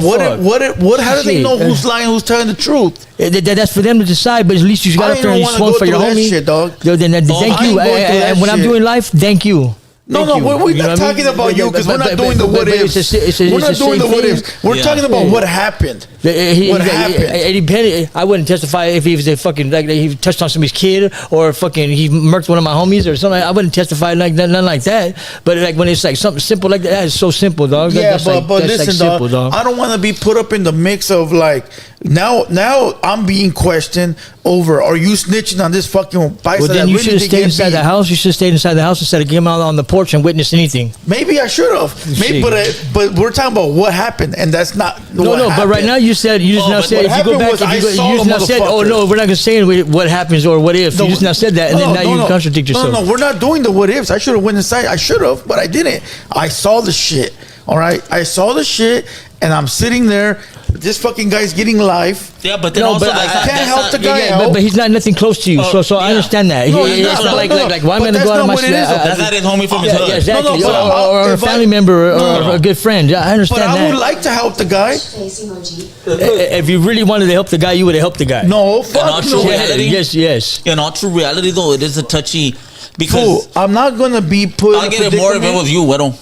how do they Shit. know who's lying, who's telling the truth? That's for them to decide. But at least you got I up there don't and you wanna swung go for your through that homie. shit, dog. Then thank I you. ain't going through that And when I'm shit. doing life, thank you. No, Thank no, you. we're You know not what I mean? talking about you because we're not doing the what but ifs. it's We're not the doing the same what thing. ifs. We're Yeah. talking about what happened. What happened? I wouldn't testify if he was a fucking like he touched on somebody's kid or fucking he murked one of my homies or something. I wouldn't testify like that, nothing like that. But like when it's like something simple like that, it's so simple, dog. Yeah, That's but that's listen, simple, dog. I don't want to be put up in the mix of like now I'm being questioned over. Are you snitching on this fucking paisa? Well, then that you really should have did stayed get inside beat? the house. You should have stayed inside the house instead of getting out on the porch and witness anything. Maybe I should have. Maybe, Shit. but we're talking about what happened, and that's not. No, what but right happened. now you said you just Oh, now but said what if you go happened back, was if I you, go, saw you just the now said, oh motherfucker. no, we're not gonna say what happens or what if. You just now said that, and then now you contradict yourself. No, we're not doing the what ifs. I should have went inside. I should have, but I didn't. I saw the shit. All right, I saw the shit, and I'm sitting there. This fucking guy's getting life. Yeah, but then No, also but like, I can't that's help not- the guy Yeah, out. but he's not nothing close to you, Oh, so I yeah. understand that. No, It's no, not no, like no. why am I But gonna go that's out of not my what it is, though. That's not his homie from his Yeah, hood. yeah, exactly. No, but or a if I- family member or No. a good friend. I But understand I would that. like to help the guy. Face emoji. If you really wanted to help the guy, you would have helped the guy. No, all fuck true no. reality- Yes. In all true reality, though, it is a touchy because Fool, I'm not gonna be put. I'll in a get it more if it predicament. was you, Weddle.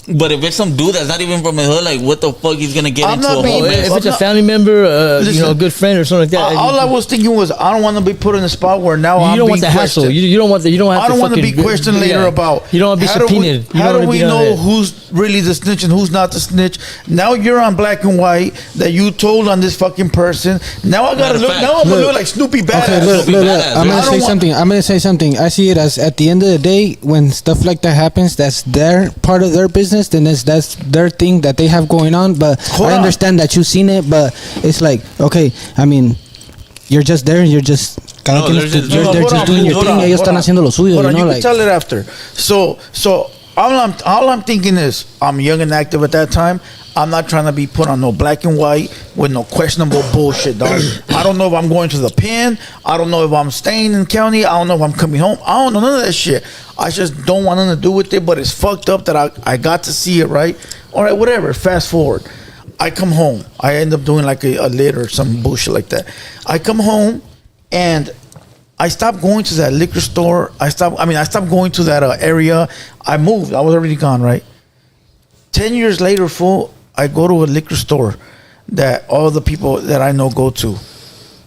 But if it's some dude that's not even from his hood, like what the fuck he's gonna get I'm into not a being- whole If mess? it's a not- family member, Listen, a good friend or something like that. All I was thinking was I don't want to be put in a spot where now you I'm don't being want the hassle. questioned. You don't want the. You don't have I don't want to fucking be questioned later about. You don't want to be how do we- subpoenaed. You How don't do wanna we be none of know that. who's really the snitch and who's not the snitch? Now you're on black and white that you told on this fucking person. Now I gotta Matter of look. fact. Now I'm gonna Look. look like Snoopy Badass. Okay, look. badass, I'm dude. gonna I say don't want- something. I'm gonna say something. I see it as at the end of the day, when stuff like that happens, that's their part of their business. Then that's their thing that they have going on. But Hold I on. understand that you've seen it. But it's like, okay, I mean, you're just there. You're just. Cada No, quien they're es- just- they're no, they're hold just on, doing your hold thing. on, Ellos hold están on. haciendo lo suyo. Hold You on, know, you like. can tell it after. So all I'm thinking is I'm young and active at that time. I'm not trying to be put on no black and white with no questionable bullshit, dog. I don't know if I'm going to the pen. I don't know if I'm staying in county. I don't know if I'm coming home. I don't know none of that shit. I just don't want nothing to do with it, but it's fucked up that I got to see it, right? All right, whatever. Fast forward. I come home. I end up doing like a lit or some bullshit like that. I come home and I stopped going to that liquor store. I stopped going to that area. I moved. I was already gone, right? 10 years later, fool, I go to a liquor store that all the people that I know go to.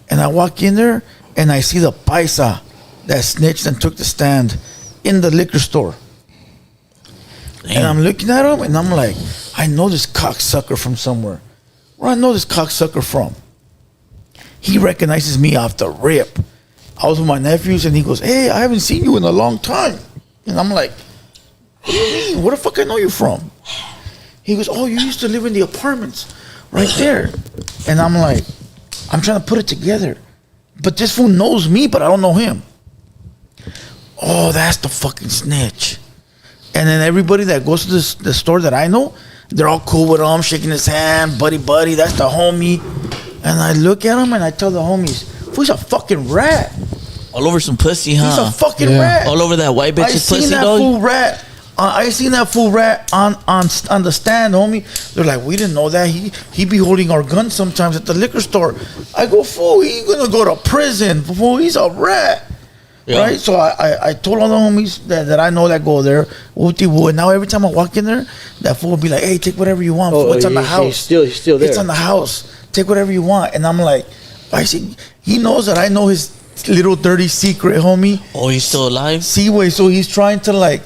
And I walk in there and I see the paisa that snitched and took the stand in the liquor store. And I'm looking at him and I'm like, I know this cocksucker from somewhere. Where I know this cocksucker from? He recognizes me off the rip. I was with my nephews and he goes, hey, I haven't seen you in a long time. And I'm like, what do you mean? Where the fuck I know you from? He goes, oh, you used to live in the apartments right there. And I'm like, I'm trying to put it together. But this fool knows me, but I don't know him. Oh, that's the fucking snitch. And then everybody that goes to the store that I know, they're all cool with him, shaking his hand, buddy, that's the homie. And I look at him and I tell the homies, fool, he's a fucking rat. All over some pussy, He's huh? a fucking Yeah. rat. All over that white I bitch's seen pussy, that dog. fool rat. I seen that fool rat on the stand, homie. They're like, we didn't know that. He be holding our guns sometimes at the liquor store. I go, fool, he gonna go to prison. Fool, he's a rat. Yeah. Right? So I told all the homies that I know that go there, whoop-de-woo. And now every time I walk in there, that fool will be like, hey, take whatever you want. fool. It's on the house. He's still there. It's on the house. Take whatever you want. And I'm like, I see, he knows that I know his little dirty secret, homie. Oh, he's still alive? See, wait, so he's trying to like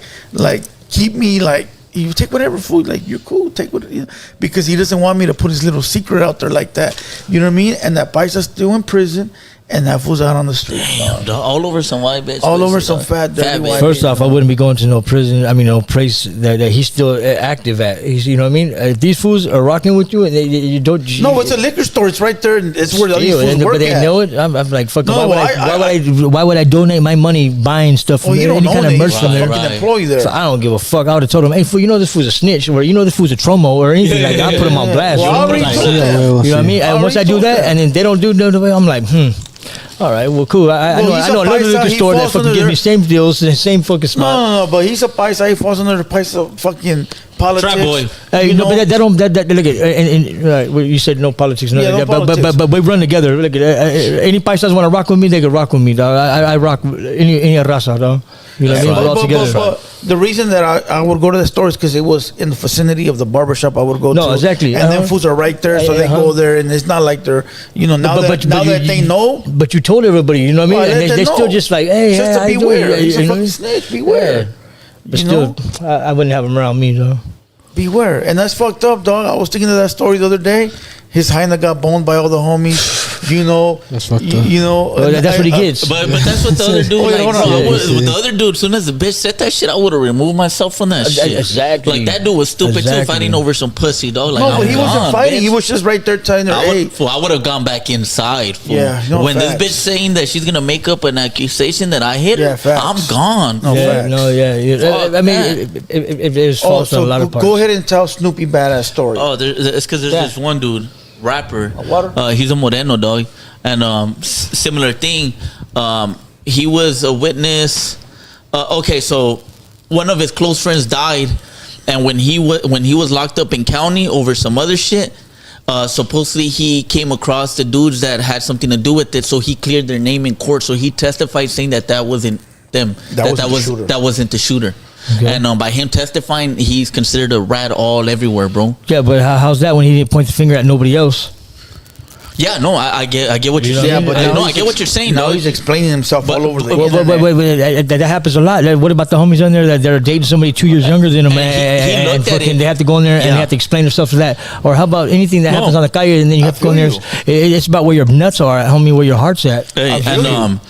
keep me like, you take whatever food, like you're cool, take what, you know, because he doesn't want me to put his little secret out there like that. You know what I mean? And that Paisa's still in prison, and that fool's out on the street. Damn, dog. All over some white bitch. All over pussy, some dog. fat, dirty white First off, I wouldn't be going to no prison. I mean, no place that he's still active at. He's, you know what I mean? If these fools are rocking with you, and you don't. No, it's a liquor store. It's right there. And it's where all these fools work but they at. know it. I'm like, fuck. No, why would I donate my money buying stuff from Oh, you any don't kind of donate. merch from You're there? a fucking employee there. So I don't give a fuck. I would have told him, hey, fool, you know this fool's a snitch, or you know this fool's a tromo, or anything like that. I put him on blast. Well, I already Like, told you that. know what I mean? I And once I already do told that, that. and then they don't do the way, I'm like, all right, well, cool. I Well, he's know a another paisa, liquor he store that falls fucking under gives me their- same deals, the same fucking spot. No, but he's a Paisa. He falls under the Paisa fucking politics. Trap boy. Hey, You no, know? but that don't look at right, well, you said no politics, no, Yeah, no politics. but we run together. Look at any paisas want to rock with me, they can rock with me, dog. I rock with any raza, dog. You know what I mean? We're all together. But the reason that I would go to the store is because it was in the vicinity of the barbershop I would go to. No, exactly. And then foods are right there, so they go there, and it's not like they're, you know, now that they know. But you told everybody, you know what I mean? Well, I and let them they still know. just like, hey, Just to how you beware. doing? He's a You know? fucking snitch. Beware. But You still, know? I wouldn't have him around me, though. Beware. And that's fucked up, dog. I was thinking of that story the other day. His hyena got boned by all the homies. You know, That's fucked up. You know, Well, that's what he gets. But that's what the other dude, Wait, like, hold on. bro, Yeah, with the other dude, as soon as the bitch said that shit, I would have removed myself from that shit. Exactly. Like, that dude was stupid too, Exactly. fighting over some pussy, dog. Like, No, I'm but he wasn't gone, fighting. bitch. He was just right there telling her, hey. I would have gone back inside. Fool. Yeah, no, when facts. this bitch saying that she's gonna make up an accusation that I hit her, Yeah, facts. I'm gone. No, Yeah, facts. no, yeah. Fuck I mean, that. if there's Oh, false on a so lot of parts. go ahead and tell Snoopy badass story. Oh, it's because there's Yeah. this one dude, rapper. Water? He's a Moreno dog, and similar thing. He was a witness. Okay, so one of his close friends died, and when he was locked up in county over some other shit, supposedly he came across the dudes that had something to do with it, so he cleared their name in court. So he testified saying that wasn't them. That wasn't the shooter. Okay. And by him testifying, he's considered a rat all everywhere, bro. Yeah, but how's that when he didn't point the finger at nobody else? Yeah, no, I get what you're Yeah, saying. but I now know, I get what you're saying. Now dog. he's explaining himself But- all over the but- internet. Wait, that happens a lot. What about the homies on there that they're dating somebody 2 years younger than them, And he and looked at fucking it. they have to go in there and Yeah. they have to explain themselves to that? Or how about anything that No. happens on the calle and then you have to go in there? feel It's about where your nuts are, homie, where your heart's at. Hey, I feel you.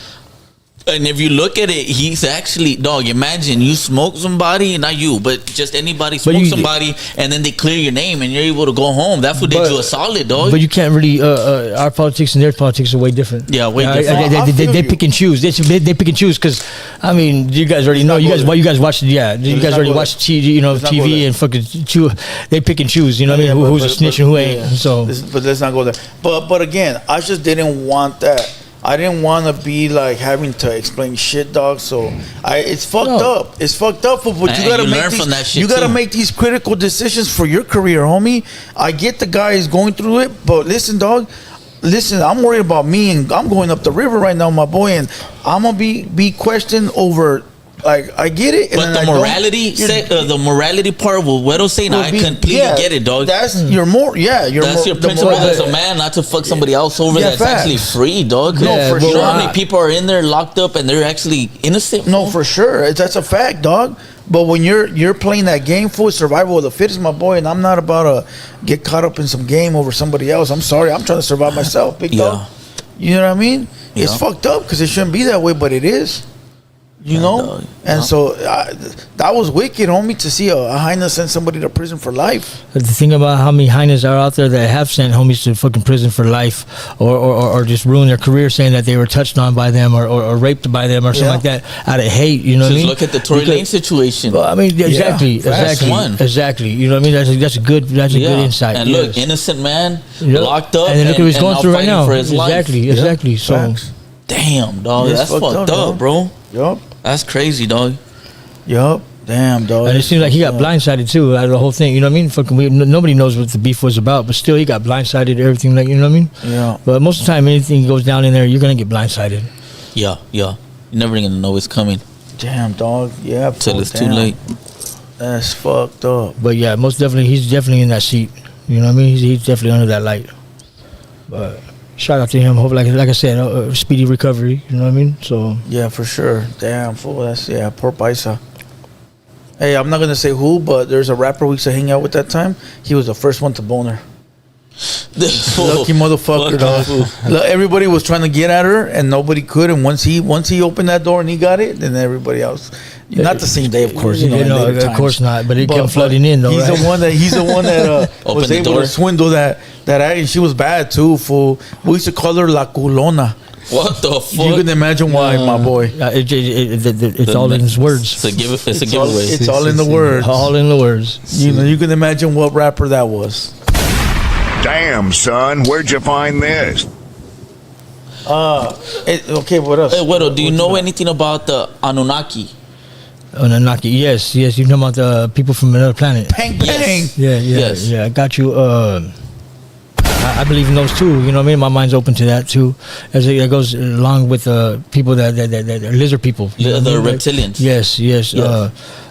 and if you look at it, he's actually, dog, imagine you smoke somebody, not you, but just anybody But smoke you- somebody, and then they clear your name and you're able to go home. That's what did But- you a solid, dog. But you can't really. Our politics and their politics are way different. Yeah, way different. I They feel you. pick and choose. They pick and choose because, I mean, you guys already know. not You go guys, there. well, you guys watch. Yeah, you let's guys not already go watch there. TV. You know, Let's not go TV there. and fucking chew. They pick and choose. You know what I mean? Yeah, Who's a but- snitch and who ain't? yeah. So But let's not go there. But again, I just didn't want that. I didn't want to be like having to explain shit, dog. So it's fucked No. up. It's fucked up. But you And gotta you make learn these, from that shit you gotta too. make these critical decisions for your career, homie. I get the guy is going through it, but listen, dog. Listen, I'm worried about me, and I'm going up the river right now, my boy, and I'm gonna be questioned over. Like I get it, and But then the I don't- morality, you're- the morality part, what Wedo's saying, will I be- completely yeah, get it, dog. That's your more, yeah. Your That's your the principle moral- as a man, not to fuck somebody else over Yeah, that's facts. actually free, dog. No, Yeah, for You sure. know how many people are in there locked up and they're actually innocent? No, fool? for sure. That's a fact, dog. But when you're playing that game for survival of the fittest, my boy, and I'm not about to get caught up in some game over somebody else. I'm sorry. I'm trying to survive myself, big Yeah. dog. You know what I mean? It's Yeah. fucked up because it shouldn't be that way, but it is. You know? dog. And Yeah. so that was wicked, homie, to see a hyena send somebody to prison for life. the thing about how many hyenas are out there that have sent homies to fucking prison for life, or just ruin their career, saying that they were touched on by them or raped by them or something Yeah. like that out of hate. You know what I Just mean? look at the Tory Because- Lane situation. Well, I mean, exactly, That's one. exactly. You know what I mean? That's a good good insight. And look, yes. innocent man, Yep. locked up, and then look what he's going now through right fighting now. for his life. Exactly. So Facts. Damn, dog, It's that's fucked fucked up, up, dog. bro. Yup. That's crazy, dog. Yup. Damn, dog. and it seems like he got blindsided too out of the whole thing. You know what I mean? Fucking, nobody knows what the beef was about, but still, he got blindsided. Everything, like, you know what I mean? Yeah. But most of the time, anything goes down in there, you're gonna get blindsided. Yeah. You're never gonna know it's coming Damn, dog. Yeah. till fuck, it's too damn. late. That's fucked up. But yeah, most definitely, he's definitely in that seat. You know what I mean? He's definitely under that light. But shout out to him. Hope, like I said, speedy recovery. You know what I mean? So Yeah, for sure. Damn, fool. That's, yeah, poor Paisa. Hey, I'm not going to say who, but there's a rapper we used to hang out with that time. He was the first one to bone her. Lucky motherfucker, dog. Look, everybody was trying to get at her, and nobody could. And once he opened that door and he got it, then everybody else. Not the same day, of course. You know, no, in later of course times. not. But it came flooding in, though. He's right? the one that Opened was the able door. to swindle that. And she was bad too. Fool. We used to call her La Culona. What the fuck? You can imagine why, my boy. It's all in his words. It's a giveaway. It's all in the words. All in the words. You know, you can imagine what rapper that was. Damn, son, where'd you find this? Okay, what else? Hey, Wedo, do you know anything about the Anunnaki? Anunnaki, yes. You're talking about the people from another planet. Pang, pang. Yes. Yeah. I got you. I believe in those too. You know what I mean? My mind's open to that too. As it goes along with people that are lizard people. You know The what I mean? reptilians. Yes.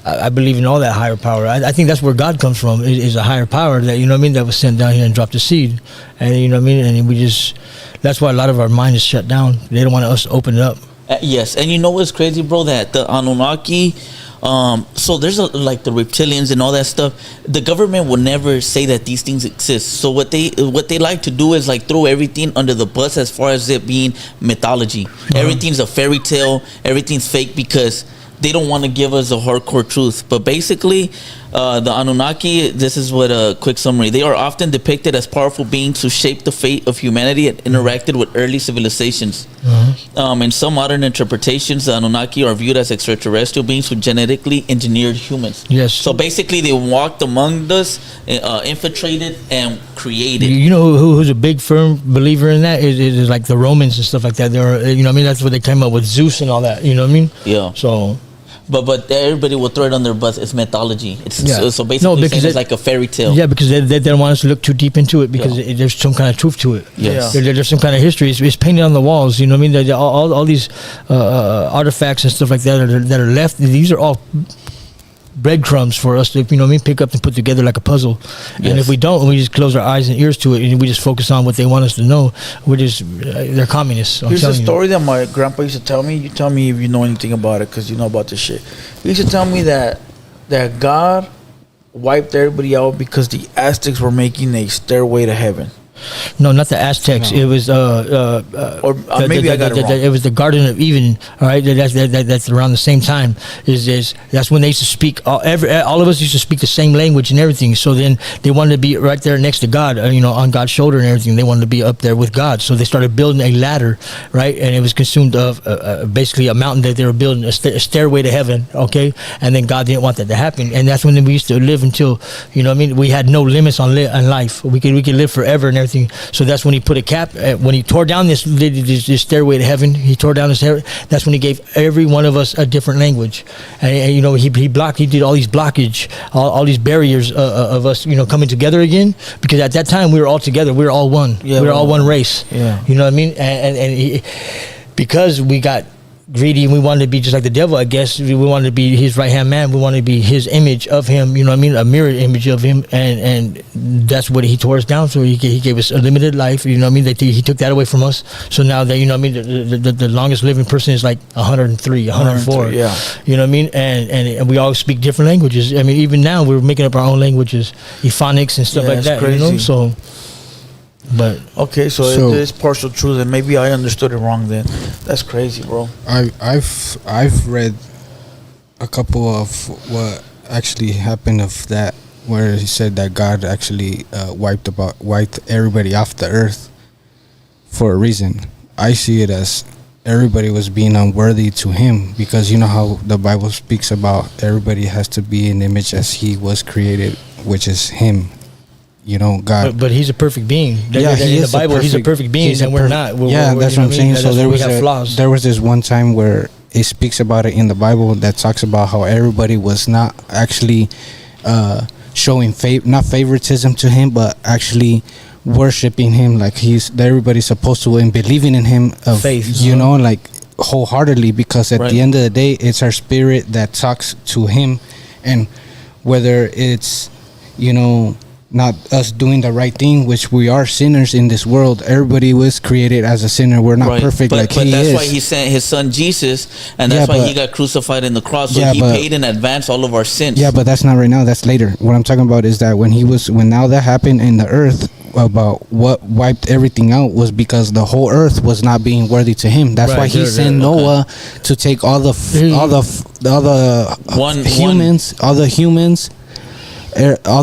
I believe in all that higher power. I think that's where God comes from. Is a higher power that, you know what I mean, that was sent down here and dropped the seed, and you know what I mean. And we just, that's why a lot of our mind is shut down. They don't want us to open it up. Yes, and you know what's crazy, bro? That the Anunnaki, so there's like the reptilians and all that stuff. The government will never say that these things exist. So what they like to do is like throw everything under the bus as far as it being mythology. Everything's a fairy tale. Everything's fake because they don't want to give us a hardcore truth. But basically, the Anunnaki, this is what a quick summary. They are often depicted as powerful beings who shaped the fate of humanity and interacted with early civilizations. In some modern interpretations, the Anunnaki are viewed as extraterrestrial beings who genetically engineered humans. Yes. So basically, they walked among us, infiltrated, and created. You know who's a big firm believer in that is like the Romans and stuff like that. They're, you know what I mean, that's where they came up with Zeus and all that. You know what I mean? Yeah. So. But everybody will throw it on their bus. It's mythology. It's Yeah. so basically saying it's like a fairy tale. Yeah, because they don't want us to look too deep into it because there's some kind of truth to it. Yes. There's some kind of history. It's painted on the walls. You know what I mean? All these artifacts and stuff like that that are left. These are all breadcrumbs for us to, you know what I mean, pick up and put together like a puzzle. And Yes. if we don't, we just close our eyes and ears to it and we just focus on what they want us to know. We're just they're communists. I'm Here's a telling you. story that my grandpa used to tell me. You tell me if you know anything about it, because you know about this shit. He used to tell me that God wiped everybody out because the Aztecs were making a stairway to heaven. No, not the Aztecs. It was Maybe I got it wrong. It was the Garden of Eden. All right, that's around the same time. That's when they used to speak. All of us used to speak the same language and everything. So then they wanted to be right there next to God. You know, on God's shoulder and everything. They wanted to be up there with God. So they started building a ladder, right? And it was consumed of basically a mountain that they were building, a stairway to heaven. Okay, and then God didn't want that to happen. And that's when we used to live until, you know what I mean, we had no limits on life. We could live forever and everything. So that's when he put a cap. When he tore down this stairway to heaven, he tore down this. That's when he gave every one of us a different language, and you know he did all these blockage, all these barriers of us, you know, coming together again. Because at that time we were all together, we were all one, we were all one race. Yeah, you know what I mean. And because we got greedy and we wanted to be just like the devil, I guess. We wanted to be his right hand man. We wanted to be his image of him, you know what I mean, a mirror image of him, and that's what he tore us down. So he gave us a limited life, you know what I mean. He took that away from us. So now that, you know what I mean, the longest living person is like 103, 104. Yeah, you know what I mean. And we all speak different languages. I mean, even now we're making up our own languages, euphonics and stuff like that. Crazy. You know, so. But okay, so it is partial truth, and maybe I understood it wrong. Then that's crazy, bro. I've read a couple of what actually happened of that, where he said that God actually wiped everybody off the earth for a reason. I see it as everybody was being unworthy to him, because you know how the Bible speaks about everybody has to be an image as he was created, which is him. You know, God. But he's a perfect being. Yeah, in the Bible, he's a perfect being, and we're not. That's what I'm saying. So there was this one time where it speaks about it in the Bible that talks about how everybody was not actually showing not favoritism to him, but actually worshiping him like everybody's supposed to, and believing in him of faith. You know, like wholeheartedly, because at the end of the day, it's our spirit that talks to him, and whether it's, you know, not us doing the right thing, which we are sinners in this world. Everybody was created as a sinner. We're not perfect but like he that's is. why he sent his son Jesus, and that's why he got crucified in the cross. So he paid in advance all of our sins. Yeah, but that's not right now. That's later. What I'm talking about is that when now that happened in the earth, about what wiped everything out was because the whole earth was not being worthy to him. That's why he sent Noah to take all the humans, all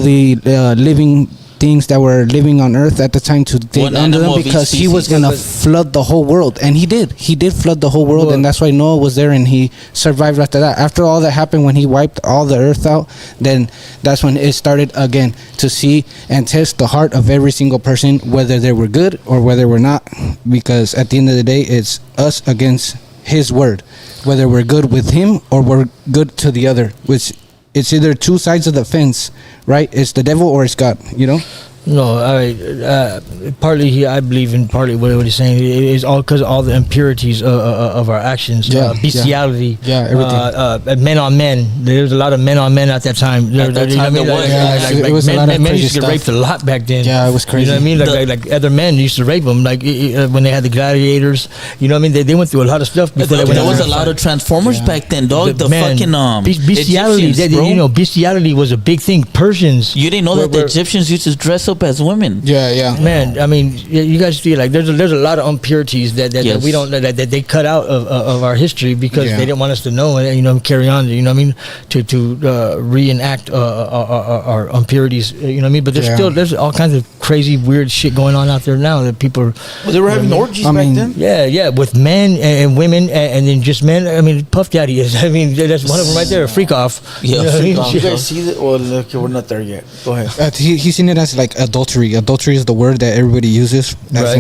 the living things that were living on earth at the time to dig under them, because he was gonna flood the whole world, and he did flood the whole world. And that's why Noah was there and he survived after that. After all that happened, when he wiped all the earth out, then that's when it started again to see and test the heart of every single person, whether they were good or whether we're not, because at the end of the day, it's us against his word, whether we're good with him or we're good to the other, which it's either two sides of the fence, right? It's the devil or it's God, you know? No, partly I believe in partly what he's saying is all because of all the impurities of our actions, bestiality, everything. Men on men. There's a lot of men on men at that time. It was a lot of men crazy used to get stuff. raped a lot back then. Yeah, it was crazy. You know what I mean? Like other men used to rape them. Like when they had the gladiators. You know what I mean? They went through a lot of stuff before There was a lot of Transformers back then, dog. The fucking bestiality. Bestiality was a big thing. Persians. You didn't know that the Egyptians used to dress up as women. Man, I mean, you guys see, like, there's a lot of impurities that we don't that they cut out of our history because they didn't want us to know, and carry on. You know what I mean? To reenact our impurities. You know what I mean? But there's all kinds of crazy weird shit going on out there now that people are. Well, they were having orgies back then. Yeah, with men and women and then just men. I mean, Puff Daddy is. I mean, that's one of them right there. A freak off. Yeah, you know freak off. You guys see that? Well, look, we're not there yet. Go ahead. He's seen it as like adultery. Adultery is the word that everybody uses as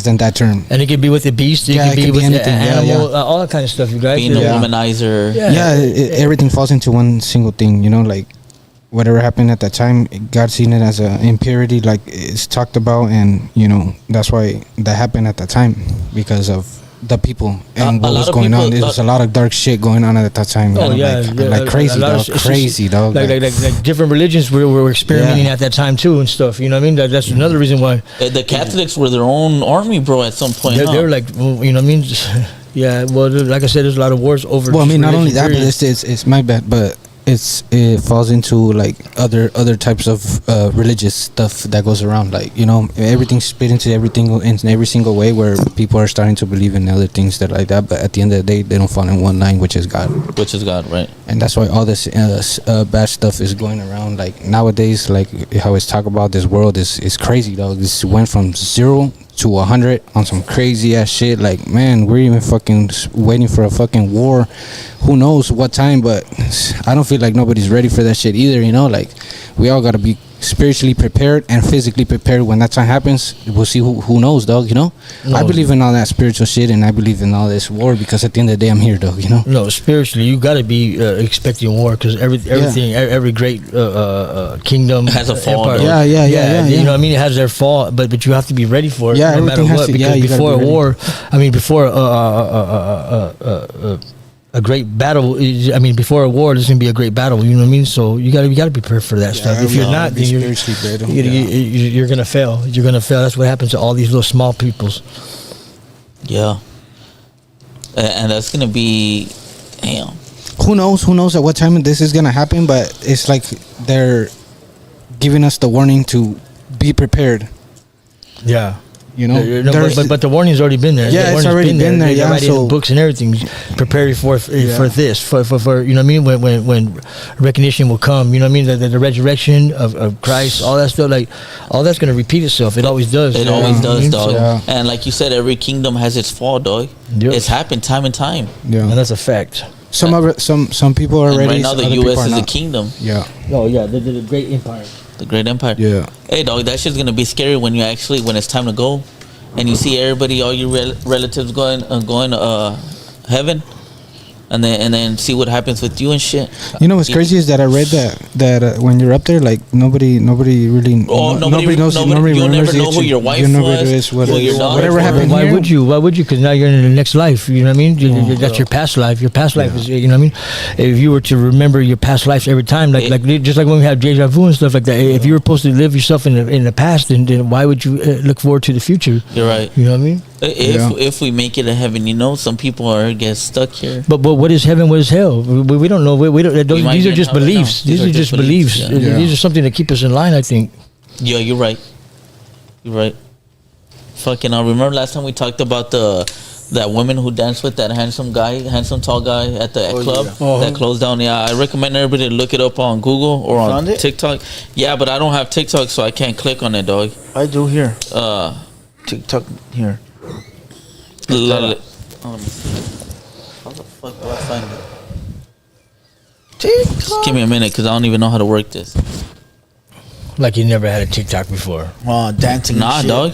in that term. And it could be with the beast. It could be with the animal. All that kind of stuff. You guys being a womanizer. Everything falls into one single thing. You know, like whatever happened at that time, God seen it as an impurity, like it's talked about, and that's why that happened at that time because of the people and what was going on. There was a lot of dark shit going on at that time. Like crazy, dog. Crazy, dog. Like different religions were experimenting at that time too and stuff. You know what I mean? That's another reason why the Catholics were their own army, bro. At some point, they were like, you know what I mean? Yeah. Well, like I said, there's a lot of wars over. Well, I mean, not only that, but it's my bad, but it falls into like other types of religious stuff that goes around, like everything's split into in every single way where people are starting to believe in other things that like that, but at the end of the day they don't fall in one line, which is God, right? And that's why all this bad stuff is going around. Like nowadays, like how it's talked about, this world is crazy, dog. This went from 0 to 100 on some crazy ass shit. Like, man, we're even fucking waiting for a fucking war. Who knows what time? But I don't feel like nobody's ready for that shit either. Like we all gotta be spiritually prepared and physically prepared when that time happens. We'll see who knows, dog. I believe in all that spiritual shit, and I believe in all this war because at the end of the day I'm here, dog. No, spiritually you gotta be expecting war because everything, every great kingdom has a fall. Empire, you know what I mean? It has their fall, but you have to be ready for it no matter what, because before a war, I mean, before a great battle before a war there's gonna be a great battle, you know what I mean? So you gotta be prepared for that stuff. If you're not, then you're gonna fail. That's what happens to all these little small peoples. And that's gonna be who knows at what time this is gonna happen, but it's like they're giving us the warning to be prepared. But the warning's already been there. It's already been there. They're writing in books and everything, preparing for this, for you know what I mean. When recognition will come, you know what I mean. The resurrection of Christ, all that stuff, like all that's gonna repeat itself. It always does. It always does, dog. And like you said, every kingdom has its fall, dog. It's happened time and time. And that's a fact. Some people are ready. Right now, the U.S. is a kingdom. The great empire. The great empire. Hey, dog, that shit's gonna be scary when it's time to go, and you see everybody, all your relatives going heaven. and then see what happens with you and shit. You know what's crazy is that I read that when you're up there, like nobody really nobody knows, nobody you'll remembers never know who your wife you know was, whatever happened Why here. would you? Why would you? Because now you're in the next life. You know what I mean? That's your past life. Your past life is, you know what I mean? If you were to remember your past lives every time, like just like when we have deja vu and stuff like that. If you were supposed to live yourself in the past, then why would you look forward to the future? You're right. You know what I mean? If we make it to heaven, you know, some people get stuck here. But what is heaven? What is hell? We don't know. We don't. These are just beliefs. These are just beliefs. Yeah. These are something to keep us in line, I think. Yeah, you're right. You're right. Fucking, I remember last time we talked about that woman who danced with that handsome tall guy at the club that closed down. Yeah, I recommend everybody to look it up on Google or on TikTok. Yeah, but I don't have TikTok, so I can't click on it, dog. I do here. TikTok here. Let me see. How the fuck do I find it? TikTok. Just give me a minute, because I don't even know how to work this. Like you never had a TikTok before. Dancing. Nah, shit. dog.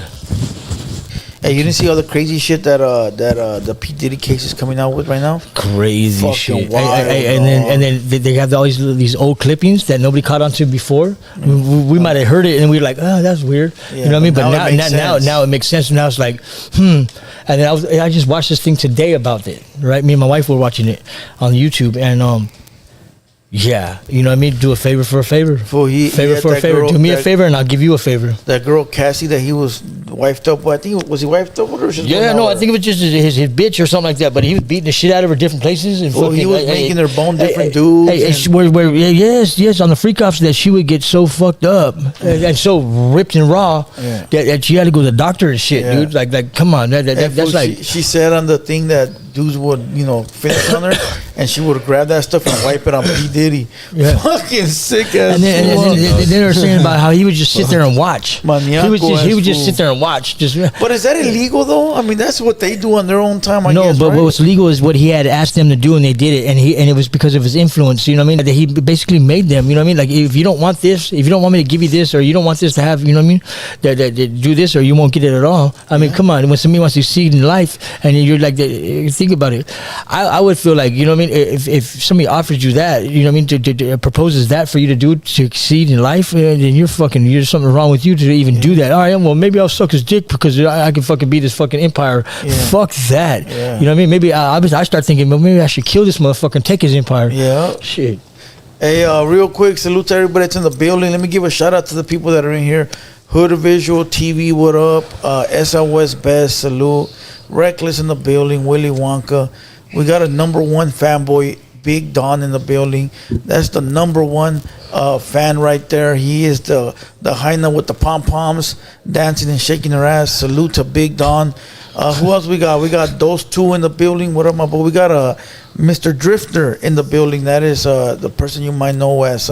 Hey, you didn't see all the crazy shit that the P Diddy case is coming out with right now? Crazy Fucking shit. wild, and then they have all these old clippings that nobody caught on to before. We might have heard it and we were like, oh, that's weird. Yeah, you know what I mean? But now it makes sense. Now it's like, And then I just watched this thing today about it. Right, me and my wife were watching it on YouTube, and yeah, you know what I mean? Do a favor for a favor. Favor for a favor. Do me a favor and I'll give you a favor. That girl Cassie that he was wifed up with, I think, was he wifed up with her? I think it was just his bitch or something like that. But he was beating the shit out of her different places. And he was making her bone different dudes. Yes, on the freak offs that she would get so fucked up and so ripped and raw that she had to go to the doctor and shit, dude. Like, come on, that's like. She said on the thing that dudes would, finish on her, and she would grab that stuff and wipe it on P Diddy. Yeah. Fucking sick ass. And then they were saying about how he would just sit there and watch. He would just sit there and watch. But is that illegal though? I mean, that's what they do on their own time. I guess, but right? what's legal is what he had asked them to do, and they did it, and it was because of his influence. You know what I mean? That he basically made them. You know what I mean? Like, if you don't want this, if you don't want me to give you this, or you don't want this to have, you know what I mean? That do this, or you won't get it at all. I mean, come on. When somebody wants to succeed in life, and you're like, think about it. I would feel like, you know what I mean? If somebody offers you that, you know what I mean? To proposes that for you to do to succeed in life, then you're something wrong with you to even do that. All right, well, maybe I'll suck his dick because I can fucking beat this fucking empire. Fuck that. You know what I mean? Maybe I start thinking, well, maybe I should kill this motherfucker and take his empire. Yeah. Shit. Hey, real quick, salute to everybody that's in the building. Let me give a shout out to the people that are in here. Hood Visual TV, what up? SOS Best, salute. Reckless in the building. Willy Wonka. We got a number one fanboy, Big Don, in the building. That's the number one fan right there. He is the hyena with the pom-poms, dancing and shaking her ass. Salute to Big Don. Who else we got? We got those two in the building. What up, my boy? We got Mr. Drifter in the building. That is the person you might know as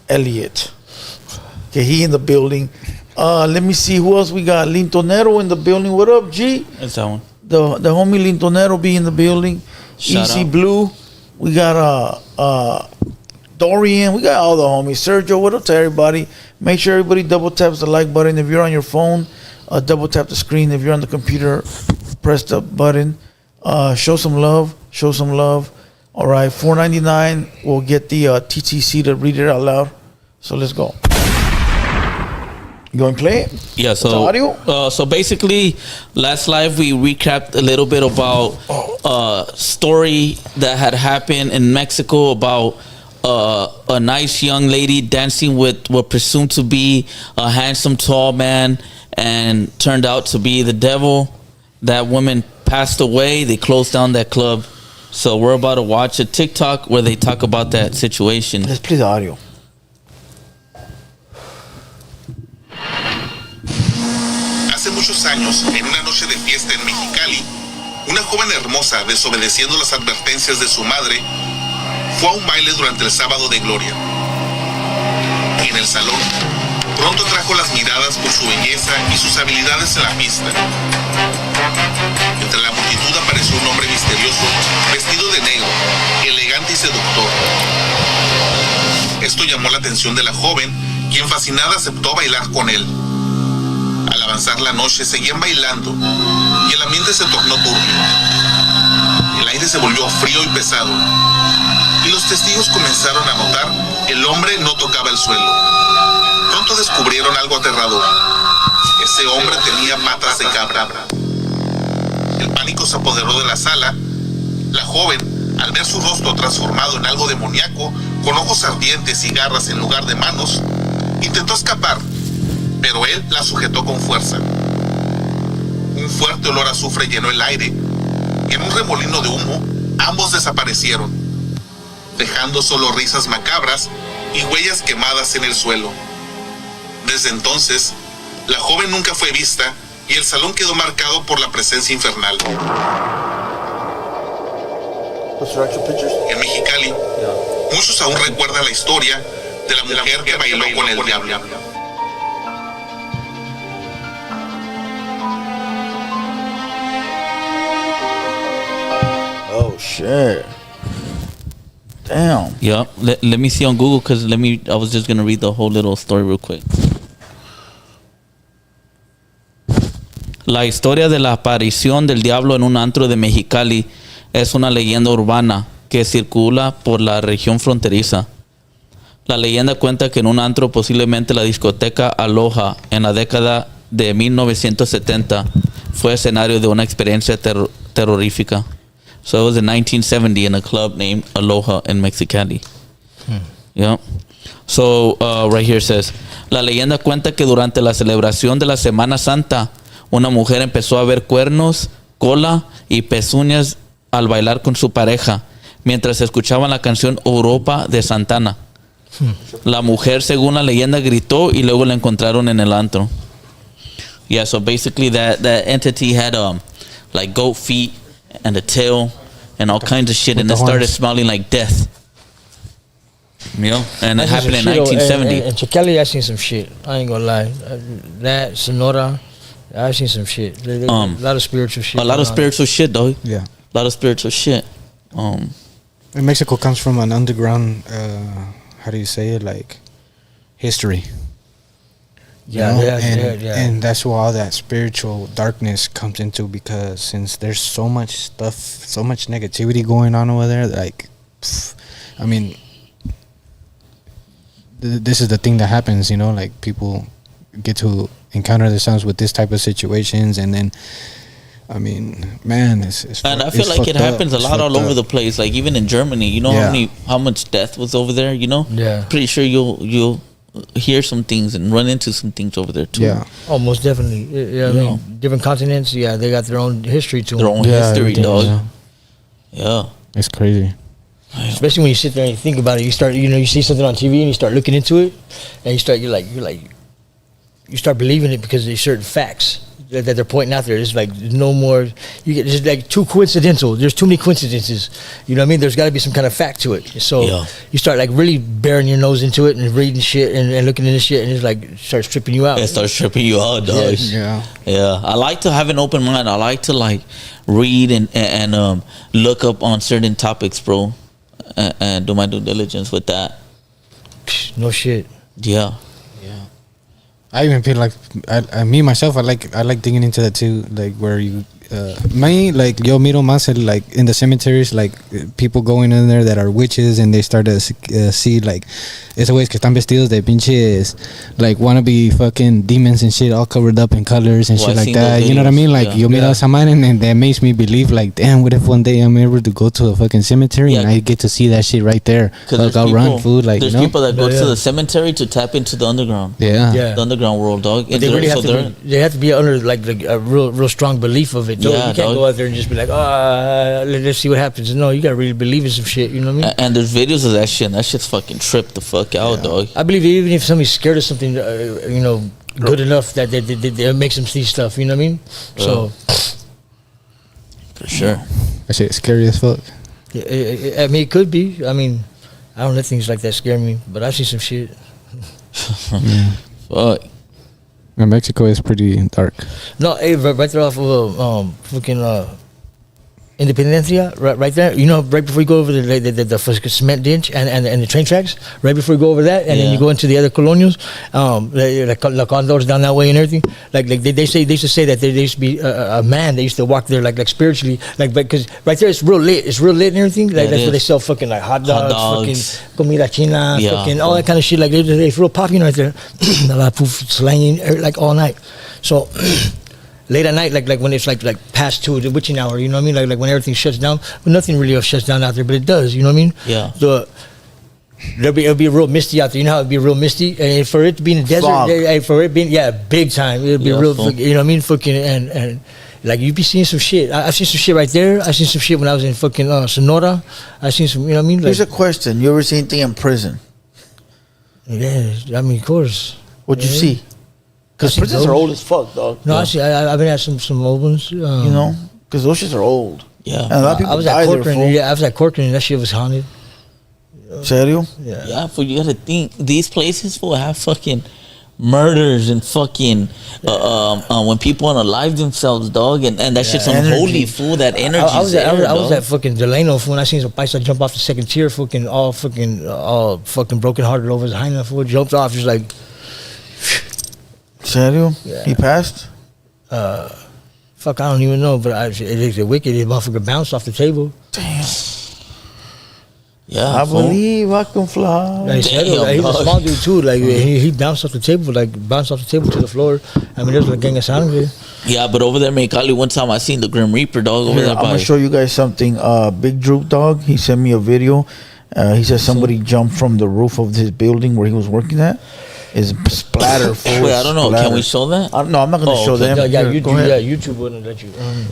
Elliot. Okay, he in the building. Let me see who else we got. Lintonero in the building. What up, G? That's that one. The homie Lintonero be in the building. Easy Blue. We got Dorian. We got all the homies. Sergio, what up to everybody? Make sure everybody double taps the like button. If you're on your phone, double tap the screen. If you're on the computer, press the button. Show some love. Show some love. All right, $4.99. We'll get the TTC to read it out loud. So let's go. You going to play it? Yeah, so audio? So basically, last live we recapped a little bit about story that had happened in Mexico about a nice young lady dancing with what presumed to be a handsome tall man and turned out to be the devil. That woman passed away. They closed down that club. So we're about to watch a TikTok where they talk about that situation. Let's play the audio. Hace muchos años, en una noche de fiesta en Mexicali, una joven hermosa, desobedeciendo las advertencias de su madre, fue a un baile durante el sábado de gloria. Y en el salón, pronto atrajo las miradas por su belleza y sus habilidades en la pista. Entre la multitud apareció un hombre misterioso, vestido de negro, elegante y seductor. Esto llamó la atención de la joven, quien fascinada aceptó bailar con él. Al avanzar la noche seguían bailando y el ambiente se tornó turbio. El aire se volvió frío y pesado, y los testigos comenzaron a notar que el hombre no tocaba el suelo. Pronto descubrieron algo aterrador. Ese hombre tenía patas de cabra. El pánico se apoderó de la sala. La joven, al ver su rostro transformado en algo demoníaco, con ojos ardientes y garras en lugar de manos, intentó escapar, pero él la sujetó con fuerza. Un fuerte olor a azufre llenó el aire, y en un remolino de humo, ambos desaparecieron, dejando solo risas macabras y huellas quemadas en el suelo. Desde entonces, la joven nunca fue vista y el salón quedó marcado por la presencia infernal. En Mexicali, muchos aún recuerdan la historia de la mujer que bailó con el diablo. Oh shit! Damn. Yeah. Let me see on Google because I was just gonna read the whole little story real quick. La historia de la aparición del diablo en un antro de Mexicali es una leyenda urbana que circula por la región fronteriza. La leyenda cuenta que en un antro, posiblemente la discoteca Aloha, en la década de 1970, fue escenario de una experiencia terrorífica. So it was in 1970 in a club named Aloha in Mexicali. Yeah. So right here it says, la leyenda cuenta que durante la celebración de la Semana Santa, una mujer empezó a ver cuernos, cola y pezuñas al bailar con su pareja, mientras escuchaban la canción Europa de Santana. La mujer, según la leyenda, gritó y luego la encontraron en el antro. Yeah, so basically that entity had like goat feet and a tail and all kinds of shit, and it started smelling like death. You know, and it happened in 1970. In Chicali, I seen some shit. I ain't gonna lie. That Sonora, I seen some shit. A lot of spiritual shit. A lot of spiritual shit, though. Yeah. A lot of spiritual shit. And Mexico comes from an underground, how do you say it, like, history. Yeah, yeah. And that's where all that spiritual darkness comes into, because since there's so much stuff, so much negativity going on over there, like, I mean, this is the thing that happens, you know, like people get to encounter themselves with this type of situations, and then, I mean, man, it's and I feel like it happens a lot all over the place. Like even in Germany, you know how much death was over there. You know, pretty sure you'll hear some things and run into some things over there too. Yeah, oh, most definitely. Yeah, I mean, different continents. Yeah, they got their own history to their own history, dog. Yeah, it's crazy. Especially when you sit there and you think about it. You start, you know, you see something on TV and you start looking into it, and you start believing it because there's certain facts that they're pointing out there. It's like no more. You get just like too coincidental. There's too many coincidences. You know what I mean? There's got to be some kind of fact to it. So you start like really bearing your nose into it and reading shit and looking into shit, and it's like it starts tripping you out. It starts tripping you out, dog. Yeah. I like to have an open mind. I like to like read and look up on certain topics, bro, and do my due diligence with that. No shit. Yeah. I even feel like me myself. I like digging into that too. Like where you, yo miro más like in the cemeteries, like people going in there that are witches, and they start to see like esos güeyes que están vestidos de pinches like wannabe fucking demons and shit, all covered up in colors and shit like that. You know what I mean? Like yo miro esa madre, and that makes me believe like, damn, what if one day I'm able to go to a fucking cemetery and I get to see that shit right there? Like I'll run food. Like there's people that go to the cemetery to tap into the underground. Yeah. The underground world, dog. But they really have to be under like a real strong belief of it. Yeah, you can't go out there and just be like, let's see what happens. No, you gotta really believe in some shit. You know what I mean? And there's videos of that shit. And that shit's fucking tripped the fuck out, dog. I believe even if somebody's scared of something, you know, good enough that they makes them see stuff. You know what I mean? So for sure, that shit's scary as fuck. I mean, it could be. I mean, I don't let things like that scare me, but I see some shit. Fuck. Mexico is pretty dark. No, hey, right there off of fucking Independencia, right there. You know, right before you go over the cement ditch and the train tracks, right before you go over that, and then you go into the other colonials, like La Condor's down that way and everything. Like they used to say that there used to be a man that used to walk there like spiritually, like because right there it's real lit and everything. Like that's where they sell fucking like hot dogs. Fucking comida china, fucking all that kind of shit. Like it's real popular right there. A lot of people slanging like all night. So. Late at night, like when it's like past 2, the witching hour, you know what I mean? Like when everything shuts down. Well, nothing really shuts down out there, but it does, you know what I mean? Yeah. So it'll be real misty out there. You know how it'd be real misty, and for it to be in the desert, for it being big time, it'll be real. You know what I mean? Fucking and like you be seeing some shit. I've seen some shit right there. I seen some shit when I was in fucking Sonora. I seen some. You know what I mean? Like, Here's a question: you ever seen anything in prison? Yeah, I mean, of course. What'd you see? Because prisons are old as fuck, dog. No, I've been at some old ones. You know, because those shits are old. Yeah. And a lot of people I was die at there, Corcoran. fool. Yeah, I was at Corcoran, and that shit was haunted. Serio? Yeah, for you gotta think these places will have fucking murders and fucking when people unalive themselves, dog, and that shit's unholy, fool. That energy. I was at fucking Delano, fool, and I seen some paisa jump off the second tier, all fucking broken hearted over his hyena, fool. Jumped off, just like. Serio? Yeah. He passed? Fuck, I don't even know, but it's wicked. His motherfucker bounced off the table. Damn. Yeah, I believe I can fly. Like, he's a small dude too. Like he bounced off the table, to the floor. I mean, there's a gang of sound there. Yeah, but over there, Mexicali, one time I seen the Grim Reaper, dog. Over Here, there, I'm gonna show you guys something. Big Droop, dog. He sent me a video. He said somebody jumped from the roof of his building where he was working at. Is splatter full. Wait, I don't know. Can we show that? No, I'm not going to show them. YouTube wouldn't let you.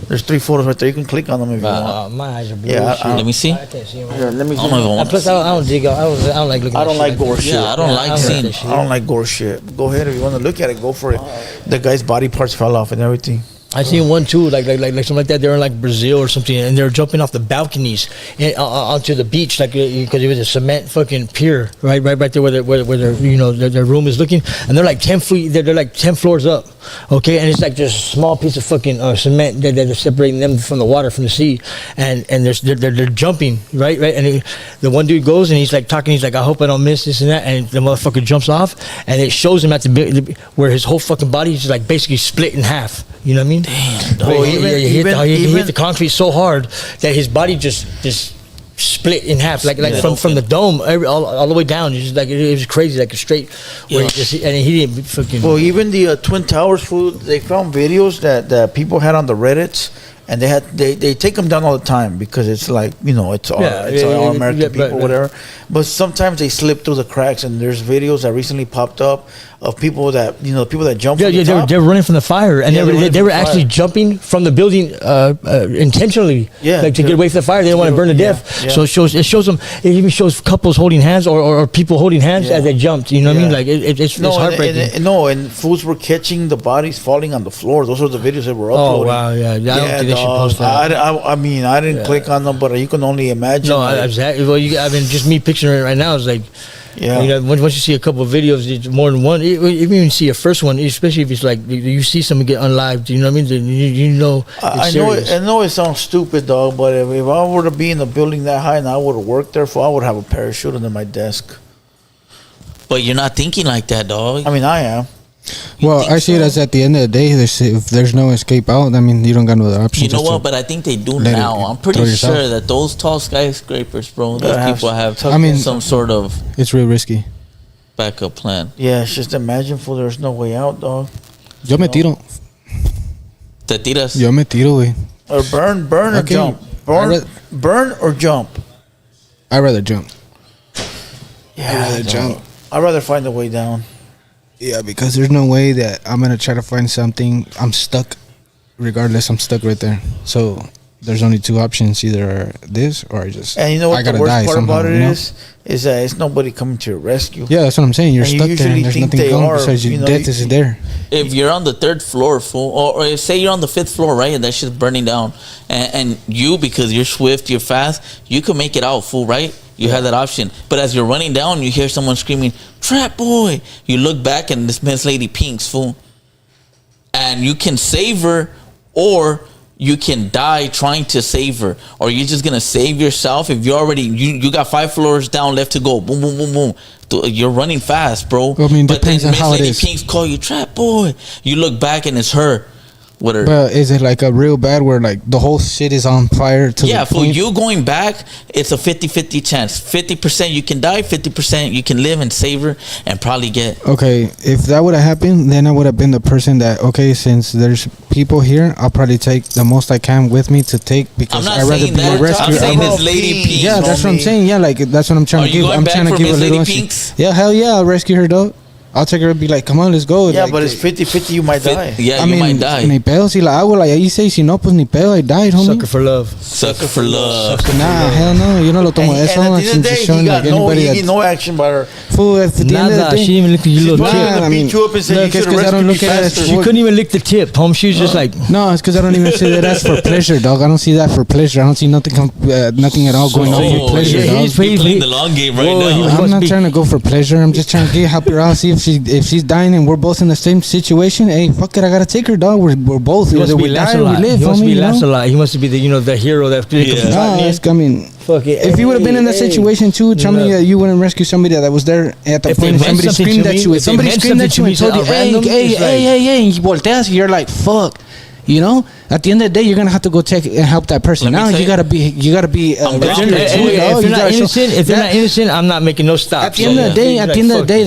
There's 3 photos right there. You can click on them if you want. My eyes are blue. Yeah, let me see. I can't see them. Here, let me. Plus, I don't dig. I don't like looking. I don't like gore shit. Yeah, I don't like seeing. I don't like gore shit. Go ahead if you want to look at it. Go for it. The guy's body parts fell off and everything. I seen one too, like something like that. They were in like Brazil or something, and they were jumping off the balconies onto the beach, like because it was a cement fucking pier, right there where their room is looking, and they're like 10 feet, they're like 10 floors up, okay, and it's like just a small piece of fucking cement that they're separating them from the water, from the sea, and they're jumping, right, and the one dude goes and he's like talking, he's like, I hope I don't miss this and that, and the motherfucker jumps off, and it shows him at where his whole fucking body is just like basically split in half. You know what I mean? Damn. Well, he hit the concrete so hard that his body just split in half, like from the dome all the way down. It's just like it was crazy, like a straight. Where he didn't fucking. Well, even the Twin Towers food, they found videos that people had on the Reddits. And they take them down all the time because it's like, you know, it's all American people, whatever. But sometimes they slip through the cracks, and there's videos that recently popped up of people that, you know, people that jump. Yeah, they were running from the fire, and they were actually jumping from the building intentionally, like to get away from the fire. They didn't want to burn to death. So it shows them. It even shows couples holding hands or people holding hands as they jumped. You know what I mean? Like it's heartbreaking. And fools were catching the bodies falling on the floor. Those are the videos that were uploaded. Oh wow, yeah. I don't think they should post that. I mean, I didn't click on them, but you can only imagine. No, exactly. Well, I mean, just me picturing it right now is like. Yeah. You know, once you see a couple of videos, it's more than one. Even you see a first one, especially if it's like you see someone get unlived, you know what I mean? You know, I know it sounds stupid, dog, but if I were to be in a building that high and I would have worked there, I would have a parachute under my desk. But you're not thinking like that, dog. I mean, I am. Well, I see it as at the end of the day, if there's no escape out, I mean, you don't got no other option. You know what? But I think they do now. I'm pretty sure that those tall skyscrapers, bro, those people have some sort of... It's real risky. Backup plan. Yeah, it's just imagine, fool, there's no way out, dog. Yo me tiro. Te tiras? Yo me tiro, güey. Or burn or jump. Burn or jump. I'd rather jump. Yeah, I'd rather jump. I'd rather find a way down. Yeah, because there's no way that I'm going to try to find something. I'm stuck. Regardless, I'm stuck right there. So there's only 2 options. Either this or I just... And you know what the worst part about it is that it's nobody coming to your rescue. Yeah, that's what I'm saying. You're stuck there and there's nothing going besides your death isn't there. If you're on the 3rd floor, fool, or say you're on the 5th floor, right, and that shit's burning down, and you, because you're swift, you're fast, you can make it out, fool, right? You have that option. But as you're running down, you hear someone screaming, "Trap boy!" You look back and this Miss Lady pinks, fool. And you can save her, or you can die trying to save her, or you're just gonna save yourself if you already you got 5 floors down left to go. Boom, boom, boom, boom. You're running fast, bro. I mean, but depends then on how it Lady is. Pinks call you trap boy. You look back and it's her. With her. But is it like a real bad where like the whole shit is on fire to Yeah, the for point? you going back, it's a 50-50 chance. 50% you can die, 50% you can live and save her and probably get. Okay, if that would have happened, then I would have been the person that, okay, since there's people here, I'll probably take the most I can with me to take I'm because not I'd rather saying be a that. rescuer. I'm saying I'd this Lady Pinks. Yeah, that's what I'm homie. saying. Yeah, like that's what I'm trying Are to you give. going I'm back trying to for give a Miss little. Lady Pinks? Yeah, hell yeah, I'll rescue her, dog. I'll take her and be like, come on, let's go. Yeah, like, but it's 50-50. You might die. Yeah, I you mean, might die. Ni pedo, si la hago, like ahí say, si no, pues ni pedo, I died, homie. Sucker for love. Sucker for love. Nah, hell no, yo no lo tomo And eso. at the end of the day, Just showing he got like anybody he that's- get no action by her. Fool, at the end of Nada. the day, She didn't even look at you She's little probably tip. gonna I mean, beat you up and say look, you it's should 'cause I have don't rescued me look at it as faster. She couldn't even lick the tip, home. She was just like, no, it's because I don't even see that as for pleasure, dog. I don't see that for pleasure. I don't see nothing nothing at all going on for pleasure, yeah, dog. he's You're playing the long game right Whoa, now. he I'm must not be- trying to go for pleasure. I'm just trying to help her out. See if she's dying and we're both in the same situation. Hey, fuck it, I gotta take her, dog. We're both he must either be we die or Lancelot. we live. He must homie, be you know? Lancelot. He must be the hero that. Yeah. No, it's, I mean, Fuck it. if you would have been in that Hey, situation too, tell me no. that you wouldn't rescue somebody that was there at the If point they and meant somebody something screamed to at me- you. if If they somebody meant screamed something at to you me and told you, at hey, random, hey, it's hey, like- hey, hey, and you volteas, you're like, fuck. You know, at the end of the day, you're gonna have to go check and help that person. Let me Now tell you you- gotta be I'm rescuer down. too, If dog. you're You not gotta show- innocent, if you're that- not innocent, I'm not making no stops. at the end of the day,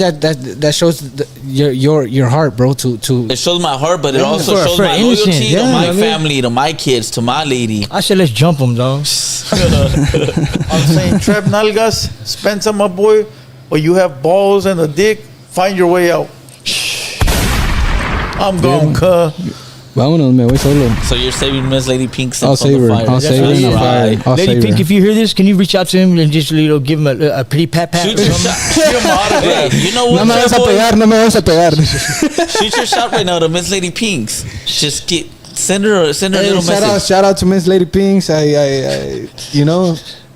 that shows your heart, bro. To It shows my heart, but it Yeah. also For- shows for my innocent, loyalty yeah, to you know my what I mean? family, to my kids, to my lady. I said, let's jump him, dog. I'm saying, Trap Nalgas, Spencer, my boy, or you have balls and a dick, find your way out. I'm gone, cuh. vámonos, me voy solo. So you're saving Miss Lady Pinks I'll from save the her. fire. I'll save her in the fire. I'll Lady save Pink, her. if you hear this, can you reach out to him and just give him a pretty pat? Shoot your shot. Hey, you know No what, me vas a Trap Boy? pegar, no me vas a pegar. Shoot your shot right now to Miss Lady Pinks. Just send her a Hey, little message. shout out to Miss Lady Pinks. I you know,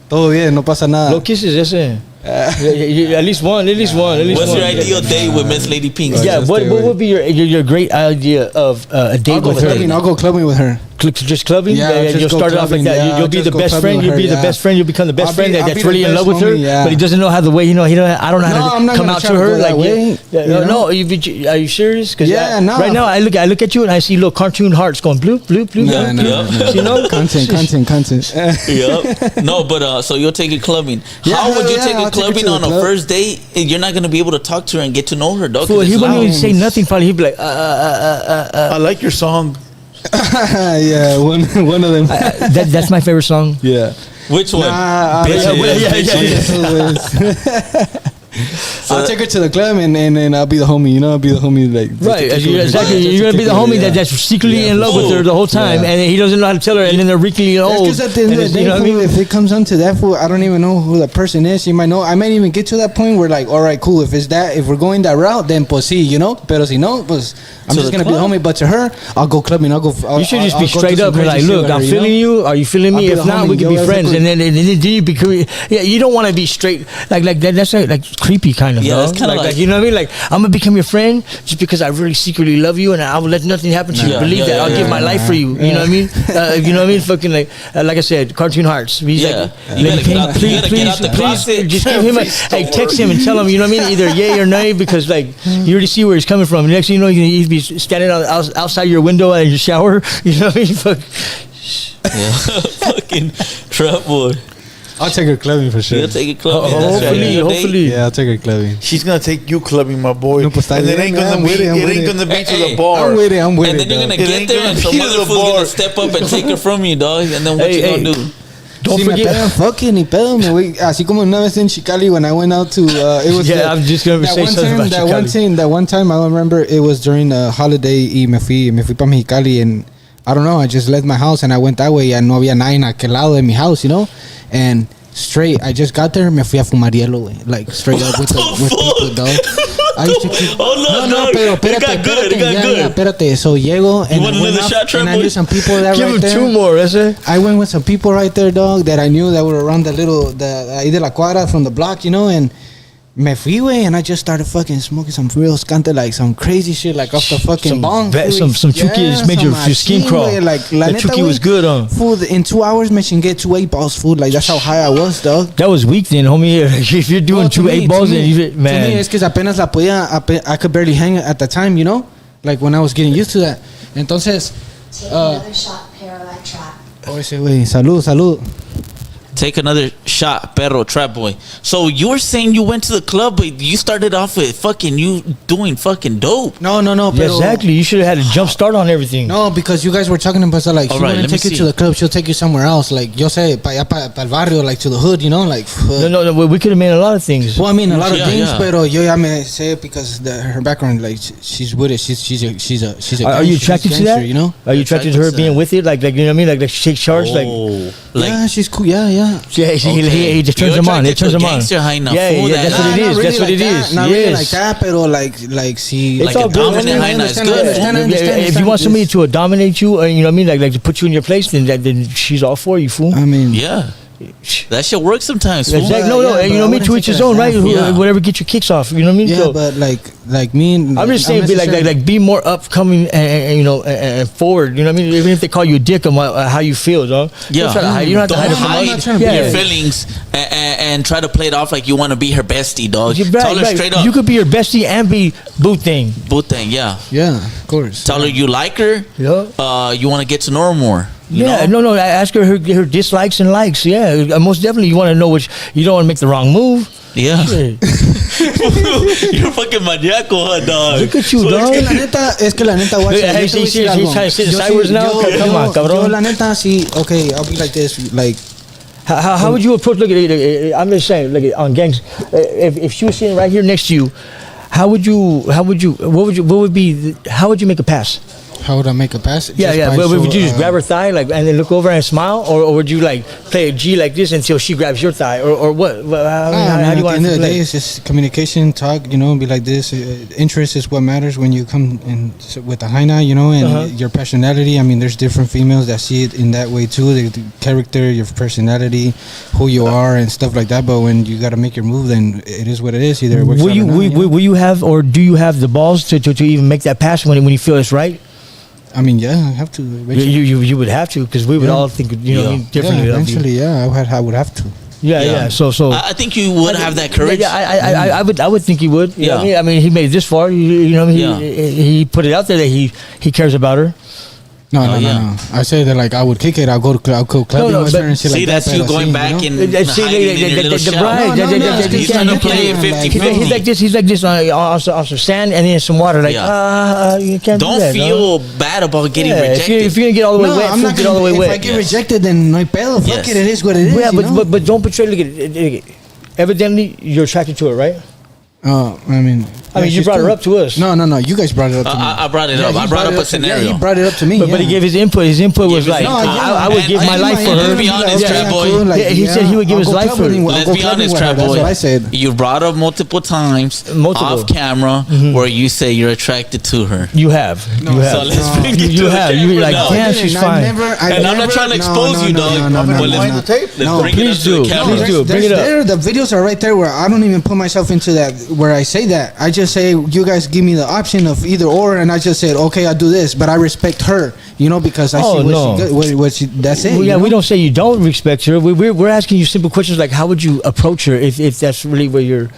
todo bien, no pasa nada. Low kisses, ese. At least one. What's one. your ideal date with Miss Lady Pinks? Yeah, Just what stay what away. would be your great idea of a date I'll go with her? clubbing. I'll go clubbing with her. Just clubbing? Yeah, just you'll go start it off like clubbing, that. yeah, You'll be just the go best clubbing friend. with You'll her, be the yeah. best friend. You'll become the best I'll friend be that's the really in best love with her. homie, yeah. But he doesn't know how the way. He don't. I don't know No, how to I'm not come gonna out try to to her. go that Like, way, yeah, you know? no. Are you serious? Because Yeah, no. right now I look at you and I see little cartoon hearts going bloop bloop bloop. No, bloop, no, bloop. no, no. You know, Content. Yep. No, but so you'll take it clubbing. Yeah, How would you yeah, take I'll it take her clubbing to the on a club. first date? You're not gonna be able to talk to her and get to know her, dog. 'cause Fool, it's he wouldn't loud. even say nothing. Probably he'd be like, I like your song. Yeah, one of them. That's my favorite song. Yeah. Which one? Nah, Bitches. I'll take her to the club and I'll be the homie. You know, I'll be the homie. Like Right, exactly. You're gonna be the homie that's secretly in love with her the whole time, and he doesn't know how to tell her, and then they're wreakingly old. Because at the end of the day, you know what I fool, mean? if it comes down to that, fool, I don't even know who the person is. You might know. I might even get to that point where like, all right, cool. If it's that, if we're going that route, then pues sí, you know. Pero si no, pues I'm To just the gonna be the club. homie. But to her, I'll go clubbing. I'll go. You should just I'll be go straight do up some and like, crazy shit look, with I'm her, feeling you. Are you feeling I'll me? be If the not, homie, we can yo, be that's friends. cool. And then you become, yeah, you don't want to be straight like that. That's like creepy kind of. Yeah, dog. that's kinda like- you know what I mean. Like I'm gonna become your friend just because I really secretly love you, and I will let nothing happen to you. Yeah, Believe yeah, that. yeah, I'll yeah, give my life for you. You know what I mean? You know what I mean? Fucking like I said, cartoon hearts. He's Yeah. like, You Lady gotta get out- Pink, you gotta get out the please, closet. just give him hey, text him and tell him. You know what I mean? Either yay or nay, because like you already see where he's coming from. Next thing you know, he'd be standing outside your window at your shower. You know what I mean? Fuck. Yeah. Fucking trap boy. I'll take her clubbing for sure. You'll take it clubbing. That's right. Hopefully, Your date. hopefully. Yeah, I'll take her clubbing. She's gonna take you clubbing, my boy. No, pues, está and it bien, ain't gonna I'm be. with it, I'm It with ain't it. gonna be to Hey, the bar. I'm with it. And then you're dog. gonna It get ain't there gonna and some be to other the fool's gonna bar. step up and take her from you, dog. And then what Hey, you hey. gonna do? Don't Si me forget. pegan, fuck it, ni pedo, me voy. Así como una vez en Chicali when I went out to, it was Yeah, I'm just gonna that say one something time, about Chicali. That one time I remember it was during a holiday y me fui pa Mexicali and I don't know, I just left my house and I went that way and no había nadie en aquel lado de mi house, you know, and straight, I just got there, me fui a fumar hielo, güey, like straight up with people, dog. I used to keep, Oh, no, pero It got espérate, good. It got yeah, good. yeah, espérate. So llego and want I went another up shot, Trap and I Boy? knew some people that Give right him there. 2 more. That's it. I went with some people right there, dog, that I knew that were around the ahí de la cuadra from the block, you know, and Me fui, güey, and I just started fucking smoking some real scante, like some crazy shit, like off the fucking bong. Some chuki just made your skin crawl. Wey, like, la The neta, chuki was güey, good, huh? Food, in 2 hours, me chingué 2 8-balls food. Like, that's how high I was, dog. That was weak then, homie. If you're doing No, two to me, 8-balls, to then me, you, man. To me, es que apenas la podía, I could barely hang at the time, you know? Like, when I was getting used to that. Entonces, Take another shot, Paralite Trap. oh, ese güey, salud. Take another shot, perro trap boy. So you were saying you went to the club, but you started off with fucking you doing fucking dope. No, Yeah, pero, exactly. You should have had a jump start on everything. No, because you guys were talking about so, like, All she right, wouldn't let me take you see. to the club, she'll take you somewhere else. Like, yo sé, pa el barrio, like, to the hood, you know? Like, No, we could have made a lot of things. well, I mean, a lot of Yeah, things, yeah. pero yo ya me sé because her background, like, she's with it. She's a Are you gangster, attracted she's to that? gangster, you know? Are you attracted to her being with it? Like you know what I mean? Like she takes charge. Oh, like Yeah, she's cool. Yeah. Yeah, he just turns You're them on. It attracted to turns a them on. gangster hyena, Yeah, fool, yeah, that's what it Not is. really That's what like it that. is. Not really Yes. like that, pero like she. It's Like all a good. dominant I hyena is understand, good. I understand, I understand, If you want understand. somebody to dominate you, or you know what I mean, like to put you in your place, then she's all for you, fool. I mean, yeah, that shit works sometimes. Fool. Exactly. But, No, yeah, you but know I what I mean. wouldn't To take each it his as own, that. right? Yeah. Whatever gets your kicks off. You know what I mean? yeah, So, but like me. I'm just saying, be like be more upcoming and you know and forward. You know what I mean? Even if they call you a dick, how you feel, dog. Yeah, Don't try to hide. You don't have to Don't hide it from hide I'm not trying to your be- feelings and try to play it off like you want to be her bestie, dog. Right, Tell her right. straight up. You could be your bestie and be boo thing. Both thing, yeah. Yeah, of course. Tell her you like her. Yeah. You want to get to know her more. You Yeah, know? no. I ask her dislikes and likes. Yeah, most definitely. You want to know which. You don't want to make the wrong move. Yeah. Shit. You're fucking maniaco, huh, dog? Look at you, So dog. Es que la neta, watch Hey, it. hey, Yo te voy a see, decir he's algo. trying to sit Yo sideways sí- now? yo- Come on, yo- cabrón. Yo la neta, sí, okay, I'll be like this, like. How would you approach? Look, I'm just saying. Look, on gangs, if she was sitting right here next to you, how would you? How would you make a pass? How would I make a pass? Yeah. By Would you just uh, grab her thigh like and then look over and smile, or would you like play a G like this until she grabs your thigh, or what? How do you want at the end to of the play? day, it's just communication, talk, you know, be like this. Interest is what matters when you come in with the hyena, you know, and your personality. I mean, there's different females that see it in that way too. The character, your personality, who you are, and stuff like that. But when you got to make your move, then it is what it is. Either it works Will out or not, you know? will you have, or do you have the balls to even make that pass when you feel it's right? I mean, yeah, I have to. eventually. You would have to, because we would Yeah. all think differently. Yeah, of you. eventually, yeah, I would have to. Yeah. So I think you would have that courage. Yeah, I would think he would. You know what I Yeah. mean? I mean, he made it this far. You know, Yeah. he put it out there that he cares about her. No. yeah. I say that like I would kick it. I'll go clubbing no, with but her and shit See, like that. that's you pero going sí, back you know? and See, hiding in your little the shell. bride. He's trying to play it Like, 50-50. He's like this on some sand and then some water. Like you can't do Don't that. feel bad about getting Yeah, rejected. if you're gonna get all the way No, wet, I'm not get all the way gonna. If wet. I get rejected, then no hay pedo. Fuck Yes. it. It is what it is. Yeah, you know? but don't portray. Look at it. Evidently, you're attracted to her, right? I mean, I mean, you she's brought her cool. up to us. No. You guys brought it up to me. I brought it Yeah, up. he I brought up a Yeah, scenario. he brought it up to me. But he gave his input. His input was his like, input. I would And give my life for her. Let's be honest, Yeah. Trap Boy. Yeah, he said he would give his life for her. Let's be honest, Trap That's Boy. what I said. You brought up multiple times off camera where you say you're attracted to her. You have. You have. So let's bring it You to have. the You camera like, now. damn, she's fine. And I'm not trying to expose you, dog. But let's bring it up Please to the do. camera. Please do. Bring it up. The videos are right there where I don't even put myself into that where I say that. I just say you guys give me the option of either or, and I just said okay, I'll do this, but I respect her, you know, because I see what she. That's it. Well, yeah, you know? we don't say you don't respect her. We're asking you simple questions like, how would you approach her if that's really where your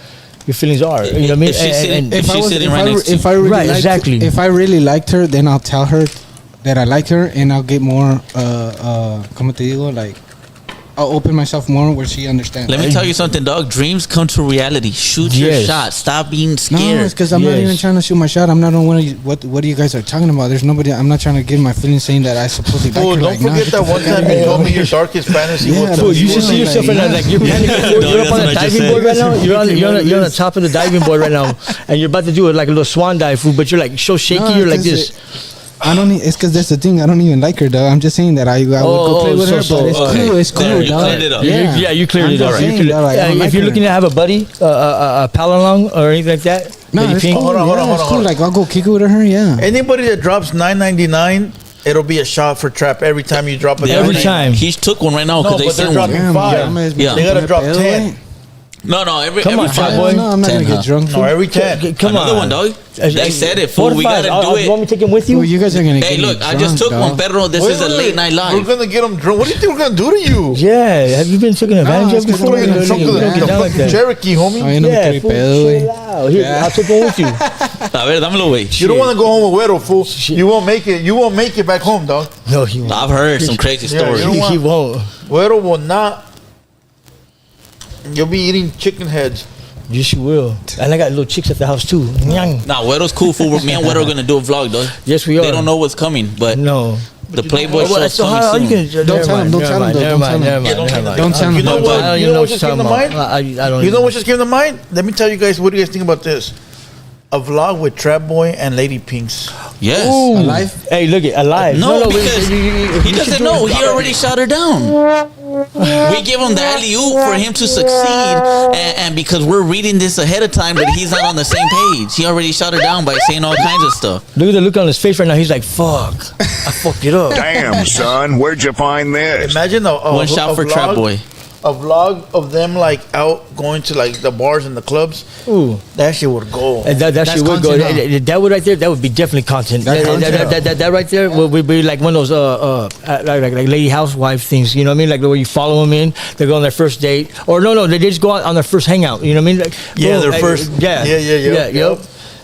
feelings are? You know what I mean? If she's sitting- And- if she's sitting right next to you. If I really Right, liked- exactly. If I really liked her, then I'll tell her that I like her, and I'll get more. Como te digo, like I'll open myself more where she understands. Let me tell you something, dog. Dreams come to reality. Shoot your Yes. shot. Stop being No, scared. it's because I'm not Yes. even trying to shoot my shot. I'm not on what you guys are talking about. There's nobody. I'm not trying to give my feelings saying that I supposedly like her. Don't Like, nah, forget get that the one fuck time out you of told me here. your darkest fantasy Yeah, was but Dude, you should see yourself in that, like you're panicking. No, You're up that's on what a I just diving said. board right now. You're on the top of the diving board right now, and you're about to do it like a little swan dive, fool. But you're like so shaky. No, You're like because this. I don't. It's because that's the thing. I don't even like her, dog. I'm just saying that I would go play with her, but it's okay. cool. It's cool, There, you dog. cleared it up. Yeah, you cleared I'm it up. just You saying, cleared- dog, like, I don't if like you're her. looking to have a buddy, a pal along or anything like that, No, that you it's think- cool. Hold on, Yeah, hold on, it's hold cool. on. Like I'll go kick it with her. Yeah. Anybody that drops $9.99, it'll be a shot for Trap every time you drop a Yeah, Every $9.99. time. He took one right now No, because they but they're sent one. dropping Damn, five. ya me- Yeah. They gotta drop 10. No, every Come on, five. Fat Boy. No, I'm not 10, gonna get drunk. No, every 10. Come Another on. one, dog. They said it, fool. 4 to We 5. gotta do You want me it. to take him with you? Well, you guys are gonna Hey, get me look, I just drunk, took one, dog. Pedro. This is a late night We're live. gonna get them drunk. What do you think we're gonna do to you? Yeah, have you been taken advantage No, of it's 'cause before? I'm We're gonna Yeah, drunk yeah, the yeah. down like fucking that. Cherokee, homie. Ay, no me Yeah, tripeé, fool, güey. chill out. Here, Yeah. I'll take one with you. A ver, dámelo, güey. You don't want to go home with Güero, fool. You won't make it. You won't make it back home, dog. No, he won't. I've heard some crazy Yeah, stories. you don't He want- won't. Güero will not. You'll be eating chicken heads. Yes, you will. And I got little chicks at the house too. Nyang. Nah, Güero's cool, fool. Me and Güero are gonna do a vlog, dog. Yes, we are. They don't know what's coming, but No. the Playboy Well, show's so coming how you soon. can? Don't tell him, don't tell him, though, don't tell him. Don't tell him. You know No, what? but- You know what just came to mind? I don't. You know what just came to mind? Let me tell you guys. What do you guys think about this? A vlog with Trap Boy and Lady Pinks. Yes. Alive? Hey, look it alive. No, wait, because he doesn't know. He already shot her down. We give him the alley-oop for him to succeed, and because we're reading this ahead of time that he's not on the same page, he already shot her down by saying all kinds of stuff. Look at the look on his face right now. He's like, "Fuck, I fucked it up." Damn, son, where'd you find this? Imagine One shot for Trap Boy. A vlog of them like out going to like the bars and the clubs. Ooh, That shit would go. and that That's shit would go. content, huh? That would right there. That would be definitely content. That content. That right there would be like one of those like lady housewife things. You know what I mean? Like where you follow them in, they go on their first date, or no, they just go out on their first hangout. You know what I mean? Like, Yeah, boom, their hey, first- Yeah, yep.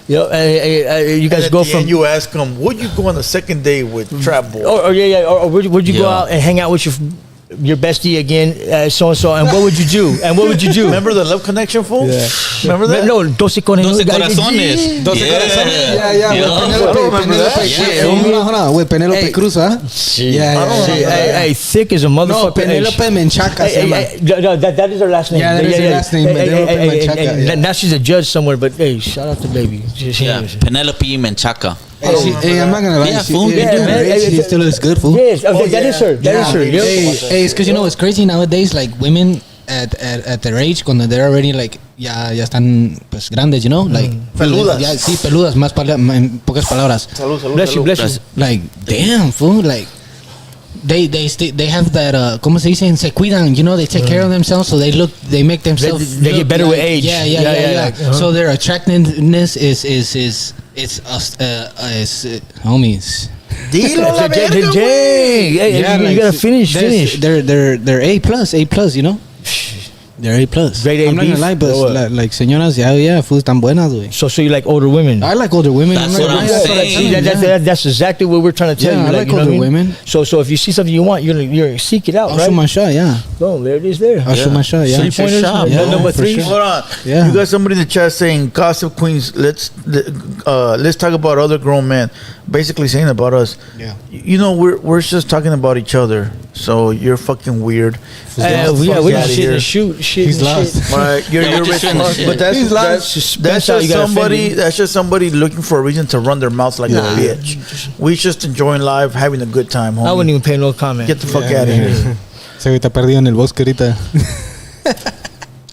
You guys And go at the from. end you ask them, would you go on the second date with Trap Boy? Or would you go Yeah. out and hang out with your bestie again, so and so, and what would you do? And what would you do? Remember the Love Connection, fool? Yeah. Remember that? No, 12 12 corazones. Doce Yeah. corazones. Yeah, You with know? Penelope, Yeah. hold on, with Penelope Hey. Cruz, huh? Yeah. Hey, thick as a No, motherfucker. Penelope Menchaca. se llama. No, that is her last name. Yeah, that is her last name, Penelope Menchaca, yeah. Now she's a judge somewhere, but hey, shout out to baby. Yeah, Penelope Menchaca. Hey, I'm not gonna lie. Yeah, she, fool, you yeah, do. man, she still looks good, fool. Yes, that is her. That is her. Yep. Hey, it's because you know it's crazy nowadays. Like women at their age, cuando they're already like ya están pues grandes, you know, like Peludas. Yeah, sí, peludas. Más en pocas palabras. Salud, salud, Bless you, salud. bless you. Like damn, fool. Like they have that. ¿Cómo se dice? Se cuidan. You know, they take care of themselves, so they make themselves. They get look better with like- age. Yeah. like, So their attractiveness is homies. Dilo la verga, Dang. güey. Hey, you gotta finish. They're A plus, you know. They're A plus. Grade A I'm not gonna beef? lie, but Or what? like señoras, yeah, fools tan buenas, güey. So you like older women? I like older women. That's not what gonna I'm lie. saying. See, that's exactly what we're trying to tell Yeah, you. I like you know what older mean? women. So if you see something you want, you're seek it out, I'll right? shoot my shot, yeah. Boom, there it is. There. I'll shoot my shot, yeah. Shoot your Pointers, shot, and bro. number For 3. sure. Hold on. Yeah. You got somebody in the chat saying, "Gossip Queens, let's talk about other grown men." Basically saying about us. Yeah. You know, we're just talking about each other. So you're fucking weird. Yeah, we're outta just shit here. and shoot. Shit He's and lost. shit. Right, you're Yeah, we're just shooting the responsible, shit. but that's He's that's, lost. that's How you just gotta somebody. offend That's just somebody looking for a reason to run their mouth like a bitch. We just enjoying life, having a good time, homie. I wouldn't even pay no comment. Get the fuck out of here. Se güey está perdido en el bosque ahorita.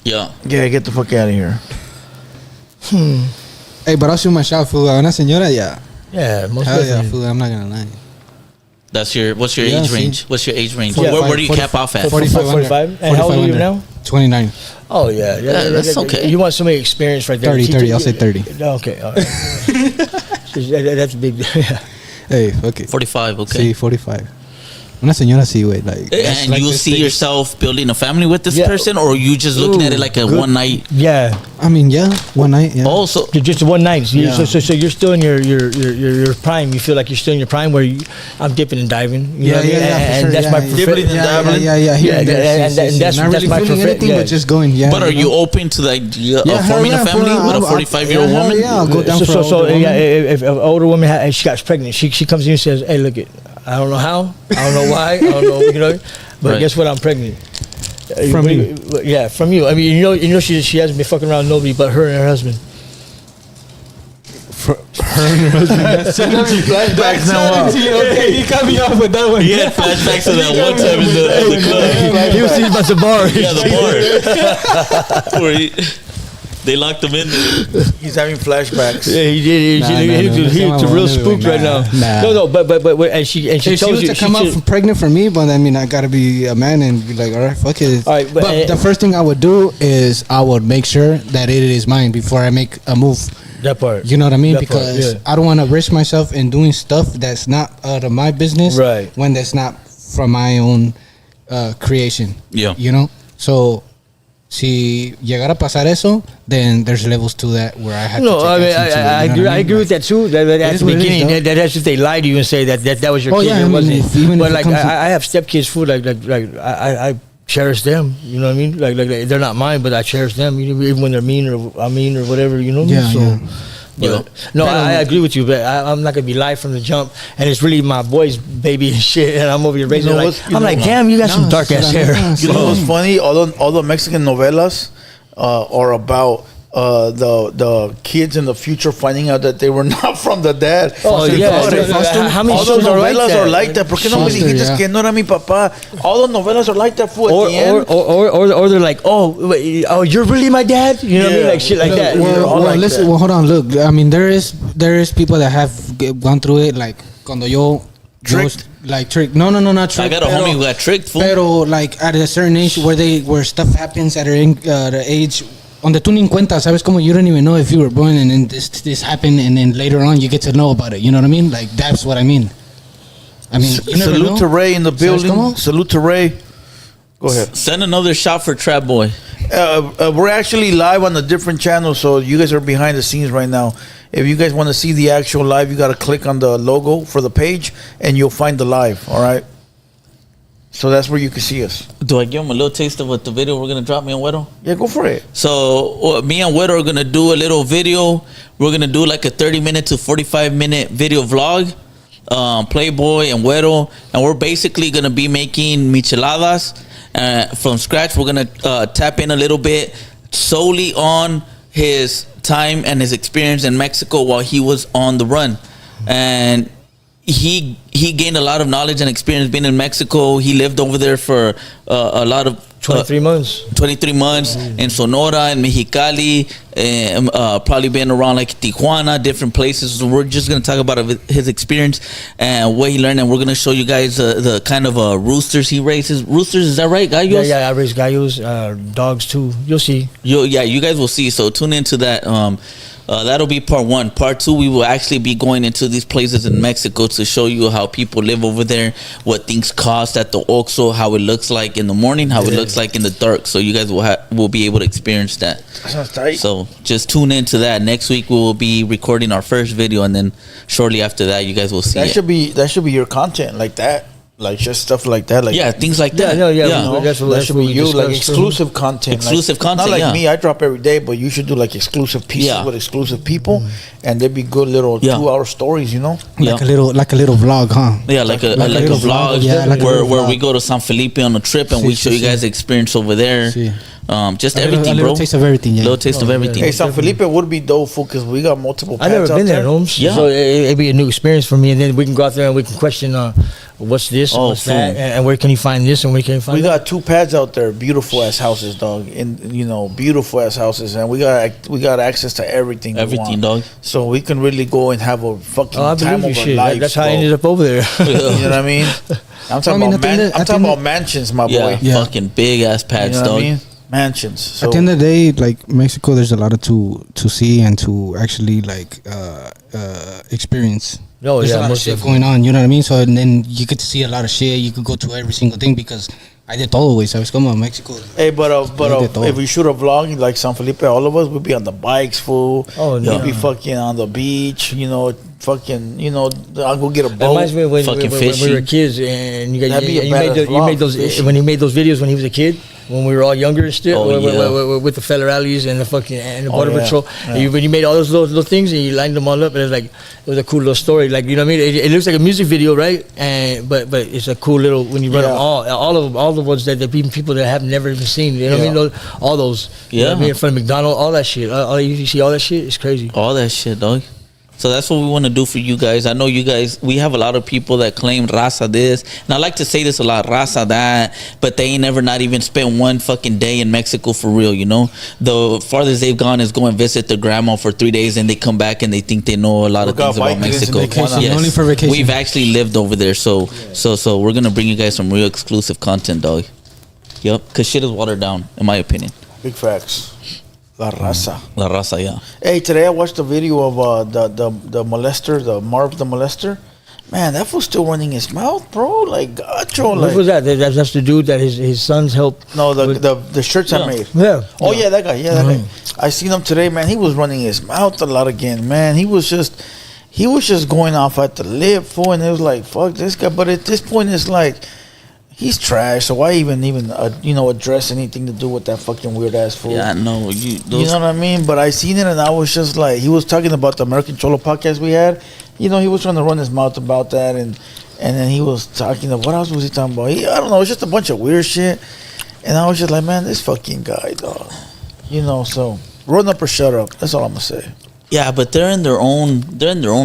Yeah. Yeah, get the fuck out of here. Hey, but I'll shoot my shot, fool. A una señora, yeah. Yeah, most Hell yeah, definitely. fool. I'm not gonna lie. What's your Yeah, age see. range? What's your age range? 45, Where do you cap off at? 45. And how old are you now? 29. Oh yeah, that's okay. You want somebody experienced right there? 30, I'll say 30. Okay, all right. That's a big. Yeah. Hey, fuck it. 45, okay. Sí, 45. Una señora sí, güey. Like, that's And like you this see thing. yourself building a family with this Yeah. person, or you just looking at it like a Good. one night? Yeah. I mean, yeah, one night, yeah. Also, Just one night. Yeah. So you're still in your prime. You feel like you're still in your prime where I'm dipping and diving. You know what I mean? for And sure, that's yeah, my yeah. Dipping and dabbling. Yeah, Yeah, here and there. and that's- Not that's really my feeling prefer- anything, yeah. but just going, yeah. but are you know? open to the idea Yeah, of hell forming yeah, a family fool, with a I'm- 45-year-old yeah, hell woman? yeah, I'll go down for an older yeah, woman. if an older woman and she got pregnant, she comes in and says, "Hey, look it, I don't know how, I don't know why, I don't know, you know, but Right. guess what? I'm pregnant." From What do you. Yeah, from you. I mean, you know, she hasn't been fucking around with nobody but her and her husband. Flashbacks now. Okay, he cut me off with that one. He had flashbacks to that one time in the club. He was thinking about the bar. Yeah, the bar. Where he- They locked him in there. He's having flashbacks. Yeah, he did. He's a real spook right now. No, but and she If she tells was you to come out pregnant for me, but I mean, I gotta be a man and be like, all right, fuck it. All right, but the first thing I would do is I would make sure that it is mine before I make a move. that part. You know what I mean? That Because part, yeah. I don't want to risk myself in doing stuff that's not out of my business, Right. when that's not from my own creation. Yeah. You know? So, si llegara a pasar eso, then there's levels to that where I have to No, take I mean, action to it, I you know agree. what I agree with that too. That at is the what it is, beginning, though. that's if they lie to you and say that was your Oh, kid. yeah, it I mean, wasn't. even But if it like, comes to- I have stepkids too. Like I cherish them. You know what I mean? Like they're not mine, but I cherish them. Even when they're mean or I'm mean or whatever. You know what I mean? Yeah, yeah. But, no, I agree with you, but I'm not gonna be live from the jump, and it's really my boy's baby and shit, and I'm over here raising know it what's- like you I'm know like, what? damn, you got some No, dark ass hair. You know what's funny? All the Mexican novelas are about the kids in the future finding out that they were not from the dad. Oh, Think yeah, about it. yeah. How many all the shows are like novelas that? are like that. ¿Por qué no me Foster, dijiste yeah. que no era mi papá? All the novelas are like that. Fool, at the end. Or they're like, oh, you're really my dad? You know what I mean? Yeah. Like shit like Look, that. Well, like listen. that. Well, hold on. Look, I mean, there is people that have gone through it. Like cuando yo Tricked? like tricked. No, not I tricked. got a homie who got tricked, fool. Pero like at a certain age where stuff happens at the age. Donde tú ni cuenta, sabes como you don't even know if you were born and then this happened and then later on you get to know about it. You know what I mean? Like that's what I mean. I mean, you never Salute know. to Ray in the ¿Sabes building. cómo? Salute to Ray. Go ahead. Send another shot for Trap Boy. We're actually live on a different channel, so you guys are behind the scenes right now. If you guys want to see the actual live, you got to click on the logo for the page, and you'll find the live. All right. So that's where you can see us. Do I give him a little taste of what the video we're gonna drop, me and Wedo? Yeah, go for it. So me and Wedo are gonna do a little video. We're gonna do like a 30-minute to 45-minute video vlog. Playboy and Wedo, and we're basically gonna be making micheladas from scratch. We're gonna tap in a little bit solely on his time and his experience in Mexico while he was on the run, and he gained a lot of knowledge and experience being in Mexico. He lived over there for a lot of 23 months. 23 months in Sonora and Mexicali, probably been around like Tijuana, different places. So we're just going to talk about his experience and what he learned, and we're going to show you guys the kind of roosters he raises. Roosters, is that right, gallos? Yeah, I raise gallos, dogs too. You'll see. You guys will see. So tune into that. That'll be part one. Part two, we will actually be going into these places in Mexico to show you how people live over there, what things cost at the Oxxo, how it looks like in the morning, how it looks like in the dark. So you guys will be able to experience that. Sounds tight. So just tune into that. Next week we will be recording our first video, and then shortly after that, you guys will see That it. should be your content, like that. Like just stuff like that. Like Yeah, things like that. Yeah. you know, That's what- that that's should what be we you, like discussed, exclusive content. Exclusive content, Not like yeah. me, I drop every day, but you should do like exclusive pieces Yeah. with exclusive people, and they'd be good little Yeah. 2-hour stories, you know. Like a little vlog, huh? Yeah, like a Like a little vlog, vlog, yeah, like a where little vlog. we go to San Felipe on a trip and Sí, we show sí, you guys the experience over there. Sí. Just A little- everything, a little bro. taste of everything, yeah. Little taste of everything. Hey, San Felipe would be dope, because we got multiple. I've never pads out been there, there. Holmes. Yeah. So it'd be a new experience for me, and then we can go out there and we can question what's this, and Oh, what's that, fool. and where can you find this, and where can you find We that. got 2 pads out there, beautiful ass houses, dog. And beautiful ass houses, and we got access to everything. we Everything, want. dog. So we can really go and have a fucking Oh, I time believe of you. our Shit, lives. that's how I bro. ended up over there. You know what I mean? I'm talking I mean, about at the mansions, my Yeah, boy. Yeah. fucking big ass You pads, know what dog. I mean? Mansions. So At the end of the day, like Mexico, there's a lot of to see and to actually like experience. Oh, There's yeah, a lot of most shit definitely. going on. You know what I mean? So and then you get to see a lot of shit. You could go to every single thing because I did todo, güey. ¿Sabes cómo? Mexico. Hey, but de todo. if we shoot a vlog like San Felipe, all of us would be on the bikes, fool. Oh, no. We'd be fucking on the beach, fucking, I'll go get a That boat. reminds me when Fucking we were fishing. kids, and you That'd be a you made, badass you made vlog, those fishing. when he made those videos when he was a kid, when we were all younger and shit, Oh, with the federales and the fucking and the border yeah. patrol. Yeah. And when you made all those little things and you lined them all up, and it was a cool little story. Like, you know what I mean? It looks like a music video, right? And but it's a cool little when you run Yeah. them all the ones that even people that have never even seen. You know what I mean? All those. You know what I Yeah. mean? In front of McDonald's, all that shit. You see all that shit? It's crazy. All that shit, dog. So that's what we want to do for you guys. I know you guys, we have a lot of people that claim raza this. And I like to say this a lot, raza that, but they ain't never not even spent one fucking day in Mexico for real, you know? The farthest they've gone is go and visit their grandma for 3 days and they come back and they think they know a lot of things about Mexico. Only for vacation. We've actually lived over there. So we're going to bring you guys some real exclusive content, dog. Yep, because shit is watered down, in my opinion. Big facts. La raza. La raza, yeah. Hey, today I watched a video of the molester, the Marv the molester. Man, that fool's still running his mouth, bro. Like, gacho. What Like, was that? That's the dude that his sons helped. no, the shirts I made. Yeah. Oh yeah, that guy. Yeah, that guy. I seen him today, man. He was running his mouth a lot again, man. He was just going off at the lip, fool, and it was like, fuck this guy. But at this point, it's like, he's trash. So why even address anything to do with that fucking weird ass fool? Yeah, no, You know what I mean? But I seen it and I was just like, he was talking about the American Cholo podcast we had. You know, he was trying to run his mouth about that, and then he was talking what else was he talking about? I don't know, it's just a bunch of weird shit. And I was just like, man, this fucking guy, dog. You know, so run up or shut up. That's all I'm gonna say. yeah, but they're in their own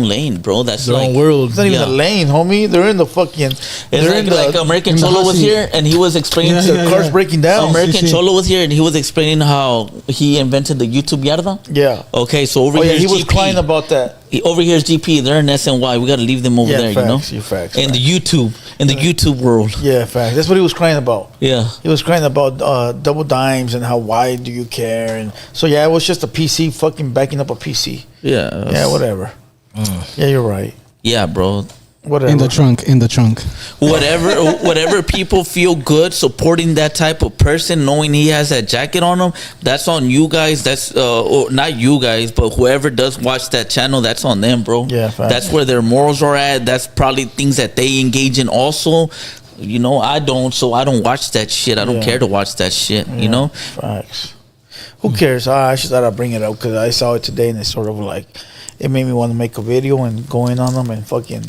lane, bro. That's Their like own world. It's not even Yeah. a lane, homie. They're in the fucking. It's They're in like American Cholo was here and he was explaining the car's breaking down. American Cholo was here and he was explaining how he invented the YouTube yarda. Yeah. Okay, so over Oh yeah, here he was crying about that. over here is GP. They're in SNY. We got to leave them over there, facts, you know. facts. In the YouTube world. Yeah, facts. That's what he was crying about. Yeah. He was crying about double dimes and how why do you care? And so yeah, it was just a PC fucking backing up a PC. Yeah. Yeah, whatever. Yeah, you're right. Yeah, bro. Whatever. In the trunk. Whatever people feel good supporting that type of person, knowing he has that jacket on him, that's on you guys. That's or not you guys, but whoever does watch that channel, that's on them, bro. Yeah, facts. That's where their morals are at. That's probably things that they engage in also. You know, I don't, so I don't watch that shit. I don't Yeah. care to watch that shit. You know. Facts. Who cares? I just thought I'd bring it up because I saw it today and it's sort of like it made me want to make a video and go in on them and fucking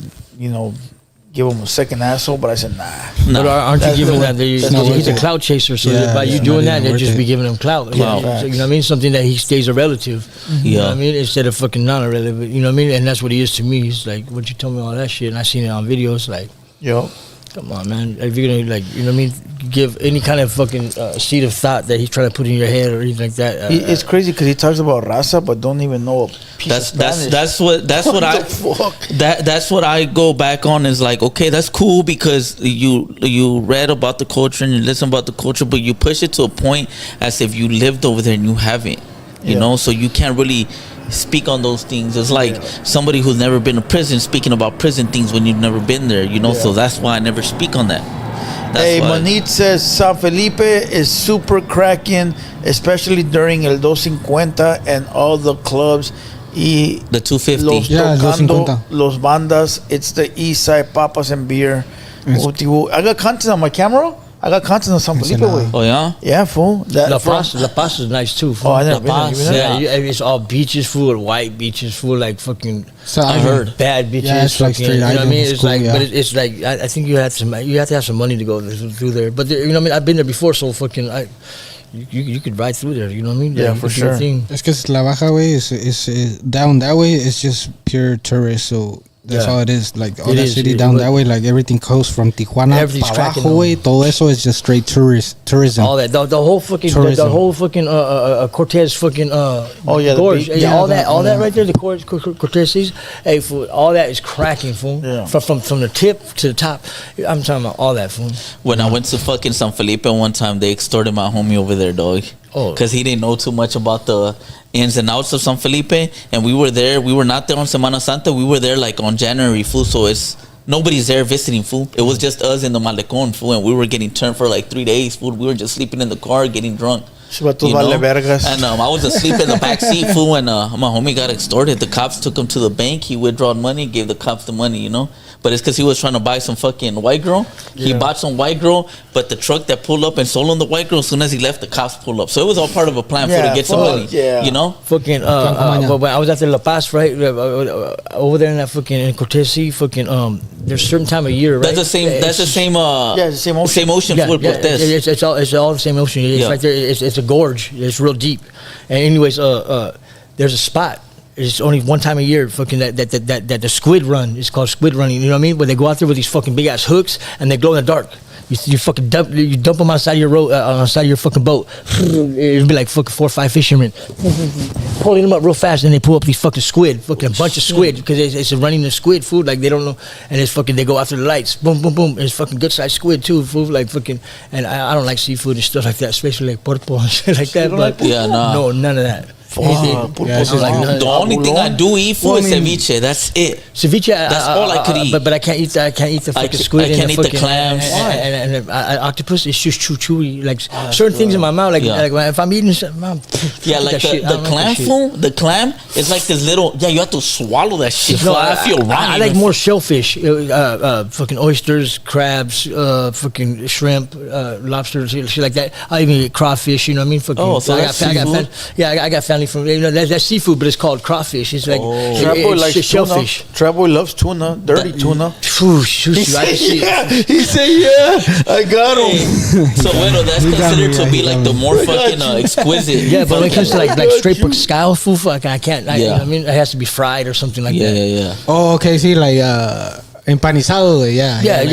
give them a second asshole. But I said nah. But aren't you That's giving not- that? that's not He's a worth it. clout chaser, so Yeah, by you it's doing not that, even they'd worth just it. be giving him clout. Clout. So, you know what I mean? Something that he stays a relative. You know what I mean? Instead of fucking non-irrelevant. You know what I mean? And that's what he is to me. He's like, "What you tell me all that shit?" And I seen it on videos. Like, Yo. come on, man. If you're gonna you know what I mean, give any kind of fucking seed of thought that he's trying to put in your head or anything like that. It's crazy because he talks about raza, but don't even know a piece of Spanish. That's what the fuck? that's what I go back on is like, okay, that's cool because you read about the culture and you listen about the culture, but you push it to a point as if you lived over there and you haven't, you know, so you can't really speak on those things. It's like somebody who's never been to prison speaking about prison things when you've never been there, you know. So that's why I never speak on that. That's Hey, why. Manit says San Felipe is super cracking, especially during El 250 and all the clubs. Y The 250. Los Yeah, El Tocando, 250. Los Bandas. It's the East Side Papas and Beer. I got content on my camera. I got content on San Felipe, way. Oh yeah. Yeah, fool. La Paz is nice too. Oh, I never La been there. Paz, You been there? Yeah, it's all beaches full of white beaches full like fucking. So I heard bad bitches. Yeah, it's like fucking, straight you know what I island. mean? It's It's cool, like, yeah. but it's like I think you have to have some money to go through there. But you know what I mean? I've been there before, so fucking you could ride through there. You know what I mean? Yeah, you for could do your sure. thing. It's because La Baja way is down that way. It's just pure tourist. So that's Yeah. all it is. Like all It that is, city it- down but- that way, like everything coast from Tijuana Everything's pa cracking abajo way. Todo eso is just straight tourism. All that, the whole fucking, the Tourism. whole fucking Cortez fucking Oh, yeah, the gorge, big- yeah, all yeah, that right there, the Cortezes, hey, fool, all that is cracking, fool. Yeah. From the tip to the top, I'm talking about all that, fool. When I went to fucking San Felipe one time, they extorted my homie over there, dog. Oh. Because he didn't know too much about the ins and outs of San Felipe. And we were there. We were not there on Semana Santa. We were there like on January, fool. So it's nobody's there visiting, fool. It was just us in the Malecon, fool. And we were getting turned for like 3 days, fool. We were just sleeping in the car, getting drunk. Vatos vale vergas. And I was asleep in the back seat, fool. And my homie got extorted. The cops took him to the bank. He withdrawed money, gave the cops the money, you know. But it's because he was trying to buy some fucking white girl. He bought some white girl, but the truck that pulled up and sold him the white girl, as soon as he left, the cops pulled up. So it was all part of a plan for Yeah, to get some fuck, money. yeah. You know? Fucking but when I was at the La Paz, right, over there in that fucking in Cortez, fucking there's a certain time of year, right? That's the same. That's the same. Yeah, it's the same ocean. Same ocean Yeah, for yeah, Cortez. it's all the same ocean. It's Yeah. right there. It's a gorge. It's real deep. And anyways, there's a spot it's only one time a year fucking that the squid run. It's called squid running. You know what I mean? Where they go out there with these fucking big ass hooks and they glow in the dark. You fucking dump them outside your road, outside your fucking boat. It'd be like fucking 4 or 5 fishermen pulling them up real fast, and they pull up these fucking squid, fucking a bunch of squid, because it's running the squid food like they don't know, and it's fucking they go after the lights, boom boom boom. And it's fucking good sized squid too, food like fucking. And I don't like seafood and stuff like that, especially like purpo and shit like that. But no, none of that. The only thing I do eat for is ceviche. That's it. Ceviche. That's all I could eat. But I can't eat the fucking squid. I can't eat the clams. And octopus. It's just chewy. Like certain things in my mouth. Like if I'm eating something, like the clam food. The clam is like this little. Yeah, you have to swallow that shit. No, I feel wrong. I like more shellfish. Fucking oysters, crabs, fucking shrimp, lobsters, shit like that. I even get crawfish. You know what I mean? Fucking, so that's seafood? I got family from, you know, that's seafood, but it's called crawfish. It's like it's shellfish. Trapboy loves tuna, dirty tuna. He said, I got him. So that's considered to be like the more fucking exquisite. Yeah, but when it comes to like straight scowl food, I can't. You know what I mean, it has to be fried or something like that. Yeah. Oh, okay. See, like empanizado,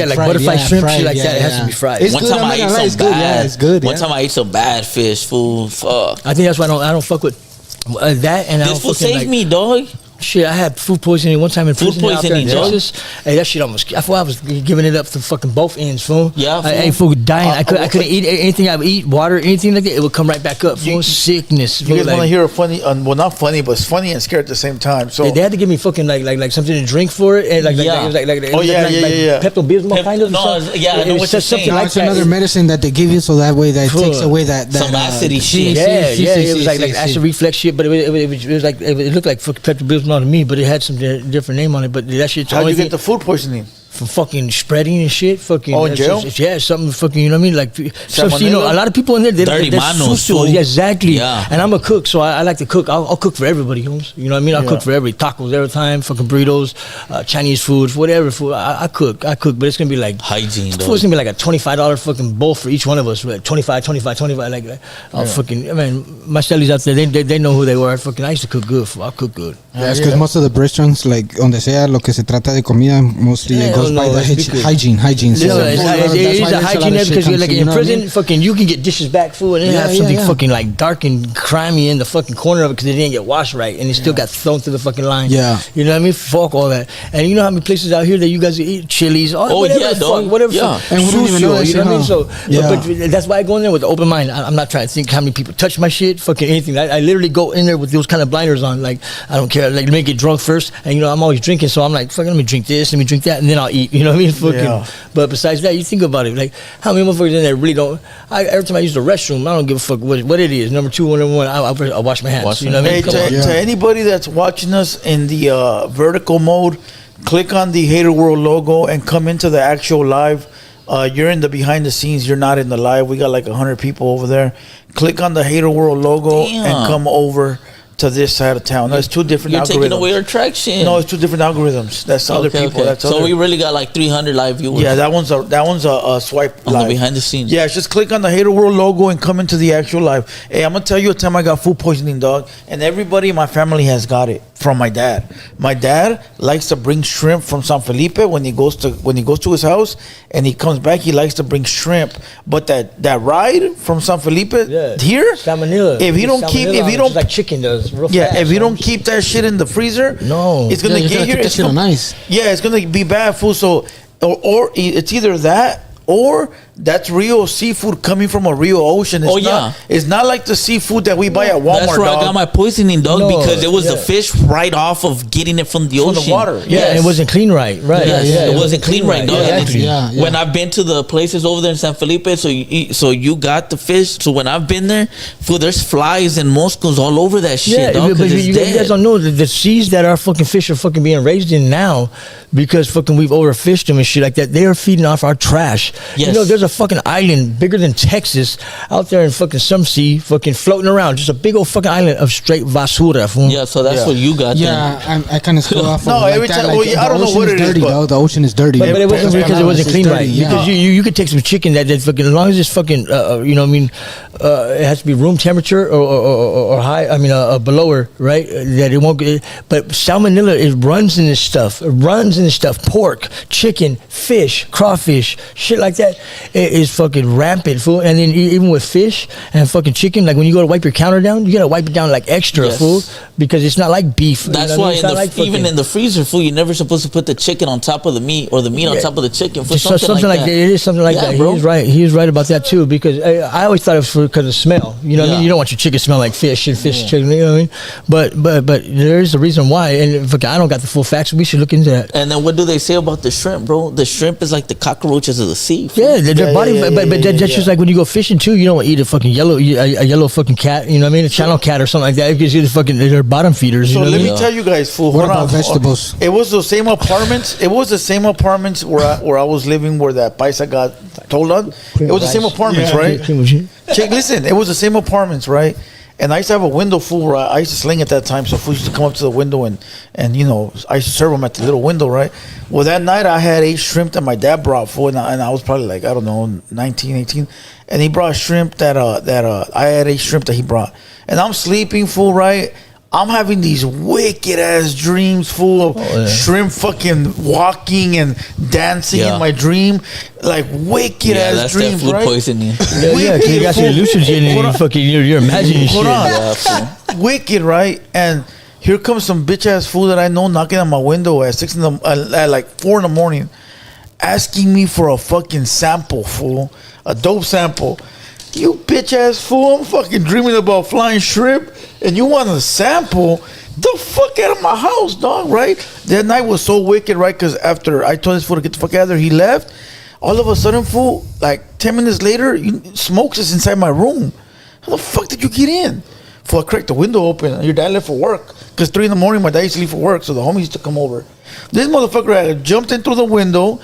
like butterfly shrimp, shit like that. It has to be fried. It's good. I'm not gonna lie, it's good. Yeah, it's good. One time I ate some bad fish food. Fuck. I think that's why I don't fuck with that. And this will save me, dog. Shit, I had food poisoning one time in prison out there in Texas. Hey, that shit almost. I thought I was giving it up to fucking both ends, fool. Yeah, I ate food dying. I couldn't eat anything. I would eat water, anything like that. It would come right back up. Full sickness. You guys want to hear a funny? Well, not funny, but it's funny and scary at the same time. So they had to give me fucking like something to drink for it, and Pepto Bismol kind of. No, I know what you're saying. It's another medicine that they give you, so that way that takes away that some acid shit. Yeah, it was like acid reflux shit, but it was like it looked like Pepto Bismol to me, but it had some different name on it. But that shit's how'd you get the food poisoning? From fucking spreading and shit, fucking. Oh, in jail? Something fucking. You know what I mean? Like, you know, a lot of people in there. Dirty manos. Yeah, exactly. Yeah. And I'm a cook, so I like to cook. I'll cook for everybody, Holmes. You know what I mean? I'll cook for everybody. Tacos every time, fucking burritos, Chinese food, whatever food. I cook, but it's gonna be like hygiene. It's gonna be like a $25 fucking bowl for each one of us. Like 25. Like, fucking. I mean, my stellies out there, they know who they were. Fucking, I used to cook good. I'll cook good. Yeah, it's because most of the restaurants, like, donde sea, lo que se trata de comida, mostly it goes by the hygiene. It's a hygiene because like in prison, fucking, you can get dishes back food and have something fucking like dark and grimy in the fucking corner of it because they didn't get washed right and it still got thrown through the fucking line. Yeah, you know what I mean? Fuck all that. And you know how many places out here that you guys eat Chili's? Whatever. Yeah, and we don't even know that shit. You know what I mean? So, but that's why I go in there with an open mind. I'm not trying to think how many people touch my shit, fucking anything. I literally go in there with those kind of blinders on. Like, I don't care. Like, let me get drunk first, and you know I'm always drinking, so I'm like, fuck, let me drink this, let me drink that, and then I'll eat. You know what I mean? Fucking. But besides that, you think about it. Like, how many motherfuckers in there really don't? Every time I use the restroom, I don't give a fuck what it is. Number 2 or number 1, I wash my hands. You know what I mean? To anybody that's watching us in the vertical mode, click on the Hater World logo and come into the actual live. You're in the behind the scenes. You're not in the live. We got like 100 people over there. Click on the Hater World logo and come over to this side of town. No, it's 2 different algorithms. You're taking away our traction. No, it's 2 different algorithms. That's other people. That's so we really got like 300 live viewers. Yeah, that one's a swipe on live. The behind the scenes. Yeah, just click on the Hater World logo and come into the actual live. Hey, I'm gonna tell you a time I got food poisoning, dog, and everybody in my family has got it from my dad. My dad likes to bring shrimp from San Felipe when he goes to his house, and he comes back. He likes to bring shrimp, but that ride from San Felipe here, salmonella. If you don't like chicken does. If you don't keep that shit in the freezer, it's gonna get here. It's gonna nice. Yeah, it's gonna be bad food. So, or it's either that or that's real seafood coming from a real ocean. It's not like the seafood that we buy at Walmart. That's where I got my poisoning, dog, because it was the fish right off of getting it from the ocean. From the water. And it wasn't clean right. It wasn't clean right, dog. Exactly. When I've been to the places over there in San Felipe, so you got the fish. So when I've been there, there's flies and mosquitoes all over that shit, dog. But you guys don't know the seas that our fucking fish are fucking being raised in now, because fucking we've overfished them and shit like that. They are feeding off our trash. Yes. You know, there's a fucking island bigger than Texas out there in fucking some sea, fucking floating around. Just a big old fucking island of straight basura. Fool. Yeah, so that's what you got. Yeah, I kind of go off. No, of every that. time- well, yeah, I don't know what it is, dirty, but- though. The ocean is dirty. But it wasn't because it wasn't clean right. Yeah. Because you could take some chicken that fucking, as long as it's fucking, you know what I mean, it has to be room temperature or high, I mean, below her, right? That it won't get, but salmonella, it runs in this stuff. It runs in this stuff. Pork, chicken, fish, crawfish, shit like that. It is fucking rampant, fool. And then even with fish and fucking chicken, like when you go to wipe your counter down, you gotta wipe it down like extra, Yes. fool, because it's not like beef. you That's know what I why mean? It's not like even fucking- in the freezer, food, you're never supposed to put the chicken on top of the meat or the meat on top of the chicken. For Just something like that. It is something like Yeah, that. bro. He's right. He's right about that too. Because I always thought it was because of smell. You know what I mean? Yeah. You don't want your chicken to smell like fish and fish chicken. You know what I mean? But there's a reason why. And fuck, I don't got the full facts. We should look into that. And then what do they say about the shrimp, bro? The shrimp is like the cockroaches of the sea. fool. Yeah, their Yeah, body. yeah, but yeah, that's just like when you go fishing too. You don't want to eat a fucking a yellow fucking cat. You know what I mean? A channel cat or something like that. Because you're the fucking they're bottom feeders. You So know what let I me mean? tell you guys, fool. What hold about on. vegetables? It was the same apartments. It was the same apartments where I was living, where that paisa got told on. It was the same apartments, right? Check, listen. It was the same apartments, right? And I used to have a window, fool, where I used to sling at that time. So fool used to come up to the window and you know, I used to serve them at the little window, right? Well, that night I had 8 shrimp that my dad brought, fool, and I was probably like, I don't know, 19, 18. And he brought shrimp that I had 8 shrimp that he brought. And I'm sleeping, fool, right? I'm having these wicked ass dreams full of shrimp fucking walking and dancing in my dream, like wicked ass that's dreams, that food right? poisoning. Yeah, because you got your hallucinations and you fucking you're imagining shit. Hold on. Yeah, fool. Wicked, right? And here comes some bitch ass fool that I know knocking on my window at 6 in the at like 4 in the morning, asking me for a fucking sample, fool, a dope sample. You bitch ass fool! I'm fucking dreaming about flying shrimp, and you want a sample? The fuck out of my house, dog! Right? That night was so wicked, right? Because after I told this fool to get the fuck out of there, he left. All of a sudden, fool, like 10 minutes later, smokes is inside my room. How the fuck did you get in? Fool, I cracked the window open, and your dad left for work. Because 3 in the morning, my dad used to leave for work, so the homies used to come over. This motherfucker had jumped in through the window,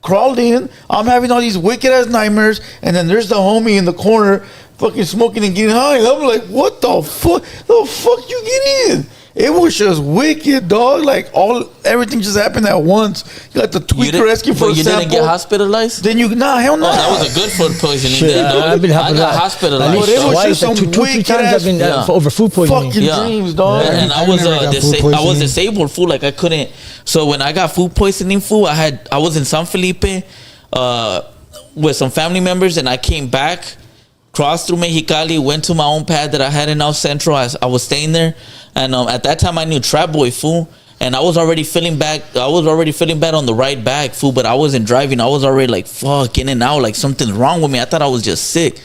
crawled in. I'm having all these wicked ass nightmares, and then there's the homie in the corner, fucking smoking and getting high. And I'm like, what the fuck? The fuck you get in? It was just wicked, dog. Like everything just happened at once. You got the tweaker asking for a you sample. didn't get hospitalized? Then hell no. Oh, that was a good food poisoning. Shit, then, dog. I've been I got hospitalized. At least But it was twice, just like some 2-3 wicked times ass I've been over food poisoning. fucking dreams, dog. And I I was never got food I was poisoning. disabled, fool. Like I couldn't. So when I got food poisoning, fool, I was in San Felipe with some family members, and I came back, crossed through Mexicali, went to my own pad that I had in El Centro. I was staying there, and at that time I knew Trap Boy, fool. And I was already feeling bad. I was already feeling bad on the right back, fool. But I wasn't driving. I was already like, fuck, in and out. Like something's wrong with me. I thought I was just sick.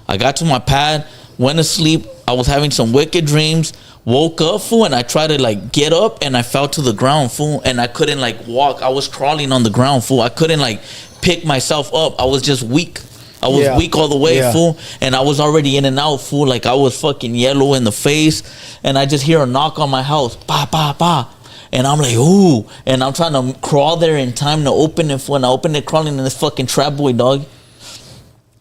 I got to my pad, went to sleep. I was having some wicked dreams. Woke up, fool, and I tried to like get up, and I fell to the ground, fool. And I couldn't like walk. I was crawling on the ground, fool. I couldn't like pick myself up. I was just weak. I was weak all the way, fool. And I was already in and out, fool. Like I was fucking yellow in the face. And I just hear a knock on my house. Bah, bah, bah. And I'm like, ooh. And I'm trying to crawl there in time to open it. When I opened it, crawling in this fucking Trap Boy, dog.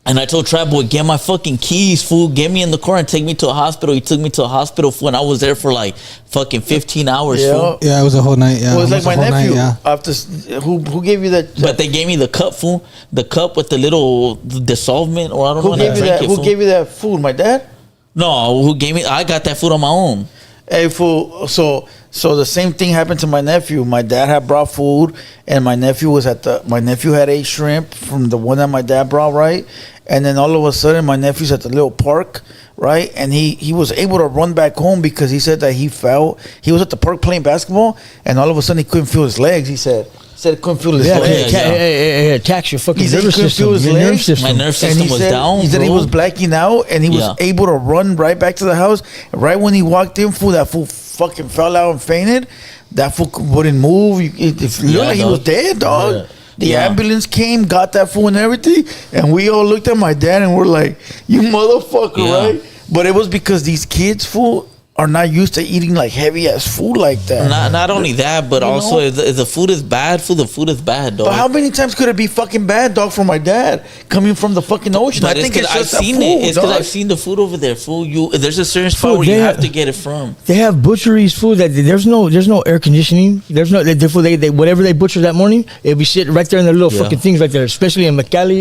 And I told Trap Boy, get my fucking keys, fool. Get me in the car and take me to a hospital. He took me to a hospital, fool. And I was there for like fucking 15 hours, fool. Yeah, it was a whole night. Yeah, Well, it was like my a whole nephew. night, yeah. After who gave you that? But they gave me the cup, fool. The cup with the little dissolvent, or I don't know. Who gave you that? Who gave you that food? My dad. No, who gave me? I got that food on my own. Hey, fool. So the same thing happened to my nephew. My dad had brought food, and my nephew had 8 shrimp from the one that my dad brought, right? And then all of a sudden, my nephew's at the little park, right? And he was able to run back home because he said that he fell. He was at the park playing basketball, and all of a sudden he couldn't feel his legs. He said he couldn't feel his legs. It attacks your fucking He said he nervous couldn't system. feel his Your nerve legs. system. My nerve And system was down. He said he bro. was blacking out, and he was able to run right back to the house. Right when he walked in, that fool fucking fell out and fainted. That fool wouldn't move. It looked like he dog. was dead, dog. Yeah. The ambulance came, got that fool and everything, and we all looked at my dad and we're like, "You motherfucker!" Yeah. Right? But it was because these kids, fool, are not used to eating like heavy ass food like that. Not only that, but You also know? if the food is bad, the food is bad, dog. But how many times could it be fucking bad, dog, for my dad coming from the fucking ocean? But I think it's I've just seen the food, it. It's because dog. I've seen the food over there. Food, there's a certain spot Food, where you they have have- to get it from. They have butcheries food that there's no air conditioning. There's no therefore they whatever they butcher that morning, it'll be sitting right there in the little Yeah. fucking things right there. Especially in Chicali,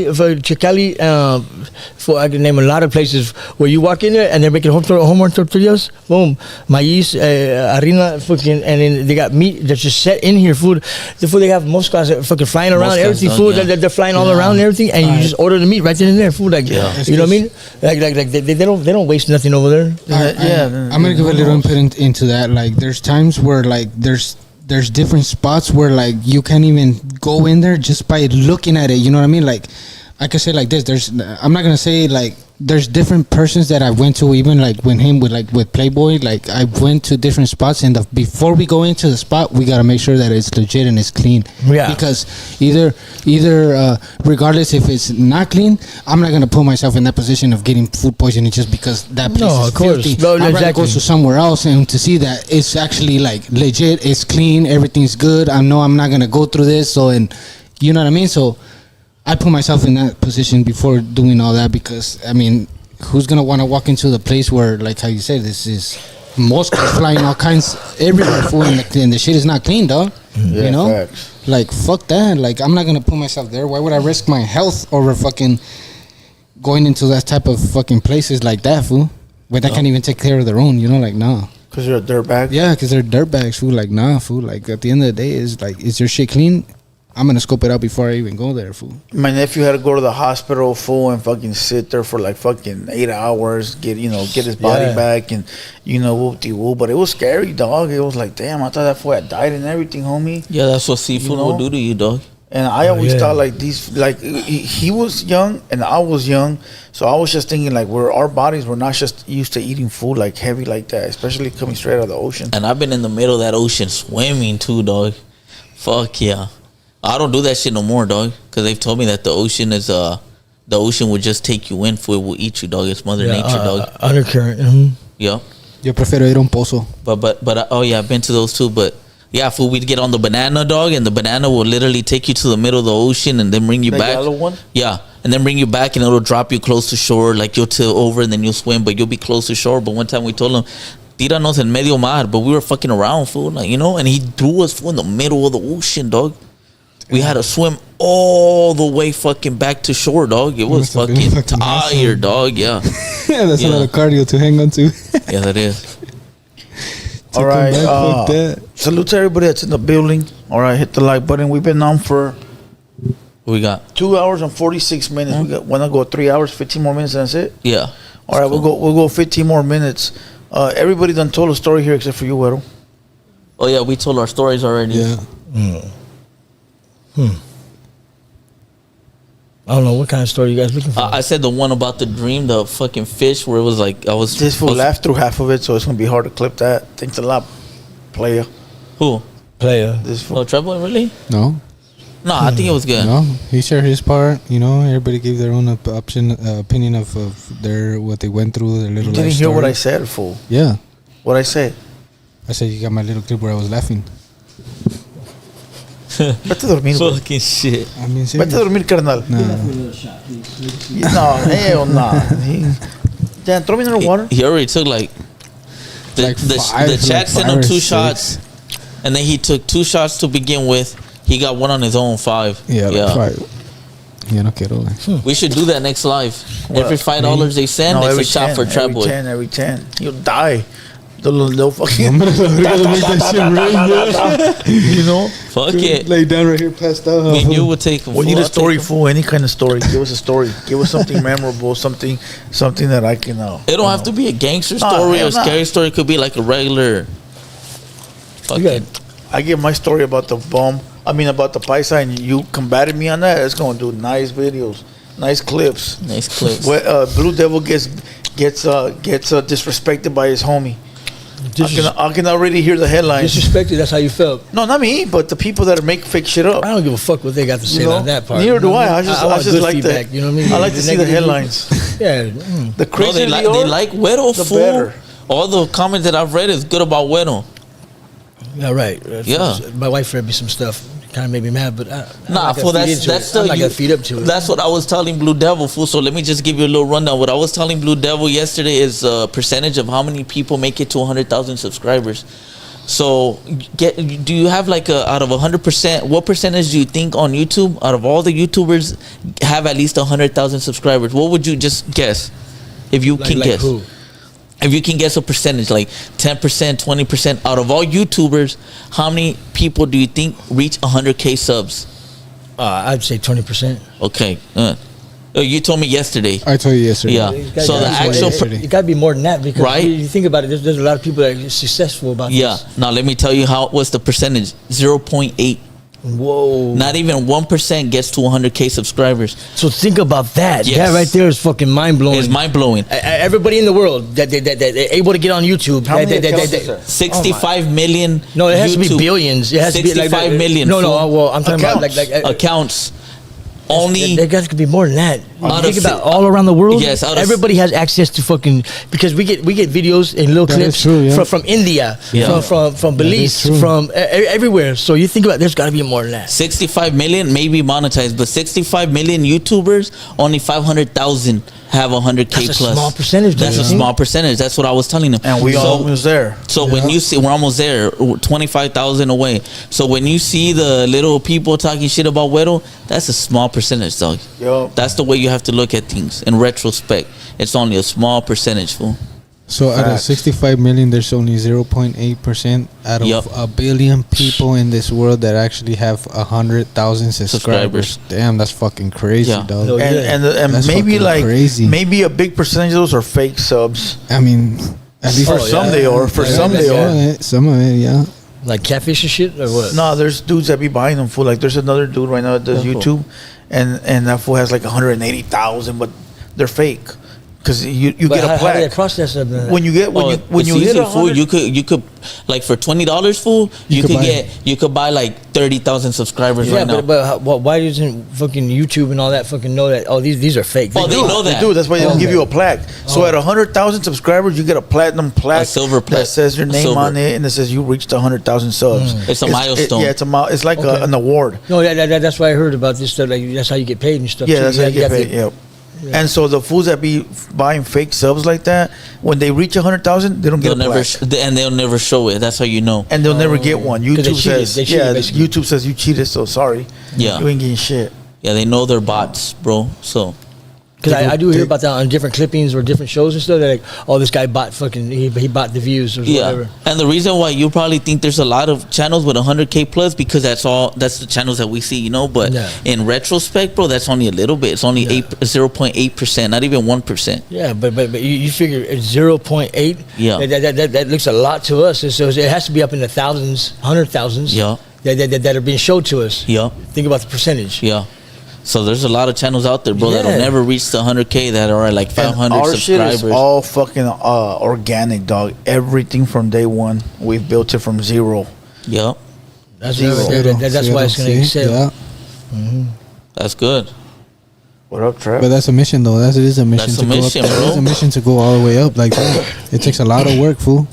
for I can name a lot of places where you walk in there and they're making homework tortillas. Boom, maíz, harina, fucking, and then they got meat that's just set in here. Food, the food they have moscas that fucking flying around, Moscas, everything. dog, Food yeah. that they're flying all around and everything, and you just order the meat right then and there. Food like Yeah. you know what I mean? Like they don't waste nothing over there. I'm gonna give a little input into that. Like, there's times where like there's different spots where like you can't even go in there just by looking at it. You know what I mean? Like, I could say like this. I'm not gonna say like there's different persons that I went to, even like with Playboy. Like, I went to different spots, and before we go into the spot, we gotta make sure that it's legit and it's clean. Yeah. Because either regardless if it's not clean, I'm not gonna put myself in that position of getting food poisoning just because that place No, is of course. filthy. No, I'd rather exactly. go to somewhere else and to see that it's actually like legit, it's clean, everything's good. I know I'm not gonna go through this, so, and you know what I mean. So I put myself in that position before doing all that, because I mean, who's gonna want to walk into the place where, like how you said, this is mosquitoes flying all kinds everywhere, food, and the shit is not clean, dog. Yeah, You know, facts. like fuck that. Like, I'm not gonna put myself there. Why would I risk my health over fucking going into that type of fucking places like that, fool? Where they can't even take care of their own, you know, like, nah. Because you're a dirtbag. Yeah, because they're dirtbags, fool. Like, nah, fool. Like, at the end of the day, is like, is your shit clean? I'm gonna scope it out before I even go there, fool. My nephew had to go to the hospital, fool, and fucking sit there for like fucking 8 hours, get his body Yeah. back, and whoop-de-woo. But it was scary, dog. It was like, damn, I thought that fool had died and everything, homie. Yeah, that's what seafood You know? will do to you, dog. And I always yeah. thought like these, like he was young and I was young, so I was just thinking like our bodies were not just used to eating food like heavy like that, especially coming straight out of the ocean. And I've been in the middle of that ocean swimming too, dog. Fuck yeah. I don't do that shit no more, dog. Because they've told me that the ocean is the ocean will just take you in, for it will eat you, dog. It's Mother Nature, dog. Undercurrent. Yeah. Yo prefiero ir a un pozo. But oh yeah, I've been to those too. But yeah, fool, we'd get on the banana, dog, and the banana will literally take you to the middle of the ocean and then bring you The back. yellow one? Yeah, and then bring you back, and it'll drop you close to shore. Like, you'll tilt over and then you'll swim, but you'll be close to shore. But one time we told him, tíranos en medio mar, but we were fucking around, fool, like, you know, and he threw us, fool, in the middle of the ocean, dog. We had to swim all the way fucking back to shore, dog. It was Must have been fucking fucking tired, dog. Yeah, Yeah, that's Yeah. a lot of cardio to hang on to. yeah, that is. All right, back, fuck that. salute to everybody that's in the building. All right, hit the like button. We've been on for What we got? 2 hours and 46 minutes. We want to go 3 hours, 15 more minutes, and that's it. Yeah. All right, we'll go 15 more minutes. Everybody done told a story here except for you, Güero. Oh yeah, we told our stories already. Yeah. I don't know what kind of story you guys looking for. I said the one about the dream, the fucking fish, where it was like I was. This fool was- laughed through half of it, so it's gonna be hard to clip that. Thanks a lot, player. Who? Player. This fool. Oh, Treble, really? No. No, I think it was good. No. He shared his part. You know, everybody gave their own opinion of their what they went through. Their little. You didn't life hear what I story. said, fool. Yeah. What I said. I said you got my little clip where I was laughing. Vete a dormir, güey. Fucking shit. I mean, Vete a serious. dormir, carnal. Nah. No, hell nah. Dan, throw me another water. He already took like the Like the, five, the chat like sent five him or 2 six. shots, and then he took 2 shots to begin with. He got one on his own 5. Yeah, like 5. Yeah, no quiero. We should do that next live. What? Every $5 they send, No, it's a shot for Trap Boy. Every 10. You'll die. They'll fucking. I'm gonna make that shit real. You know? Fuck it. Lay down right here, passed out. Me and you would take. We need a story, fool. Any kind of story. Give us a story. Give us something memorable. Something that I can know. It don't have to be a gangster No, story hell or no. scary story. It could be like a regular. Fucking. I give my story about the bomb. I mean, about the paisa, and you combated me on that. It's gonna do nice videos, nice clips. Nice clips. Where Blue Devil gets disrespected by his homie. I can already hear the headlines. Disrespected, that's how you felt. No, not me, but the people that make fake shit up. I don't give a fuck what they got to say You know? on that part. Neither you know do what I. I mean? just want good like feedback, the. you know what I mean? I like to see the negative- headlines. Yeah. The No, crazier they the like are, Güero, the fool. better. All the comments that I've read is good about Güero. Yeah, right. Yeah. My wife read me some stuff. Kind of made me mad, but Nah, fool, that's I'm not gonna feed up to it. That's what I was telling Blue Devil, fool. So let me just give you a little rundown. What I was telling Blue Devil yesterday is a percentage of how many people make it to 100,000 subscribers. So do you have like out of 100%, what percentage do you think on YouTube out of all the YouTubers have at least 100,000 subscribers? What would you just guess if you can guess? Who? If you can guess a percentage, like 10%, 20%, out of all YouTubers, how many people do you think reach 100K subs? I'd say 20%. Okay. You told me yesterday. I told you yesterday. Yeah. So the actual... It got to be more than that because Right? you think about it, there's a lot of people that are successful about Yeah. this. Now let me tell you what's the percentage. 0.8. Whoa. Not even 1% gets to 100K subscribers. So think about that. Yes. That right there is fucking mind-blowing. It's mind-blowing. Everybody in the world that able to get on YouTube. How many accounts is there? 65 million. No, it has to be YouTube. billions. It has to be like 65 million. No, fool. well, I'm talking about like accounts. Only there got to be more than that. Out Think of about all around the world. Yes, out of- everybody has access to fucking because we get videos and little That clips is true, yeah. from India, Yeah. from Belize, true. from everywhere. So you think about there's got to be more than that. 65 million maybe monetized, but 65 million YouTubers, only 500,000 have 100K That's a plus. small percentage, That's don't a you small percentage. That's what I was telling them. And we almost there. So when you see, we're almost there, 25,000 away. So when you see the little people talking shit about Güero, that's a small percentage, dog. Yo. That's the way you have to look at things. In retrospect, it's only a small percentage, fool. So out of Facts. 65 million, there's only 0.8% out of Yup. a billion people in this world that actually have 100,000 subscribers. Damn, that's fucking crazy, Yeah. dog. No, And That's maybe fucking like crazy. maybe a big percentage of those are fake subs. I mean, at least For some they are. For some they are. Some of it, yeah. Like catfish and shit or what? No, there's dudes that be buying them, fool. Like there's another dude right now that does YouTube, and that fool has like 180,000, but they're fake. Because you But get a how do they plaque process that? when you get when It's you hit easy, fool. 100. You could like for $20, fool. You could buy could buy like 30,000 subscribers Yeah, right now. but why doesn't fucking YouTube and all that fucking know that? Oh, these are fake. Oh, they know that. They do. That's why they don't give you a plaque. So at 100,000 subscribers, you get a platinum plaque, A silver plaque. that says your A name silver. on it, and it says you reached 100,000 subs. It's a milestone. Yeah, it's like Okay. an award. No, that's why I heard about this stuff. Like that's how you get paid and stuff. Yeah, too. that's how you get have to- paid. Yep. And so the fools that be buying fake subs like that, when they reach 100,000, they don't get They'll a never plaque. and they'll never show it. That's how you know. And they'll never get one. 'Cause they YouTube cheated. says, They cheated, basically. YouTube says you cheated, so sorry. Yeah. You ain't getting shit. Yeah, they know they're bots, bro. So Because I do hear about that on different clippings or different shows and stuff. They're like, oh, this guy bought fucking, he bought the views or yeah, whatever. and the reason why you probably think there's a lot of channels with 100K plus because that's the channels that we see, you know. But Yeah. in retrospect, bro, that's only a little bit. It's only 0.8%, not even 1%. Yeah, but you figure it's 0.8. Yeah. That looks a lot to us. So it has to be up in the thousands, 100,000s. Yeah. That are being showed to us. Yeah, Think about the percentage. yeah. So there's a lot of channels out there, bro, that'll Yeah. never reach the 100K that are at like 500 And our shit subscribers. is all fucking organic, dog. Everything from day one, we've built it from zero. Yeah, That's Zero. that's why it's going to excel. Yeah. that's good. What up, Trap? But that's a mission, though. That is a mission That's to a go mission, up. bro. That's a mission to go all the way up like that. It takes a lot of work, fool.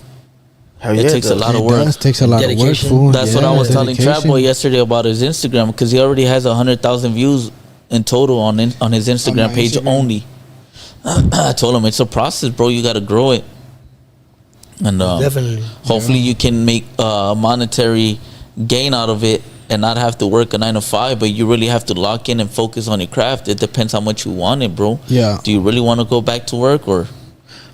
Hell It yeah, takes a does. lot of It work. does. Takes a lot of work, Dedication. fool. That's what I Yeah, was telling Trap dedication. Boy yesterday about his Instagram because he already has 100,000 views in total on his Instagram my page Instagram. only. I told him it's a process, bro. You got to grow it, and Definitely. hopefully you can make monetary gain out of it and not have to work a 9 to 5. But you really have to lock in and focus on your craft. It depends how much you want it, bro. Yeah. Do you really want to go back to work or?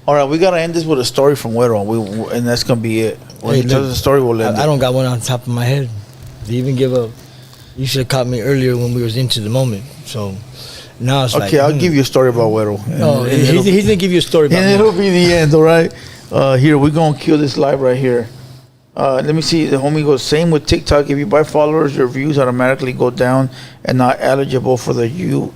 All right, we gotta end this with a story from Güero, and that's gonna be it. When Hey, he tells look, the story, we'll end I it. don't got one on top of my head to even give up. You should have caught me earlier when we was into the moment. So now it's like, Okay, I'll give you a story about Güero. No, And it'll- he's gonna give you a story about and me. it'll be the end, all right? Here, we're gonna kill this live right here. Let me see. The homie goes, same with TikTok. If you buy followers, your views automatically go down and not eligible for the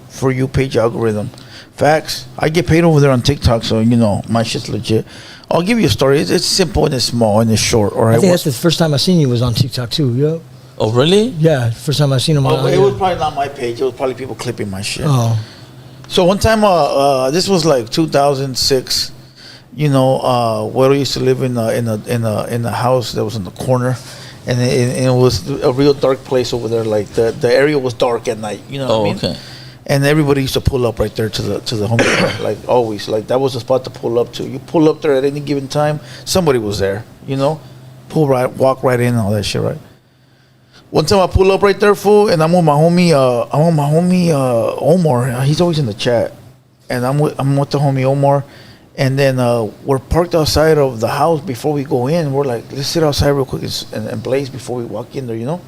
For You page algorithm. Facts. I get paid over there on TikTok, so you know my shit's legit. I'll give you a story. It's simple and it's small and it's short. All right. I think that's the first time I seen you was on TikTok too. Yeah. Oh, really? Yeah, first time I seen him on. Oh, it was probably not my page. It was probably people clipping my shit. Oh, So one time, this was like 2006. You know, Güero used to live in a house that was in the corner, and it was a real dark place over there. Like the area was dark at night. You know what I mean? Okay. And everybody used to pull up right there to the home, like always. Like that was the spot to pull up to. You pull up there at any given time, somebody was there. You know, walk right in, and all that shit, right? One time I pull up right there, fool, and I'm with my homie. Omar. He's always in the chat, and I'm with the homie Omar, and then we're parked outside of the house before we go in. We're like, let's sit outside real quick and blaze before we walk in there, you know.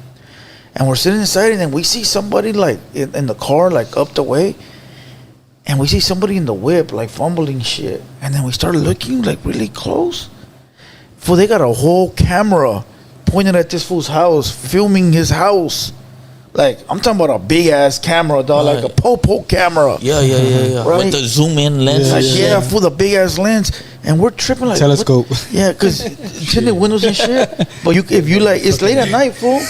And we're sitting inside, and then we see somebody like in the car, like up the way, and we see somebody in the whip, like fumbling shit. And then we start looking like really close. Fool, they got a whole camera pointed at this fool's house, filming his house. Like, I'm talking about a big ass camera, dog, like a Popo camera. Yeah. Right? With the zoom in lens. Yeah, for the big ass lens, and we're tripping like Telescope. What? Yeah, because tinted windows and shit. But if you like, it's late at night, fool.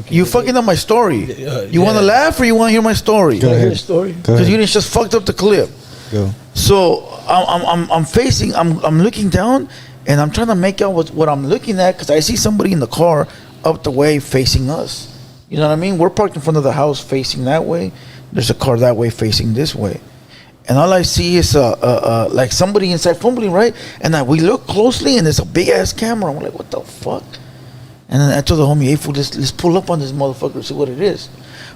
You fucking up my story. You want to laugh or you want to hear my story? Go ahead. Because you didn't just fucked up the clip. Go. So I'm looking down, and I'm trying to make out what I'm looking at, because I see somebody in the car up the way facing us. You know what I mean? We're parked in front of the house facing that way. There's a car that way facing this way. And all I see is like somebody inside fumbling, right? And we look closely, and it's a big ass camera. I'm like, what the fuck? And then I told the homie, hey, fool, let's pull up on this motherfucker, see what it is.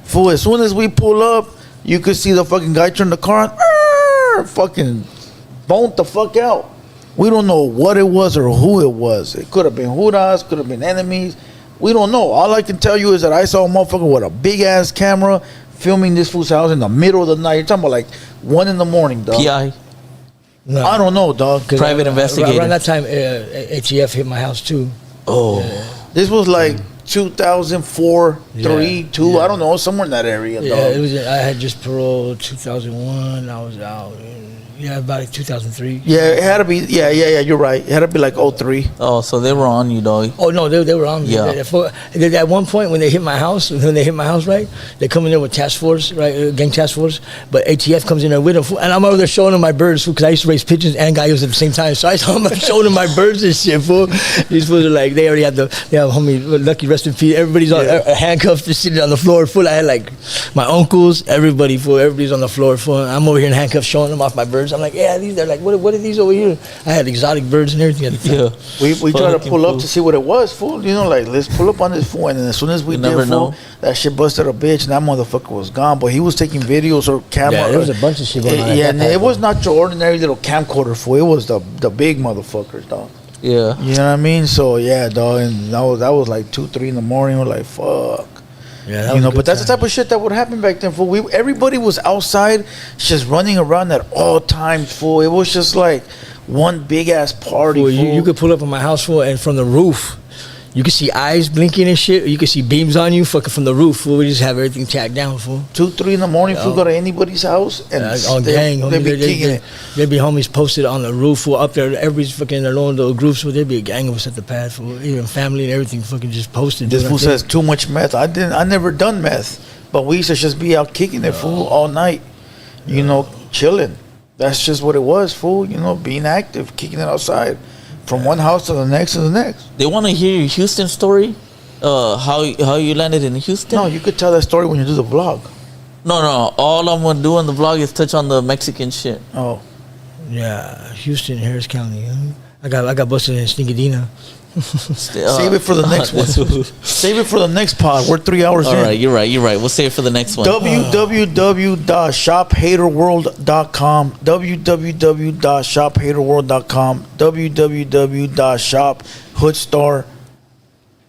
Fool, as soon as we pull up, you could see the fucking guy turn the car on, fucking boned the fuck out. We don't know what it was or who it was. It could have been Judas, could have been enemies. We don't know. All I can tell you is that I saw a motherfucker with a big ass camera filming this fool's house in the middle of the night. You're talking about like 1 in the morning, dog. PI. No. I don't know, dog. Private investigator. Around that time, ATF hit my house too. Oh. This was like 2004, 3, 2. Yeah. I don't know, somewhere in that area, Yeah, dog. it was. I had just paroled 2001. I was out. Yeah, about 2003. Yeah, it had to be. Yeah. You're right. It had to be like 03. Oh, so they were on you, dog. Oh no, they were on me. Yeah. At one point when they hit my house, right, they come in there with task force, right, gang task force. But ATF comes in there with them, and I'm over there showing them my birds, because I used to raise pigeons and gallos at the same time. So I saw them showing them my birds and shit, fool. These fools are like, they already have homie Lucky, rest in peace. Everybody's on handcuffed, just sitting on the floor, full. I had like my uncles, everybody, fool. Everybody's on the floor, full. I'm over here in handcuffs showing them off my birds. I'm like, yeah, they're like, what are these over here? I had exotic birds and everything at the time. Yeah. We tried to pull up to see what it was, fool. You know, like, let's pull up on this fool. And then as soon as we did, never fool, know. that shit busted a bitch, and that motherfucker was gone. But he was taking videos or camera. Yeah, there was a bunch of shit going on. Yeah, and it was not your ordinary little camcorder, fool. It was the big motherfuckers, dog. Yeah. You know what I mean? So, yeah, dog. And that was like 2, 3 in the morning. We're like, fuck. Yeah, that You was know, a good but that's time. the type of shit that would happen back then, fool. Everybody was outside, just running around at all times, fool. It was just like one big ass party. Well, fool. you could pull up on my house, fool, and from the roof, you could see eyes blinking and shit. Or you could see beams on you, fucking from the roof, fool. We just have everything tacked down, fool. 2, 3 in the morning, fool, go to anybody's house and On gang, they'd be kicking it. there'd be homies posted on the roof, fool, up there. Everybody's fucking in their own little groups, fool. There'd be a gang of us at the pad, fool. Even family and everything, fucking just posted. This doing fool our says thing. too much meth. I never done meth, but we used to just be out kicking it, fool, all night. You know, chilling. That's just what it was, fool. You know, being active, kicking it outside, from one house to the next to the next. They want to hear your Houston story? How you landed in Houston? No, you could tell that story when you do the vlog. No. All I'm going to do on the vlog is touch on the Mexican shit. Oh. Yeah, Houston, Harris County. I got busted in Stinkadina. Save it for the next one. Save it for the next pod. We're 3 hours in. All right, you're right. We'll save it for the next one. www.shophaterworld.com www.shophaterworld.com www.shophoodstar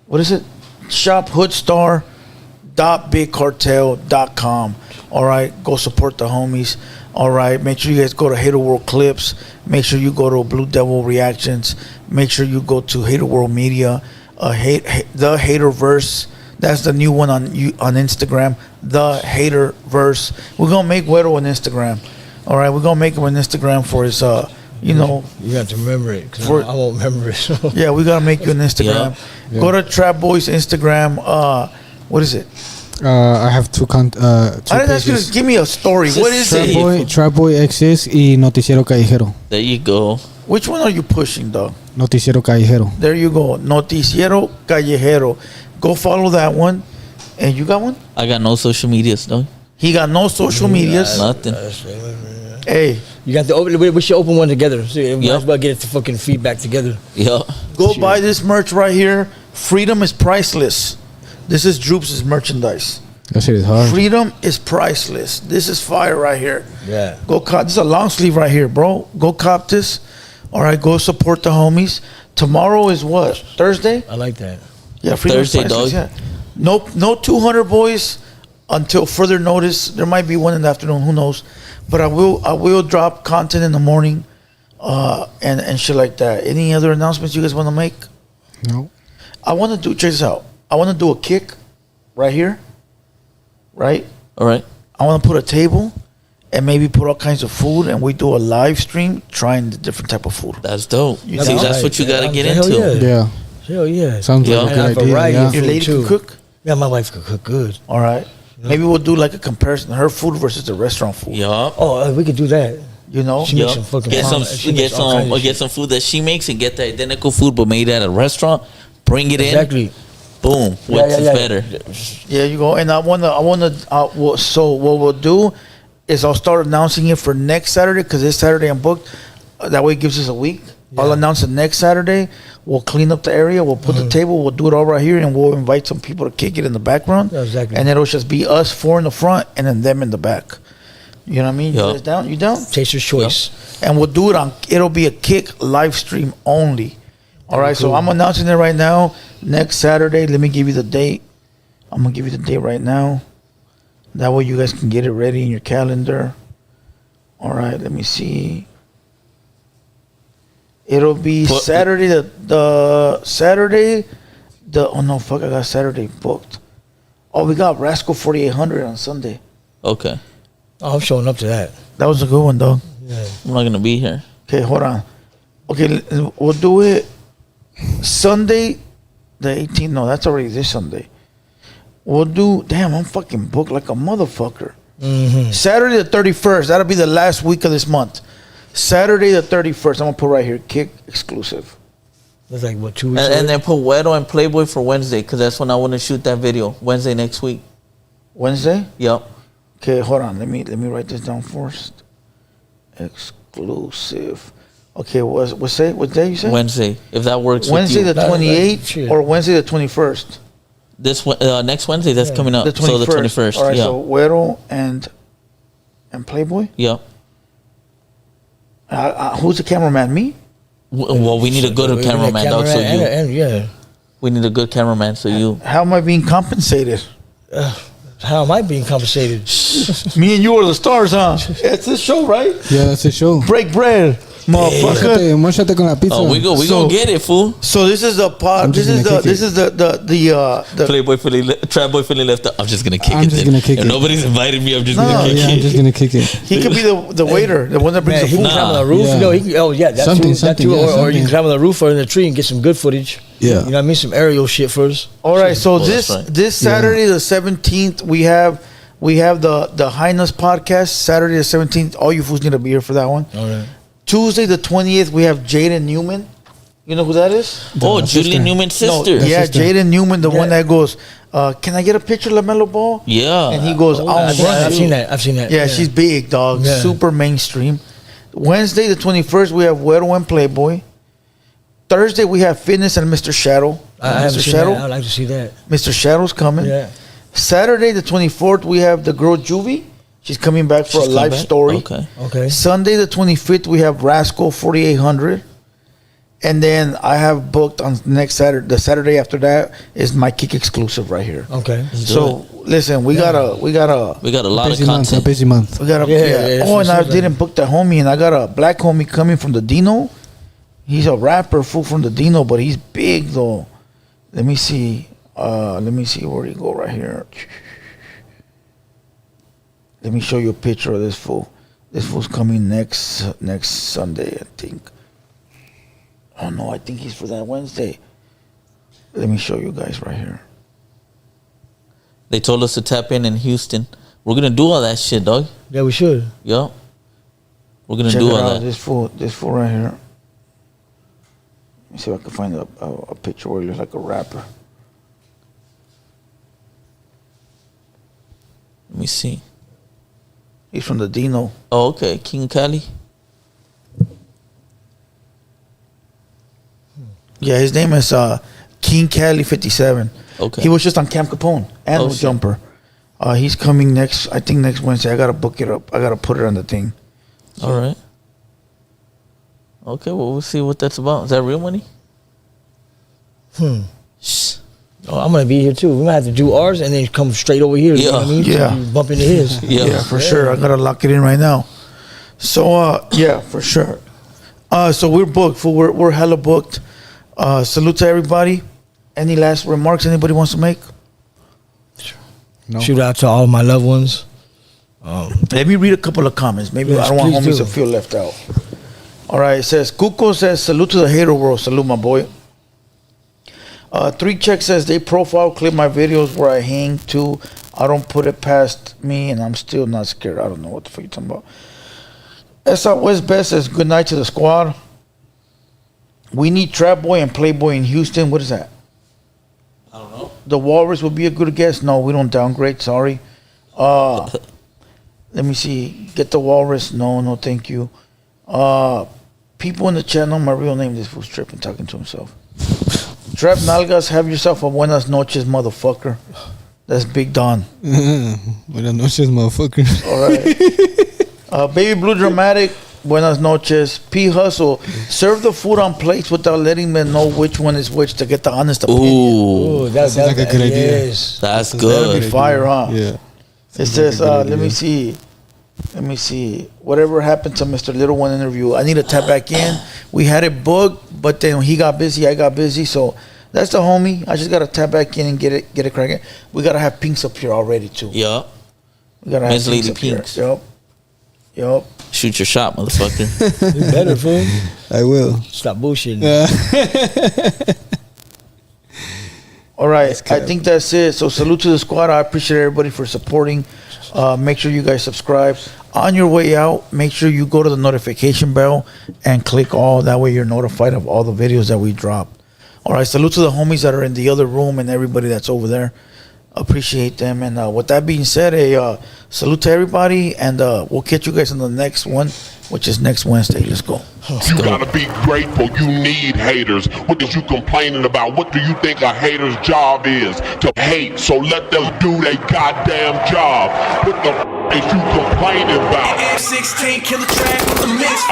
what is it? shophoodstar.bigcartel.com. All right, go support the homies. All right, make sure you guys go to Hater World Clips. Make sure you go to Blue Devil Reactions. Make sure you go to Hater World Media. The Haterverse. That's the new one on Instagram. The Haterverse. We're gonna make Güero an Instagram. All right, we're gonna make him an Instagram for his. You know, you have to remember it because For- I won't remember it. So. yeah, we gotta make you an Instagram. Yeah. Go to Trap Boys Instagram. What is it? I have two I didn't ask you to give me a story. What is it? Trap Boy XS y Noticiero Callejero. There you go. Which one are you pushing, dog? Noticiero Callejero. There you go. Noticiero Callejero. Go follow that one. And you got one? I got no social medias, dog. He got no social medias. Nothing. Hey, You got we should open one together. So we might Yep. as well get the fucking feedback together. Yup. go buy this merch right here. Freedom is priceless. This is Droops' merchandise. That shit is hard. Freedom is priceless. This is fire right here. Yeah. Go cop. This is a long sleeve right here, bro. Go cop this. All right, go support the homies. Tomorrow is what? Thursday? I like that. Yeah, Freedom is Thursday, priceless, dog. Yeah. No 200 boys until further notice. There might be one in the afternoon. Who knows? But I will drop content in the morning, and shit like that. Any other announcements you guys want to make? No. I want to do. Check this out. I want to do a kick, right here. Right. All right. I want to put a table, and maybe put all kinds of food, and we do a live stream trying the different type of food. That's dope. You See, know? that's what you got to get Hell into. yeah. Yeah. Hell yeah. Sounds Yeah. like a And good a idea. variety Yeah. of Your lady too. can cook. Yeah, my wife could cook good. All right. Maybe we'll do like a comparison, her food versus the restaurant food. Yup. Oh, we could do that. You know. She makes some fucking Get some, bomb- she makes all kinds of get some food that she makes and get the identical food but made at a restaurant. Bring it Exactly. in. Boom. What's better? Yeah, you go. And I wanna. So what we'll do is I'll start announcing it for next Saturday because this Saturday I'm booked. That way it gives us a week. I'll announce it next Saturday. We'll clean up the area. We'll put the table. We'll do it all right here, and we'll invite some people to kick it in the background. Yeah, exactly. And it'll just be us four in the front, and then them in the back. You know what I mean? Yeah. You guys down? You down? Taster's choice. And we'll do it on. It'll be a kick live stream only. All right. So I'm announcing it right now. Next Saturday. Let me give you the date. I'm gonna give you the date right now. That way you guys can get it ready in your calendar. All right. Let me see. It'll be Put- Saturday. The Saturday. Oh no! Fuck! I got Saturday booked. Oh, we got Rascal 4800 on Sunday. Okay. Oh, I'm showing up to that. That was a good one, dog. I'm not going to be here. Okay, hold on. Okay, we'll do it Sunday, the 18th. No, that's already this Sunday. We'll do. Damn, I'm fucking booked like a motherfucker. Saturday the 31st. That'll be the last week of this month. Saturday the 31st. I'm gonna put right here. Kick exclusive. That's like what, 2 weeks? And away? then put Wedo and Playboy for Wednesday because that's when I want to shoot that video. Wednesday next week. Wednesday. Yup. Okay, hold on. Let me write this down first. Exclusive. Okay, what day you said? Wednesday. If that works Wednesday with the you. 28th shit. or Wednesday the 21st. Next Wednesday, that's coming up. The 21st. So the 21st. All right, yeah. so Güero and Playboy. Yep. Who's the cameraman? Me? Well, we need a good We're gonna cameraman, dog. So camera you. and yeah. We need a good cameraman. So you. How am I being compensated? How am I being compensated? Me and you are the stars, huh? It's this show, right? Yeah, that's the show. Break bread, motherfucker. Móchate con la pizza. Oh, we So- gonna get it, fool. So this is the pod. I'm This just is gonna the. kick This is the. Playboy Philly, Trap Boy Philly left. I'm just gonna kick I'm it. just then. gonna kick if it. nobody's invited me, I'm just No, gonna kick Yeah, I'm it. just gonna kick it. He could be the waiter, the one that brings Man, he the can food. climb on the roof. Yeah. No, he can, that Something, too. That something, too. yeah, Or you something. can climb on the roof or in the tree and get some good footage. Yeah. You know what I mean? Some aerial shit first. All right, so Well, this that's right. this Saturday the 17th we have the Highness podcast. Saturday the 17th, all you fools need to be here for that one. All right. Tuesday the 20th we have Jaden Newman. You know who that is? Oh, The Julie sister. Newman's No, sister. yeah, sister. Jaden Newman, the one Yeah. that goes, can I get a picture of LaMelo Ball? Yeah. And he goes, I'll I've run seen you. that. I've seen that. Yeah, she's big, dog. Yeah. Super mainstream. Wednesday, the 21st, we have Güero and Playboy. Thursday, we have Fitness and Mr. Shadow. I haven't Mr. seen Shadow. that. I'd like to see that. Mr. Shadow's coming. Yeah. Saturday, the 24th, we have the girl Juvie. She's coming back for She's a coming live back? story. Okay. Okay. Sunday, the 25th, we have Rascal 4800. And then I have booked on next Saturday. The Saturday after that is my kick exclusive right here. Okay. So listen, we got a We got a lot of Busy month. A content. busy month. We got a Yeah, Oh, and I that's what didn't book the homie, and I got a black homie coming from the Dino. He's a rapper, fool from the Dino, but he's big though. Let me see. Let me see where he go right here. Let me show you a picture of this fool. This fool's coming next Sunday, I think. Oh no, I think he's for that Wednesday. Let me show you guys right here. They told us to tap in Houston. We're gonna do all that shit, dog. Yeah, we should. Yup. We're gonna Check do it all out. that. This fool right here. Let me see if I can find a picture where he looks like a rapper. Let me see. He's from the Dino. Oh, okay. King Cali. Yeah, his name is King Cali 57. Okay. He was just on Camp Capone and Oh, No shit. Jumper. He's coming next Wednesday. I gotta book it up. I gotta put it on the thing. All right. Okay, well, we'll see what that's about. Is that real money? Shh. Oh, I'm gonna be here too. We might have to do ours and then come straight over here. You know what I mean? Yeah. So you bump into his. Yeah. For sure. I gotta lock it in right now. So yeah, for sure. So we're booked. We're hella booked. Salute to everybody. Any last remarks anybody wants to make? No. Shoot out to all my loved ones. Let me read a couple of comments. Maybe Yes, I don't want please homies do. to feel left out. All right, it says, Cuco says, salute to the hater world. Salute, my boy. 3 Check says, they profile clip my videos where I hang too. I don't put it past me, and I'm still not scared. I don't know what the fuck you're talking about. S.I. West Best says, good night to the squad. We need Trap Boy and Playboy in Houston. What is that? I don't know. The Walrus would be a good guess. No, we don't downgrade. Sorry. Let me see. Get the Walrus. No, thank you. People in the channel, my real name, this fool's tripping, talking to himself. Trap Nalgas, have yourself a buenas noches, motherfucker. That's Big Don. Buenas noches, motherfucker. All right. Baby Blue Dramatic, buenas noches. P Hustle, serve the food on plates without letting them know which one is which to get the honest opinion. Ooh, Oh, that's like a good idea. yes. that's That'll be good. fire, huh? Yeah. It says, let me see. Whatever happened to Mr. Little One interview? I need to tap back in. We had it booked, but then he got busy, I got busy. So that's the homie. I just gotta tap back in and get it cracking. We gotta have Pinks up here already too. Yeah. We gotta have Miss Lady up here. Pinks. Yup. Shoot your shot, motherfucker. You better, fool. I will. Stop bullshitting. All right, I think that's it. So salute to the squad. I appreciate everybody for supporting. Make sure you guys subscribe. On your way out, make sure you go to the notification bell and click all. That way you're notified of all the videos that we drop. All right, salute to the homies that are in the other room and everybody that's over there. Appreciate them. And with that being said, salute to everybody. And we'll catch you guys on the next one, which is next Wednesday. Let's go. You gotta be grateful. You need haters. What is you complaining about? What do you think a hater's job is? To hate. So let them do their goddamn job. What the is you complaining about? M16 killer track with the mix.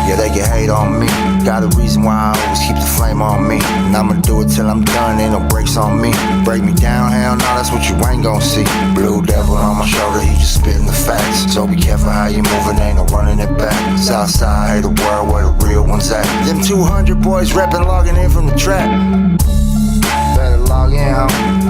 Yeah, they can hate on me. Got a reason why I always keep the flame on me. And I'ma do it till I'm done, ain't no brakes on me. Break me down, hell no, that's what you ain't gon' see. Blue devil on my shoulder, he just spitting the facts. So be careful how you moving, ain't no running it back. Southside, hate the world where the real ones at. Them 200 boys reppin', logging in from the trap. Better log in, homie.